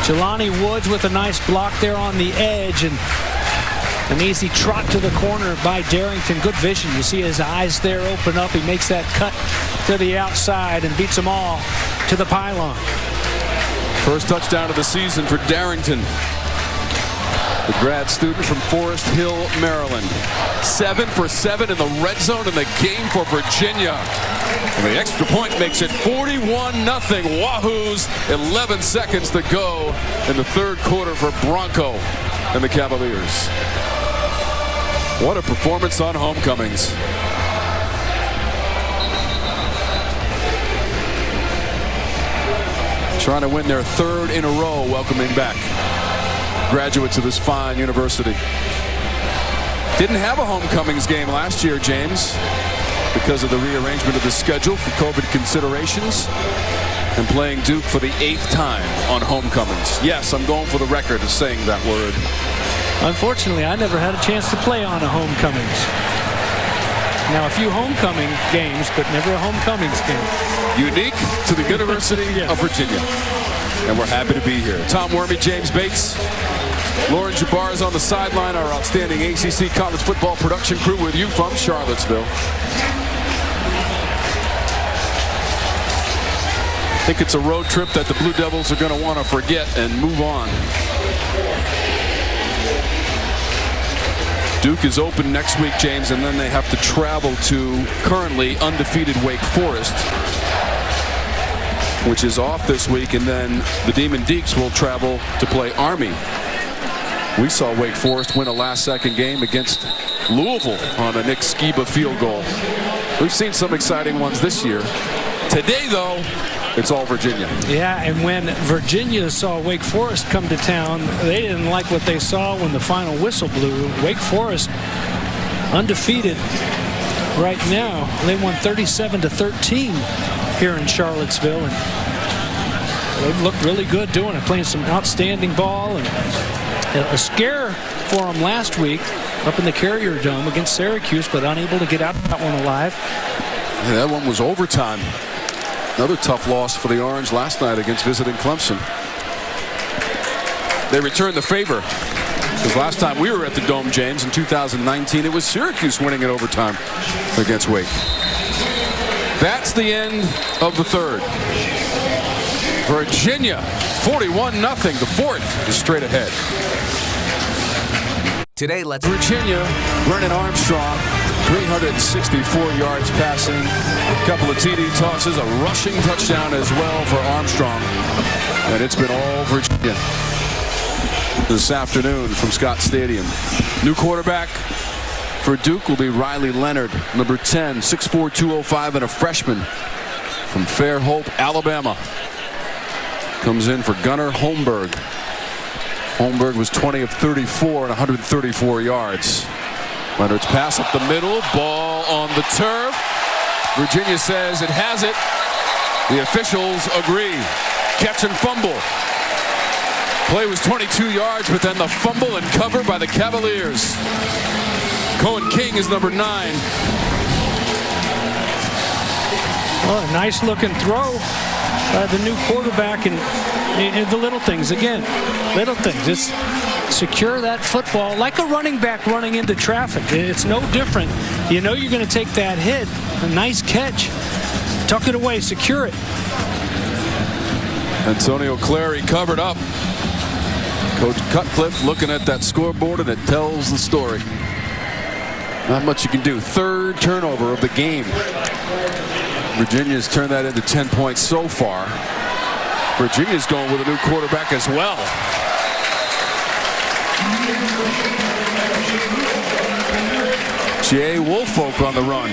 Jelani Woods with a nice block there on the edge, and an easy trot to the corner by Darrington. Good vision. You see his eyes there open up. He makes that cut to the outside and beats them all to the pylon. First touchdown of the season for Darrington, the grad student from Forest Hill, Maryland. 7 for 7 in the red zone in the game for Virginia. And the extra point makes it 41-0. Wahoos, 11 seconds to go in the third quarter for Bronco and the Cavaliers. What a performance on homecomings. Trying to win their third in a row, welcoming back graduates of this fine university. Didn't have a homecomings game last year, James, because of the rearrangement of the schedule for COVID considerations, and playing Duke for the 8th time on homecomings. Yes, I'm going for the record of saying that word. Unfortunately, I never had a chance to play on a homecomings. Now, a few homecoming games, but never a homecomings game. Unique to the University of Virginia. And we're happy to be here. Tom Wormy, James Bates, Lauren Jabbar is on the sideline, our outstanding ACC college football production crew with you from Charlottesville. I think it's a road trip that the Blue Devils are going to want to forget and move on. Duke is open next week, James, and then they have to travel to currently undefeated Wake Forest. which is off this week, and then the Demon Deacs will travel to play Army. We saw Wake Forest win a last-second game against Louisville on a Nick Skiba field goal. We've seen some exciting ones this year. Today, though, it's all Virginia. Yeah, and when Virginia saw Wake Forest come to town, they didn't like what they saw when the final whistle blew. Wake Forest undefeated right now. They won 37-13 here in Charlottesville, and they've looked really good doing it, playing some outstanding ball. And a scare for them last week up in the Carrier Dome against Syracuse, but unable to get out that one alive. Yeah, that one was overtime. Another tough loss for the Orange last night against visiting Clemson. They returned the favor, because last time we were at the Dome, James, in 2019, it was Syracuse winning in overtime against Wake. That's the end of the third. Virginia 41-0. The fourth is straight ahead. Today, let's Virginia, Brennan Armstrong, 364 yards passing, a couple of TD tosses, a rushing touchdown as well for Armstrong. And it's been all Virginia this afternoon from Scott Stadium. New quarterback for Duke will be Riley Leonard, number 10, 6'4", 205, and a freshman from Fairhope, Alabama. Comes in for Gunnar Holmberg. Holmberg was 20 of 34 and 134 yards. Leonard's pass up the middle, ball on the turf. Virginia says it has it. The officials agree. Catch and fumble. Play was 22 yards, but then the fumble and cover by the Cavaliers. Cohen King is number 9. Well, a nice looking throw by the new quarterback, and the little things again. Little things. Just secure that football like a running back running into traffic. It's no different. You know you're going to take that hit. A nice catch. Tuck it away. Secure it. Antonio Clary covered up. Coach Cutcliffe looking at that scoreboard, and it tells the story. Not much you can do. Third turnover of the game. Virginia's turned that into 10 points so far. Virginia's going with a new quarterback as well. Jay Woolfolk on the run.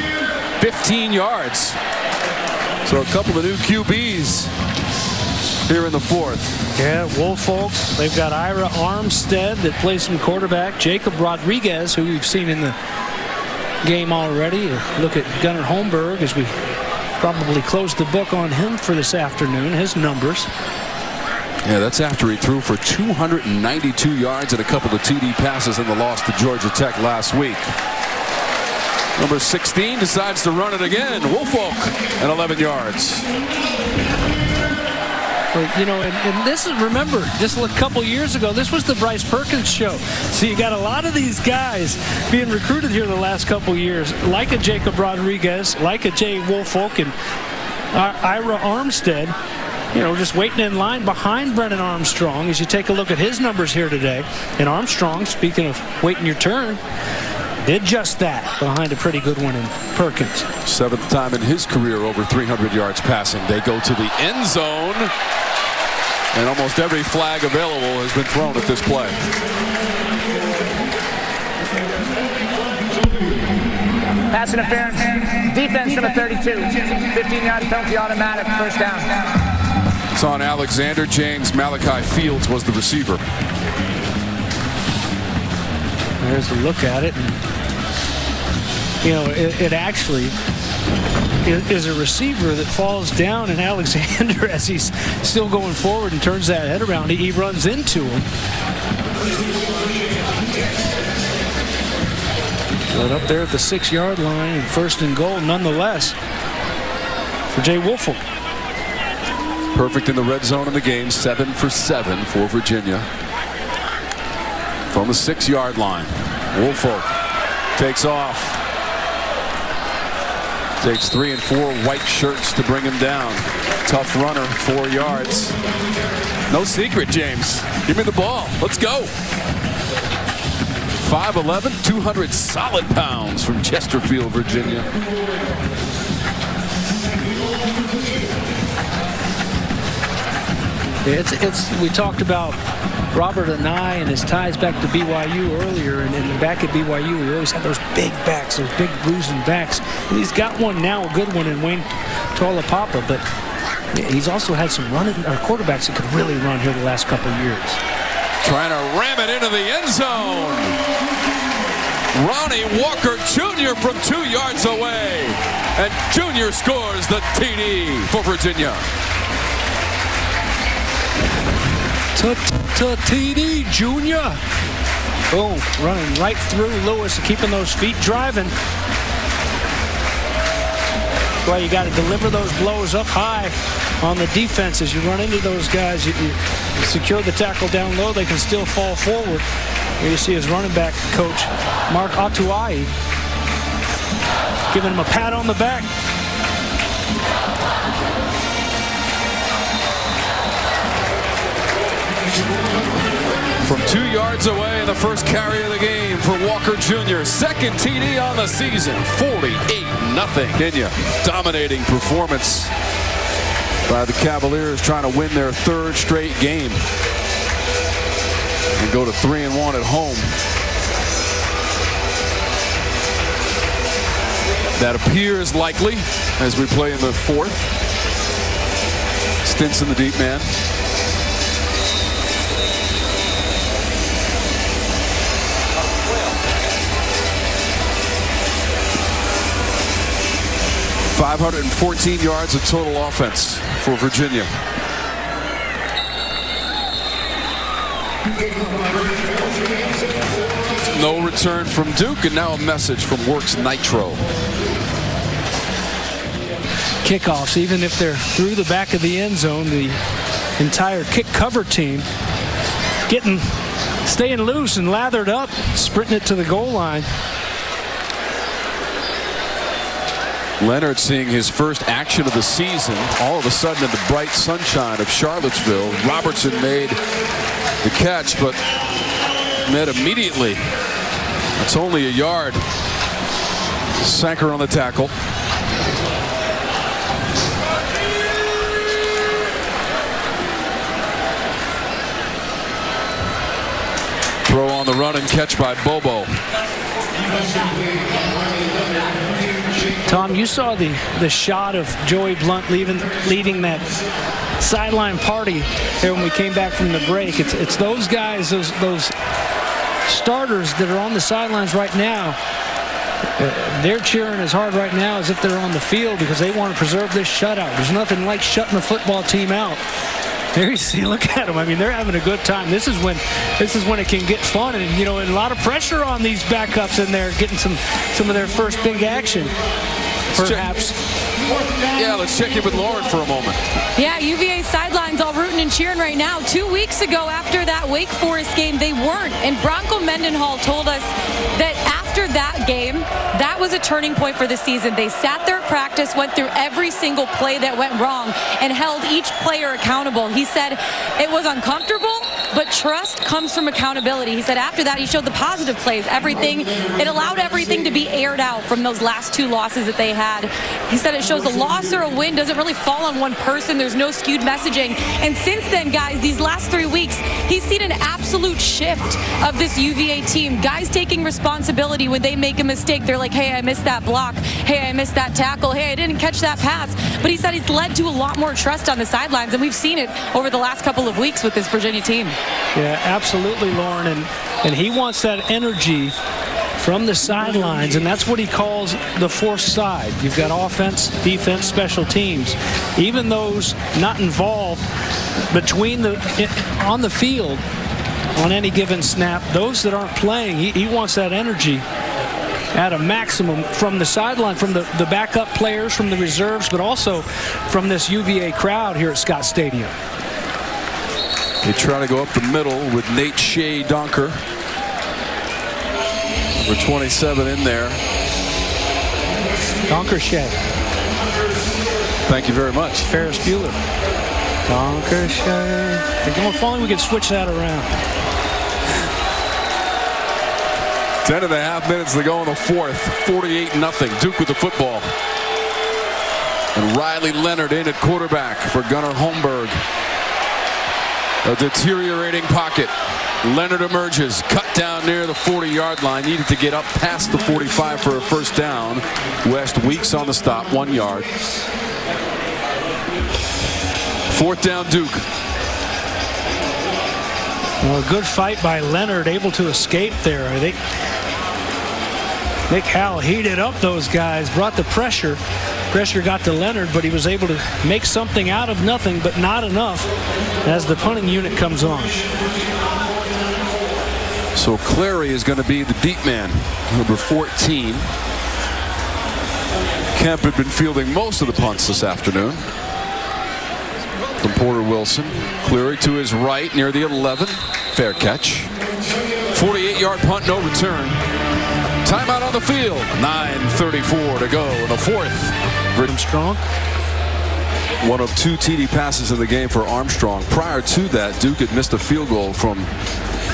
15 yards. So a couple of new QBs here in the fourth. Yeah, Woolfolk. They've got Ira Armstead that plays some quarterback. Jacob Rodriguez, who we've seen in the game already. Look at Gunnar Holmberg as we probably close the book on him for this afternoon. His numbers. Yeah, that's after he threw for 292 yards and a couple of TD passes in the loss to Georgia Tech last week. Number 16 decides to run it again. Woolfolk at 11 yards. You know, and this is, remember, just a couple years ago, this was the Bryce Perkins show. So you got a lot of these guys being recruited here the last couple years, like a Jacob Rodriguez, like a Jay Woolfolk, and Ira Armstead, you know, just waiting in line behind Brennan Armstrong as you take a look at his numbers here today. And Armstrong, speaking of waiting your turn, did just that behind a pretty good one in Perkins. 7th time in his career over 300 yards passing. They go to the end zone, and almost every flag available has been thrown at this play. Pass interference. Defense number 32. 15-yard penalty automatic. First down. It's on Alexander James. Malachi Fields was the receiver. There's a look at it. And, you know, it actually is a receiver that falls down, and Alexander, as he's still going forward and turns that head around, he runs into him. But up there at the 6-yard line, and 1st and goal nonetheless for Jay Woolfolk. Perfect in the red zone in the game. 7 for 7 for Virginia. From the 6-yard line, Woolfolk takes off. Takes 3 and 4 white shirts to bring him down. Tough runner, 4 yards. No secret, James. Give me the ball. Let's go. 5'11", 200 solid pounds from Chesterfield, Virginia. We talked about Robert Anae and his ties back to BYU earlier, and back at BYU, he always had those big backs, those big bruising backs. And he's got one now, a good one in Wayne Tolapapa, but he's also had some quarterbacks that could really run here the last couple of years. Trying to ram it into the end zone. Ronnie Walker Jr. from 2 yards away. And Jr. scores the TD for Virginia. TD Jr. Boom, running right through Lewis, keeping those feet driving. That's why you got to deliver those blows up high on the defense. As you run into those guys, you secure the tackle down low, they can still fall forward. Here you see his running back coach, Mark Atuai, giving him a pat on the back. From 2 yards away in the first carry of the game for Walker Jr. Second TD on the season. 48-0. Kenya. Dominating performance by the Cavaliers, trying to win their third straight game and go to 3-1 at home. That appears likely as we play in the fourth. Stinson, the deep man. .514 yards of total offense for Virginia. No return from Duke, and now a message from Works Nitro. Kickoffs, even if they're through the back of the end zone, the entire kick cover team staying loose and lathered up, sprinting it to the goal line. Leonard seeing his first action of the season. All of a sudden in the bright sunshine of Charlottesville, Robertson made the catch, but met immediately. It's only a yard. Sanker on the tackle. Throw on the run and catch by Bobo. Tom, you saw the shot of Joey Blunt leading that sideline party there when we came back from the break. It's those guys, those starters that are on the sidelines right now. They're cheering as hard right now as if they're on the field because they want to preserve this shutout. There's nothing like shutting the football team out. There you see, look at them. I mean, they're having a good time. This is when it can get fun, and and a lot of pressure on these backups in there, getting some of their first big action, perhaps. Yeah, let's check in with Lauren for a moment. Yeah, UVA sidelines all rooting and cheering right now. 2 weeks ago, after that Wake Forest game, they weren't. And Bronco Mendenhall told us that after that game, that was a turning point for the season. They sat there at practice, went through every single play that went wrong, and held each player accountable. He said it was uncomfortable, but trust comes from accountability. He said after that, he showed the positive plays. It allowed everything to be aired out from those last 2 losses that they had. He said it shows a loss or a win doesn't really fall on one person. There's no skewed messaging. And since then, guys, these last 3 weeks, he's seen an absolute shift of this UVA team. Guys taking responsibility when they make a mistake. They're like, hey, I missed that block. Hey, I missed that tackle. Hey, I didn't catch that pass. But he said it's led to a lot more trust on the sidelines, and we've seen it over the last couple of weeks with this Virginia team. Yeah, absolutely, Lauren. And he wants that energy from the sidelines, and that's what he calls the fourth side. You've got offense, defense, special teams. Even those not involved on the field on any given snap, those that aren't playing, he wants that energy at a maximum from the sideline, from the backup players, from the reserves, but also from this UVA crowd here at Scott Stadium. They try to go up the middle with Nate Shea Donker. Number 27 in there. Donker Shea. Thank you very much. Ferris Bueller. Donker Shea. If only we could switch that around. 10.5 minutes to go in the fourth. 48-0. Duke with the football. And Riley Leonard in at quarterback for Gunnar Holmberg. A deteriorating pocket. Leonard emerges, cut down near the 40-yard line. Needed to get up past the 45 for a first down. West Weeks on the stop, 1 yard. Fourth down, Duke. Well, a good fight by Leonard, able to escape there. I think Nick Howell heated up those guys, brought the pressure. Pressure got to Leonard, but he was able to make something out of nothing, but not enough as the punting unit comes on. So Clary is going to be the deep man, number 14. Kemp had been fielding most of the punts this afternoon. From Porter Wilson. Cleary to his right near the 11. Fair catch. 48-yard punt, no return. Timeout on the field. 9:34 to go in the fourth. Armstrong. One of 2 TD passes in the game for Armstrong. Prior to that, Duke had missed a field goal from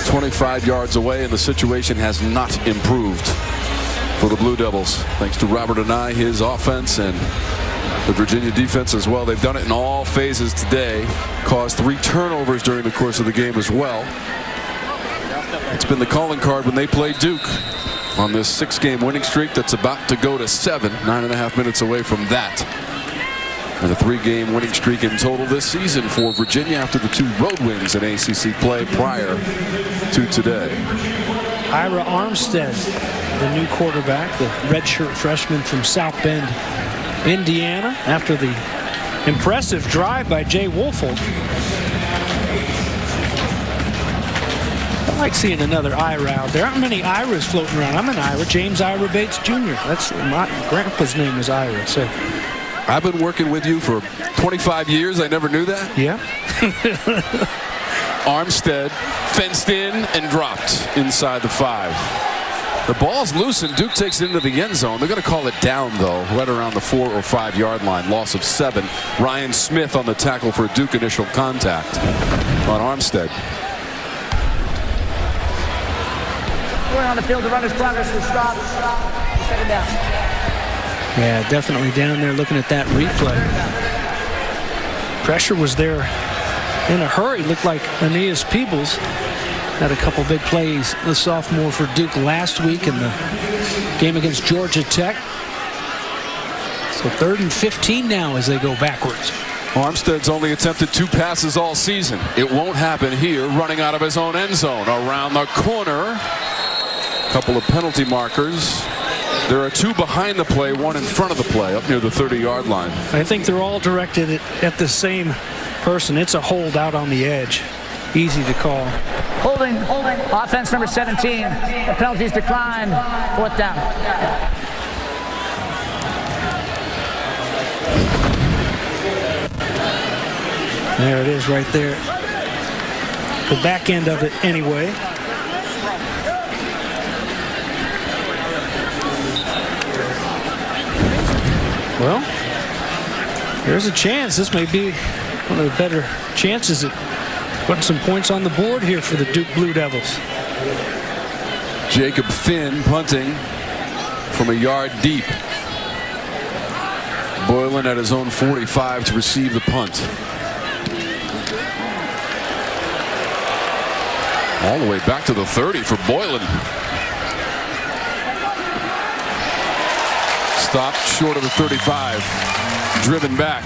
25 yards away, and the situation has not improved for the Blue Devils. Thanks to Robert Anai, his offense, and the Virginia defense as well. They've done it in all phases today. Caused 3 turnovers during the course of the game as well. It's been the calling card when they play Duke on this 6-game winning streak that's about to go to 7. 9.5 minutes away from that. And a 3-game winning streak in total this season for Virginia after the 2 road wins in ACC play prior to today. Ira Armstead, the new quarterback, the redshirt freshman from South Bend, Indiana, after the impressive drive by Jay Woolfolk. I like seeing another Ira out there. Aren't many Iras floating around. I'm an Ira, James Ira Bates Jr. That's my grandpa's name was Ira. So I've been working with you for 25 years. I never knew that. yeah. Armstead fenced in and dropped inside the 5. The ball's loose and Duke takes it into the end zone. They're going to call it down, though, right around the 4 or 5 yard line. Loss of 7. Ryan Smith on the tackle for Duke initial contact on Armstead. Going on the field, the runner's progress will stop. Second down. Yeah, definitely down there looking at that replay. Pressure was there in a hurry. Looked like Aeneas Peebles had a couple big plays, the sophomore for Duke last week in the game against Georgia Tech. So 3rd and 15 now as they go backwards. Armstead's only attempted 2 passes all season. It won't happen here, running out of his own end zone. Around the corner. Couple of penalty markers. There are 2 behind the play, 1 in front of the play, up near the 30-yard line. I think they're all directed at the same person. It's a hold out on the edge. Easy to call. Holding. Offense number 17. The penalties declined. 4th down. There it is right there. The back end of it anyway. Well, there's a chance. This may be one of the better chances at putting some points on the board here for the Duke Blue Devils. Jacob Finn punting from a yard deep. Boylan at his own 45 to receive the punt. All the way back to the 30 for Boylan. Stopped short of the 35. Driven back.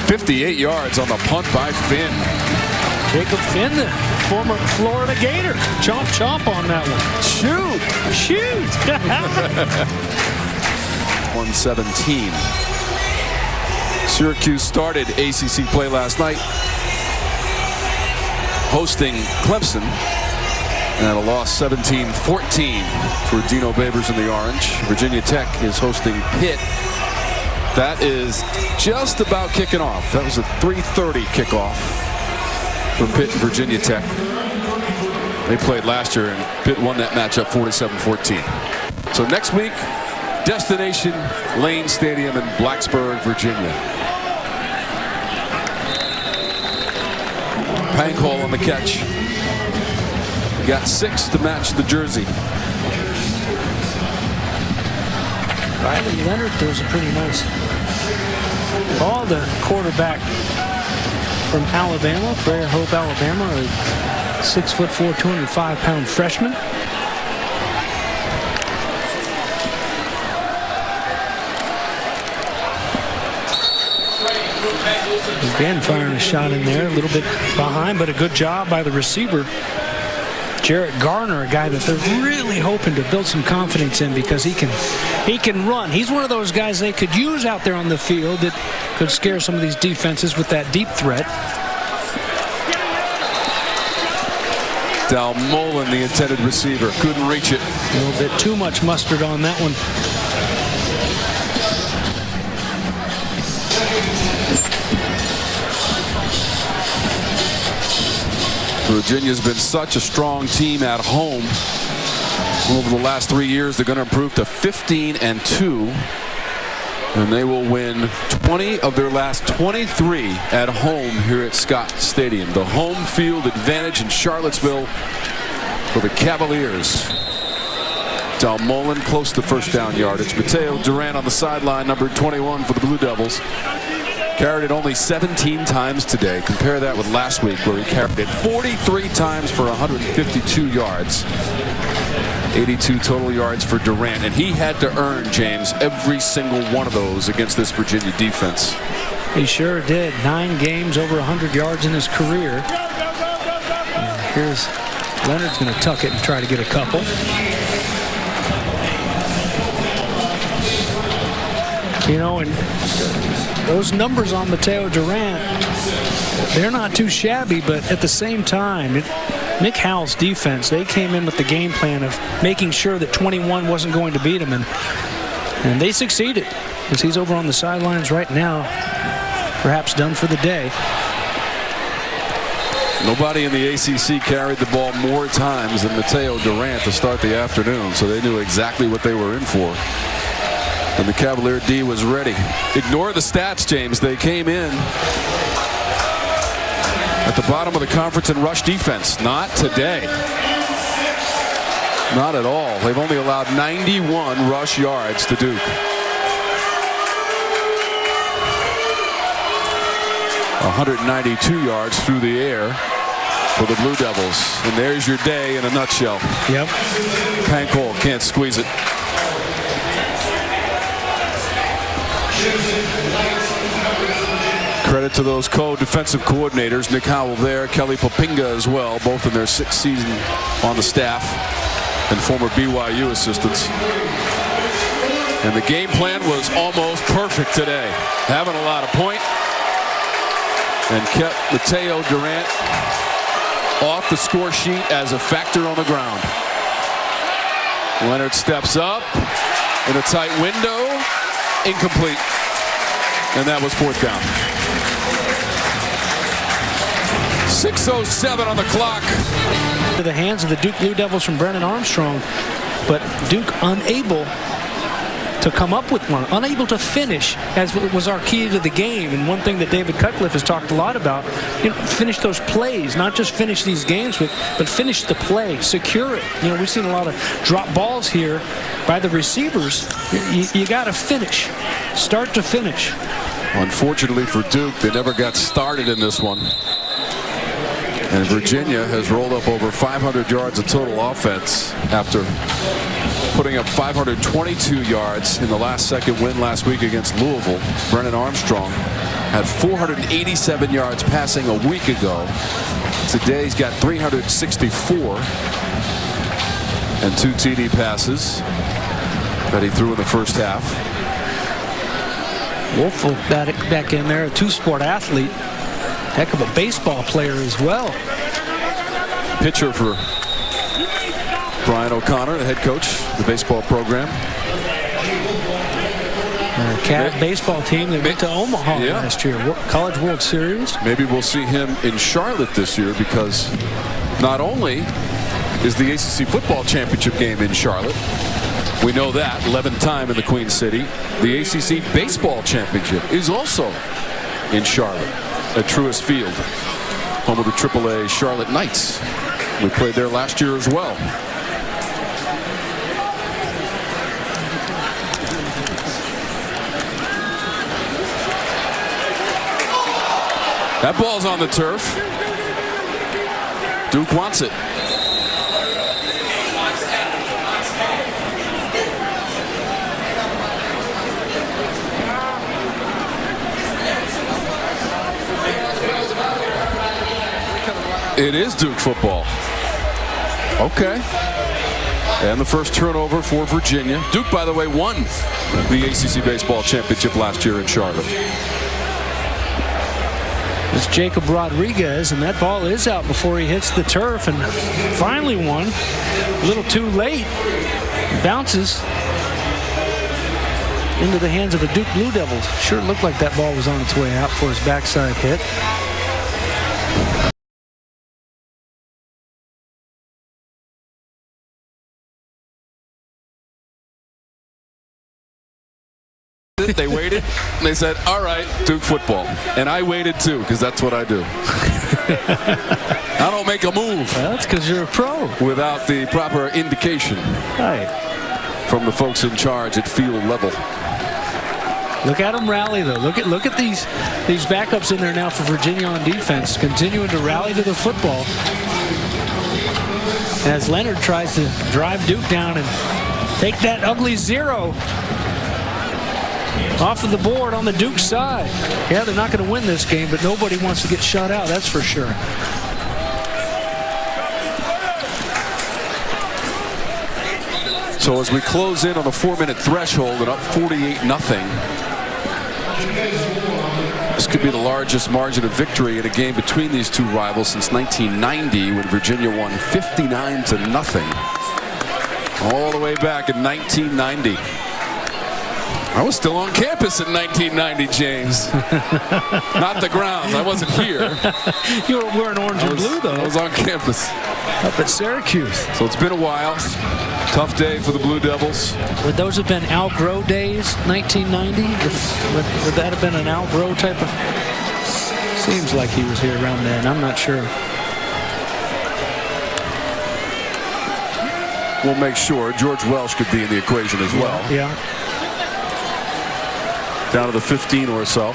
58 yards on the punt by Finn. Jacob Finn, the former Florida Gator. Chomp, chomp on that one. Shoot. 117. Syracuse started ACC play last night, hosting Clemson, and a loss 17-14 for Dino Babers in the orange. Virginia Tech is hosting Pitt. That is just about kicking off. That was a 3:30 kickoff for Pitt and Virginia Tech. They played last year, and Pitt won that matchup 47-14. So next week, destination Lane Stadium in Blacksburg, Virginia. Pankhall on the catch. He got 6 to match the jersey. Riley Leonard throws a pretty nice ball. The quarterback from Alabama, Fair Hope, Alabama, a 6'4", 205-pound freshman. Again, firing a shot in there, a little bit behind, but a good job by the receiver. Jarrett Garner, a guy that they're really hoping to build some confidence in because he can run. He's one of those guys they could use out there on the field that could scare some of these defenses with that deep threat. Mullen, the intended receiver, couldn't reach it. A little bit too much mustard on that one. Virginia's been such a strong team at home. Over the last 3 years, they're going to improve to 15-2. And they will win 20 of their last 23 at home here at Scott Stadium. The home field advantage in Charlottesville for the Cavaliers. Mullen close to first down yardage. Mateo Durant on the sideline, number 21 for the Blue Devils. Carried it only 17 times today. Compare that with last week where he carried it 43 times for 152 yards. 82 total yards for Durant, and he had to earn, James, every single one of those against this Virginia defense. He sure did. 9 games, over 100 yards in his career. And here's Leonard's going to tuck it and try to get a couple. You know, and those numbers on Mateo Durant, they're not too shabby, but at the same time, Nick Howell's defense, they came in with the game plan of making sure that 21 wasn't going to beat him, and they succeeded, as he's over on the sidelines right now, perhaps done for the day. Nobody in the ACC carried the ball more times than Mateo Durant to start the afternoon, so they knew exactly what they were in for. And the Cavalier D was ready. Ignore the stats, James. They came in at the bottom of the conference in rush defense. Not today. Not at all. They've only allowed 91 rush yards to Duke. 192 yards through the air for the Blue Devils. And there's your day in a nutshell. Yep. Pankol can't squeeze it. Credit to those co-defensive coordinators, Nick Howell there, Kelly Popinga as well, both in their 6th season on the staff, and former BYU assistants. And the game plan was almost perfect today, having a lot of point, and kept Mateo Durant off the score sheet as a factor on the ground. Leonard steps up in a tight window, incomplete, and that was 4th down. 6:07 on the clock. To the hands of the Duke Blue Devils from Brennan Armstrong, but Duke unable to come up with one, unable to finish, as was our key to the game. And one thing that David Cutcliffe has talked a lot about, finish those plays, not just finish these games with, but finish the play, secure it. We've seen a lot of drop balls here by the receivers. You got to finish, start to finish. Unfortunately for Duke, they never got started in this one. And Virginia has rolled up over 500 yards of total offense after putting up 522 yards in the last-second win last week against Louisville. Brennan Armstrong had 487 yards passing a week ago. Today he's got 364 and 2 TD passes that he threw in the first half. Wolf back in there, a 2-sport athlete. Heck of a baseball player as well. Pitcher for Brian O'Connor, the head coach of the baseball program. Cat baseball team that went to Omaha last year, College World Series. Maybe we'll see him in Charlotte this year, because not only is the ACC Football Championship game in Charlotte, we know that, 11th time in the Queen City. The ACC Baseball Championship is also in Charlotte at Truist Field, home of the AAA Charlotte Knights. We played there last year as well. That ball's on the turf. Duke wants it. It is Duke football. Okay. And the first turnover for Virginia. Duke, by the way, won the ACC Baseball Championship last year in Charlotte. It's Jacob Rodriguez, and that ball is out before he hits the turf, and finally won. A little too late. Bounces into the hands of the Duke Blue Devils. Sure looked like that ball was on its way out for his backside hit. They waited, and they said, all right, Duke football. And I waited too, because that's what I do. I don't make a move. Well, that's because you're a pro. Without the proper indication Right. from the folks in charge at field level. Look at them rally, though. Look at these backups in there now for Virginia on defense, continuing to rally to the football. As Leonard tries to drive Duke down and take that ugly 0 off of the board on the Duke side. Yeah, they're not going to win this game, but nobody wants to get shut out, that's for sure. So as we close in on the 4-minute threshold and up 48-0, this could be the largest margin of victory in a game between these two rivals since 1990, when Virginia won 59-0 all the way back in 1990. I was still on campus in 1990, James. Not the grounds. I wasn't here. You were wearing orange and blue, though. I was on campus. Up at Syracuse. So it's been a while. Tough day for the Blue Devils. Would those have been Al Groh days, 1990? Would that have been an Al Groh type of... Seems like he was here around then. I'm not sure. We'll make sure George Welsh could be in the equation as well. Yeah. Down to the 15 or so.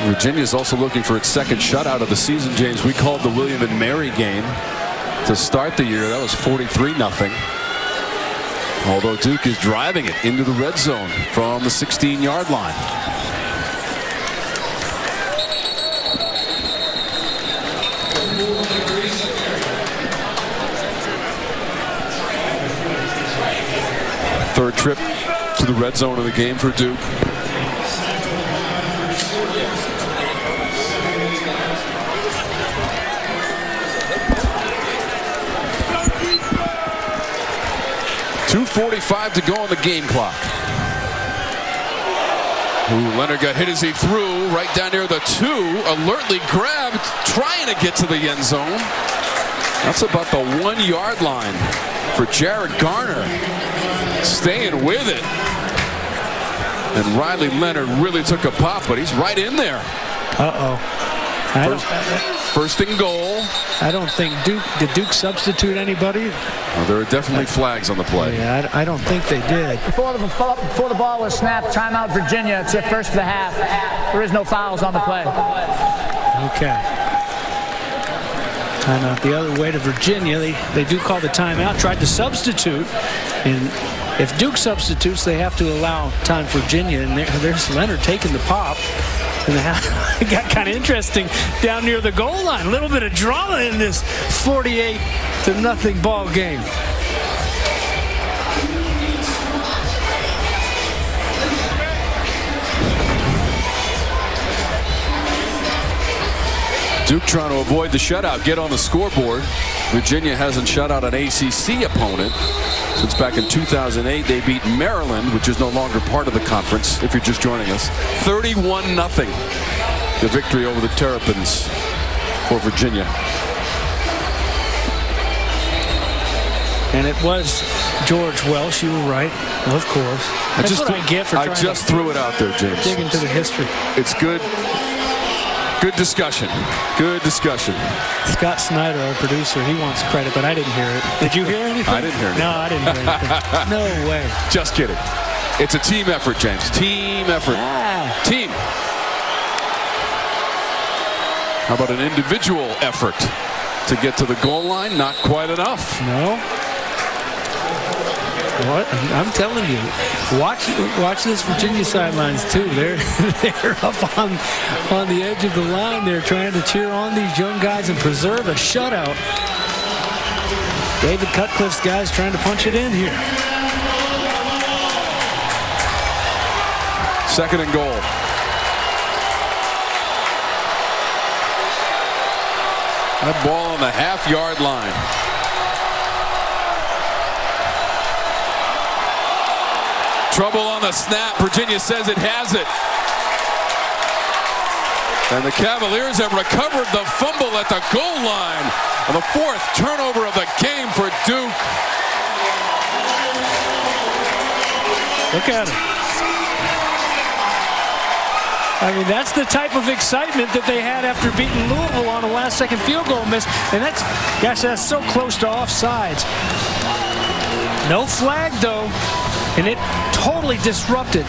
Virginia's also looking for its second shutout of the season, James. We called the William and Mary game to start the year. That was 43-0. Although Duke is driving it into the red zone from the 16-yard line. Third trip to the red zone of the game for Duke. .245 to go on the game clock. Leonard got hit as he threw right down near the 2. Alertly grabbed, trying to get to the end zone. That's about the 1-yard line for Jared Garner. Staying with it. And Riley Leonard really took a pop, but he's right in there. Uh-oh. First and goal. I don't think did Duke substitute anybody? Well, there are definitely flags on the play. Yeah, I don't think they did. Before the ball was snapped, timeout Virginia. It's their first of the half. There is no fouls on the play. Okay. Timeout the other way to Virginia. They do call the timeout. Tried to substitute. And if Duke substitutes, they have to allow time for Virginia. And there's Leonard taking the pop. And it got kind of interesting down near the goal line. A little bit of drama in this 48-0 ball game. Duke trying to avoid the shutout, get on the scoreboard. Virginia hasn't shut out an ACC opponent since back in 2008. They beat Maryland, which is no longer part of the conference, if you're just joining us. 31-0. The victory over the Terrapins for Virginia. And it was George Welsh. You were right, of course. I just threw it out there, James. Dig into the history. It's good. Good discussion. Good discussion. Scott Snyder, our producer, he wants credit, but I didn't hear it. Did you hear anything? I didn't hear anything. No, I didn't hear anything. No way. Just kidding. It's a team effort, James. Team effort. Team. How about an individual effort to get to the goal line? Not quite enough. No. What? I'm telling you, watch this Virginia sidelines too. They're up on the edge of the line. They're trying to cheer on these young guys and preserve a shutout. David Cutcliffe's guys trying to punch it in here. Second and goal. That ball on the half-yard line. Trouble on the snap. Virginia says it has it. And the Cavaliers have recovered the fumble at the goal line on the 4th turnover of the game for Duke. Look at him. I mean, that's the type of excitement that they had after beating Louisville on a last-second field goal miss. And that's so close to offsides. No flag, though, and it totally disrupted.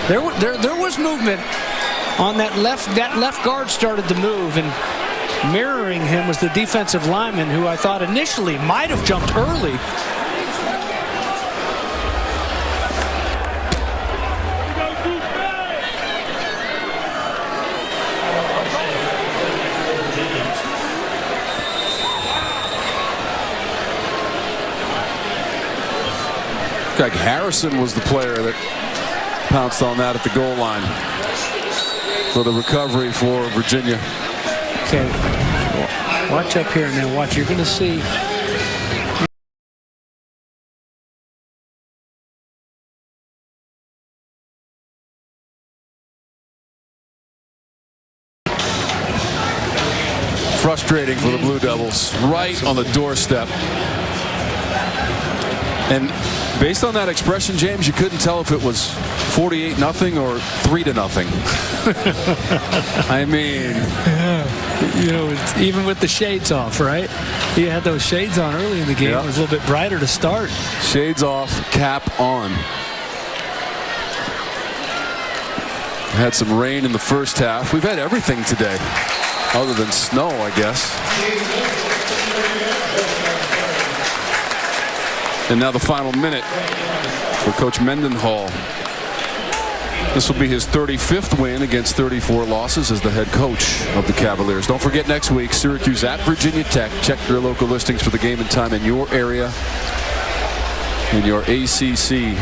There was movement on that left. That left guard started to move, and mirroring him was the defensive lineman, who I thought initially might have jumped early. Like Harrison was the player that pounced on that at the goal line for the recovery for Virginia. Okay, watch up here now. Watch, you're going to see. Frustrating for the Blue Devils, right on the doorstep. And based on that expression, James, you couldn't tell if it was 48-0 or 3-0. I mean, you know, it's even with the shades off, right? He had those shades on early in the game. It was a little bit brighter to start. Shades off, cap on. Had some rain in the first half. We've had everything today, other than snow, I guess. And now the final minute for Coach Mendenhall. This will be his 35th win against 34 losses as the head coach of the Cavaliers. Don't forget, next week, Syracuse at Virginia Tech. Check your local listings for the game and time in your area, in your ACC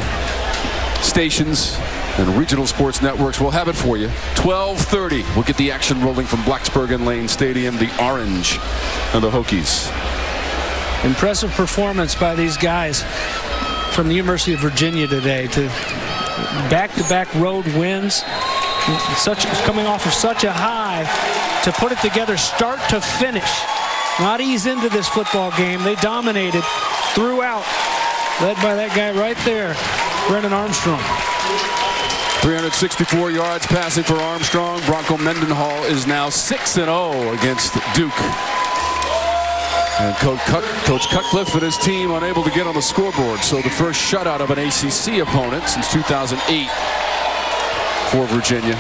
stations and regional sports networks. We'll have it for you. 12:30. We'll get the action rolling from Blacksburg and Lane Stadium. The Orange and the Hokies. Impressive performance by these guys from the University of Virginia today, to back-to-back road wins, coming off of such a high, to put it together start to finish. Not ease into this football game. They dominated throughout, led by that guy right there, Brennan Armstrong. 364 yards passing for Armstrong. Bronco Mendenhall is now 6-0 against Duke. And Coach Cutcliffe and his team unable to get on the scoreboard. So the first shutout of an ACC opponent since 2008 for Virginia.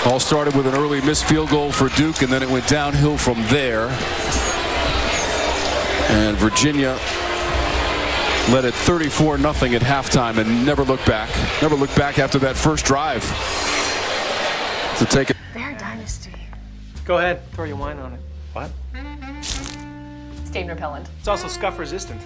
All started with an early missed field goal for Duke, and then it went downhill from there. And Virginia led it 34-0 at halftime and never looked back. Never looked back after that first drive to take it. Their dynasty. Go ahead, throw your wine on it. What? Stain repellent. It's also scuff resistant.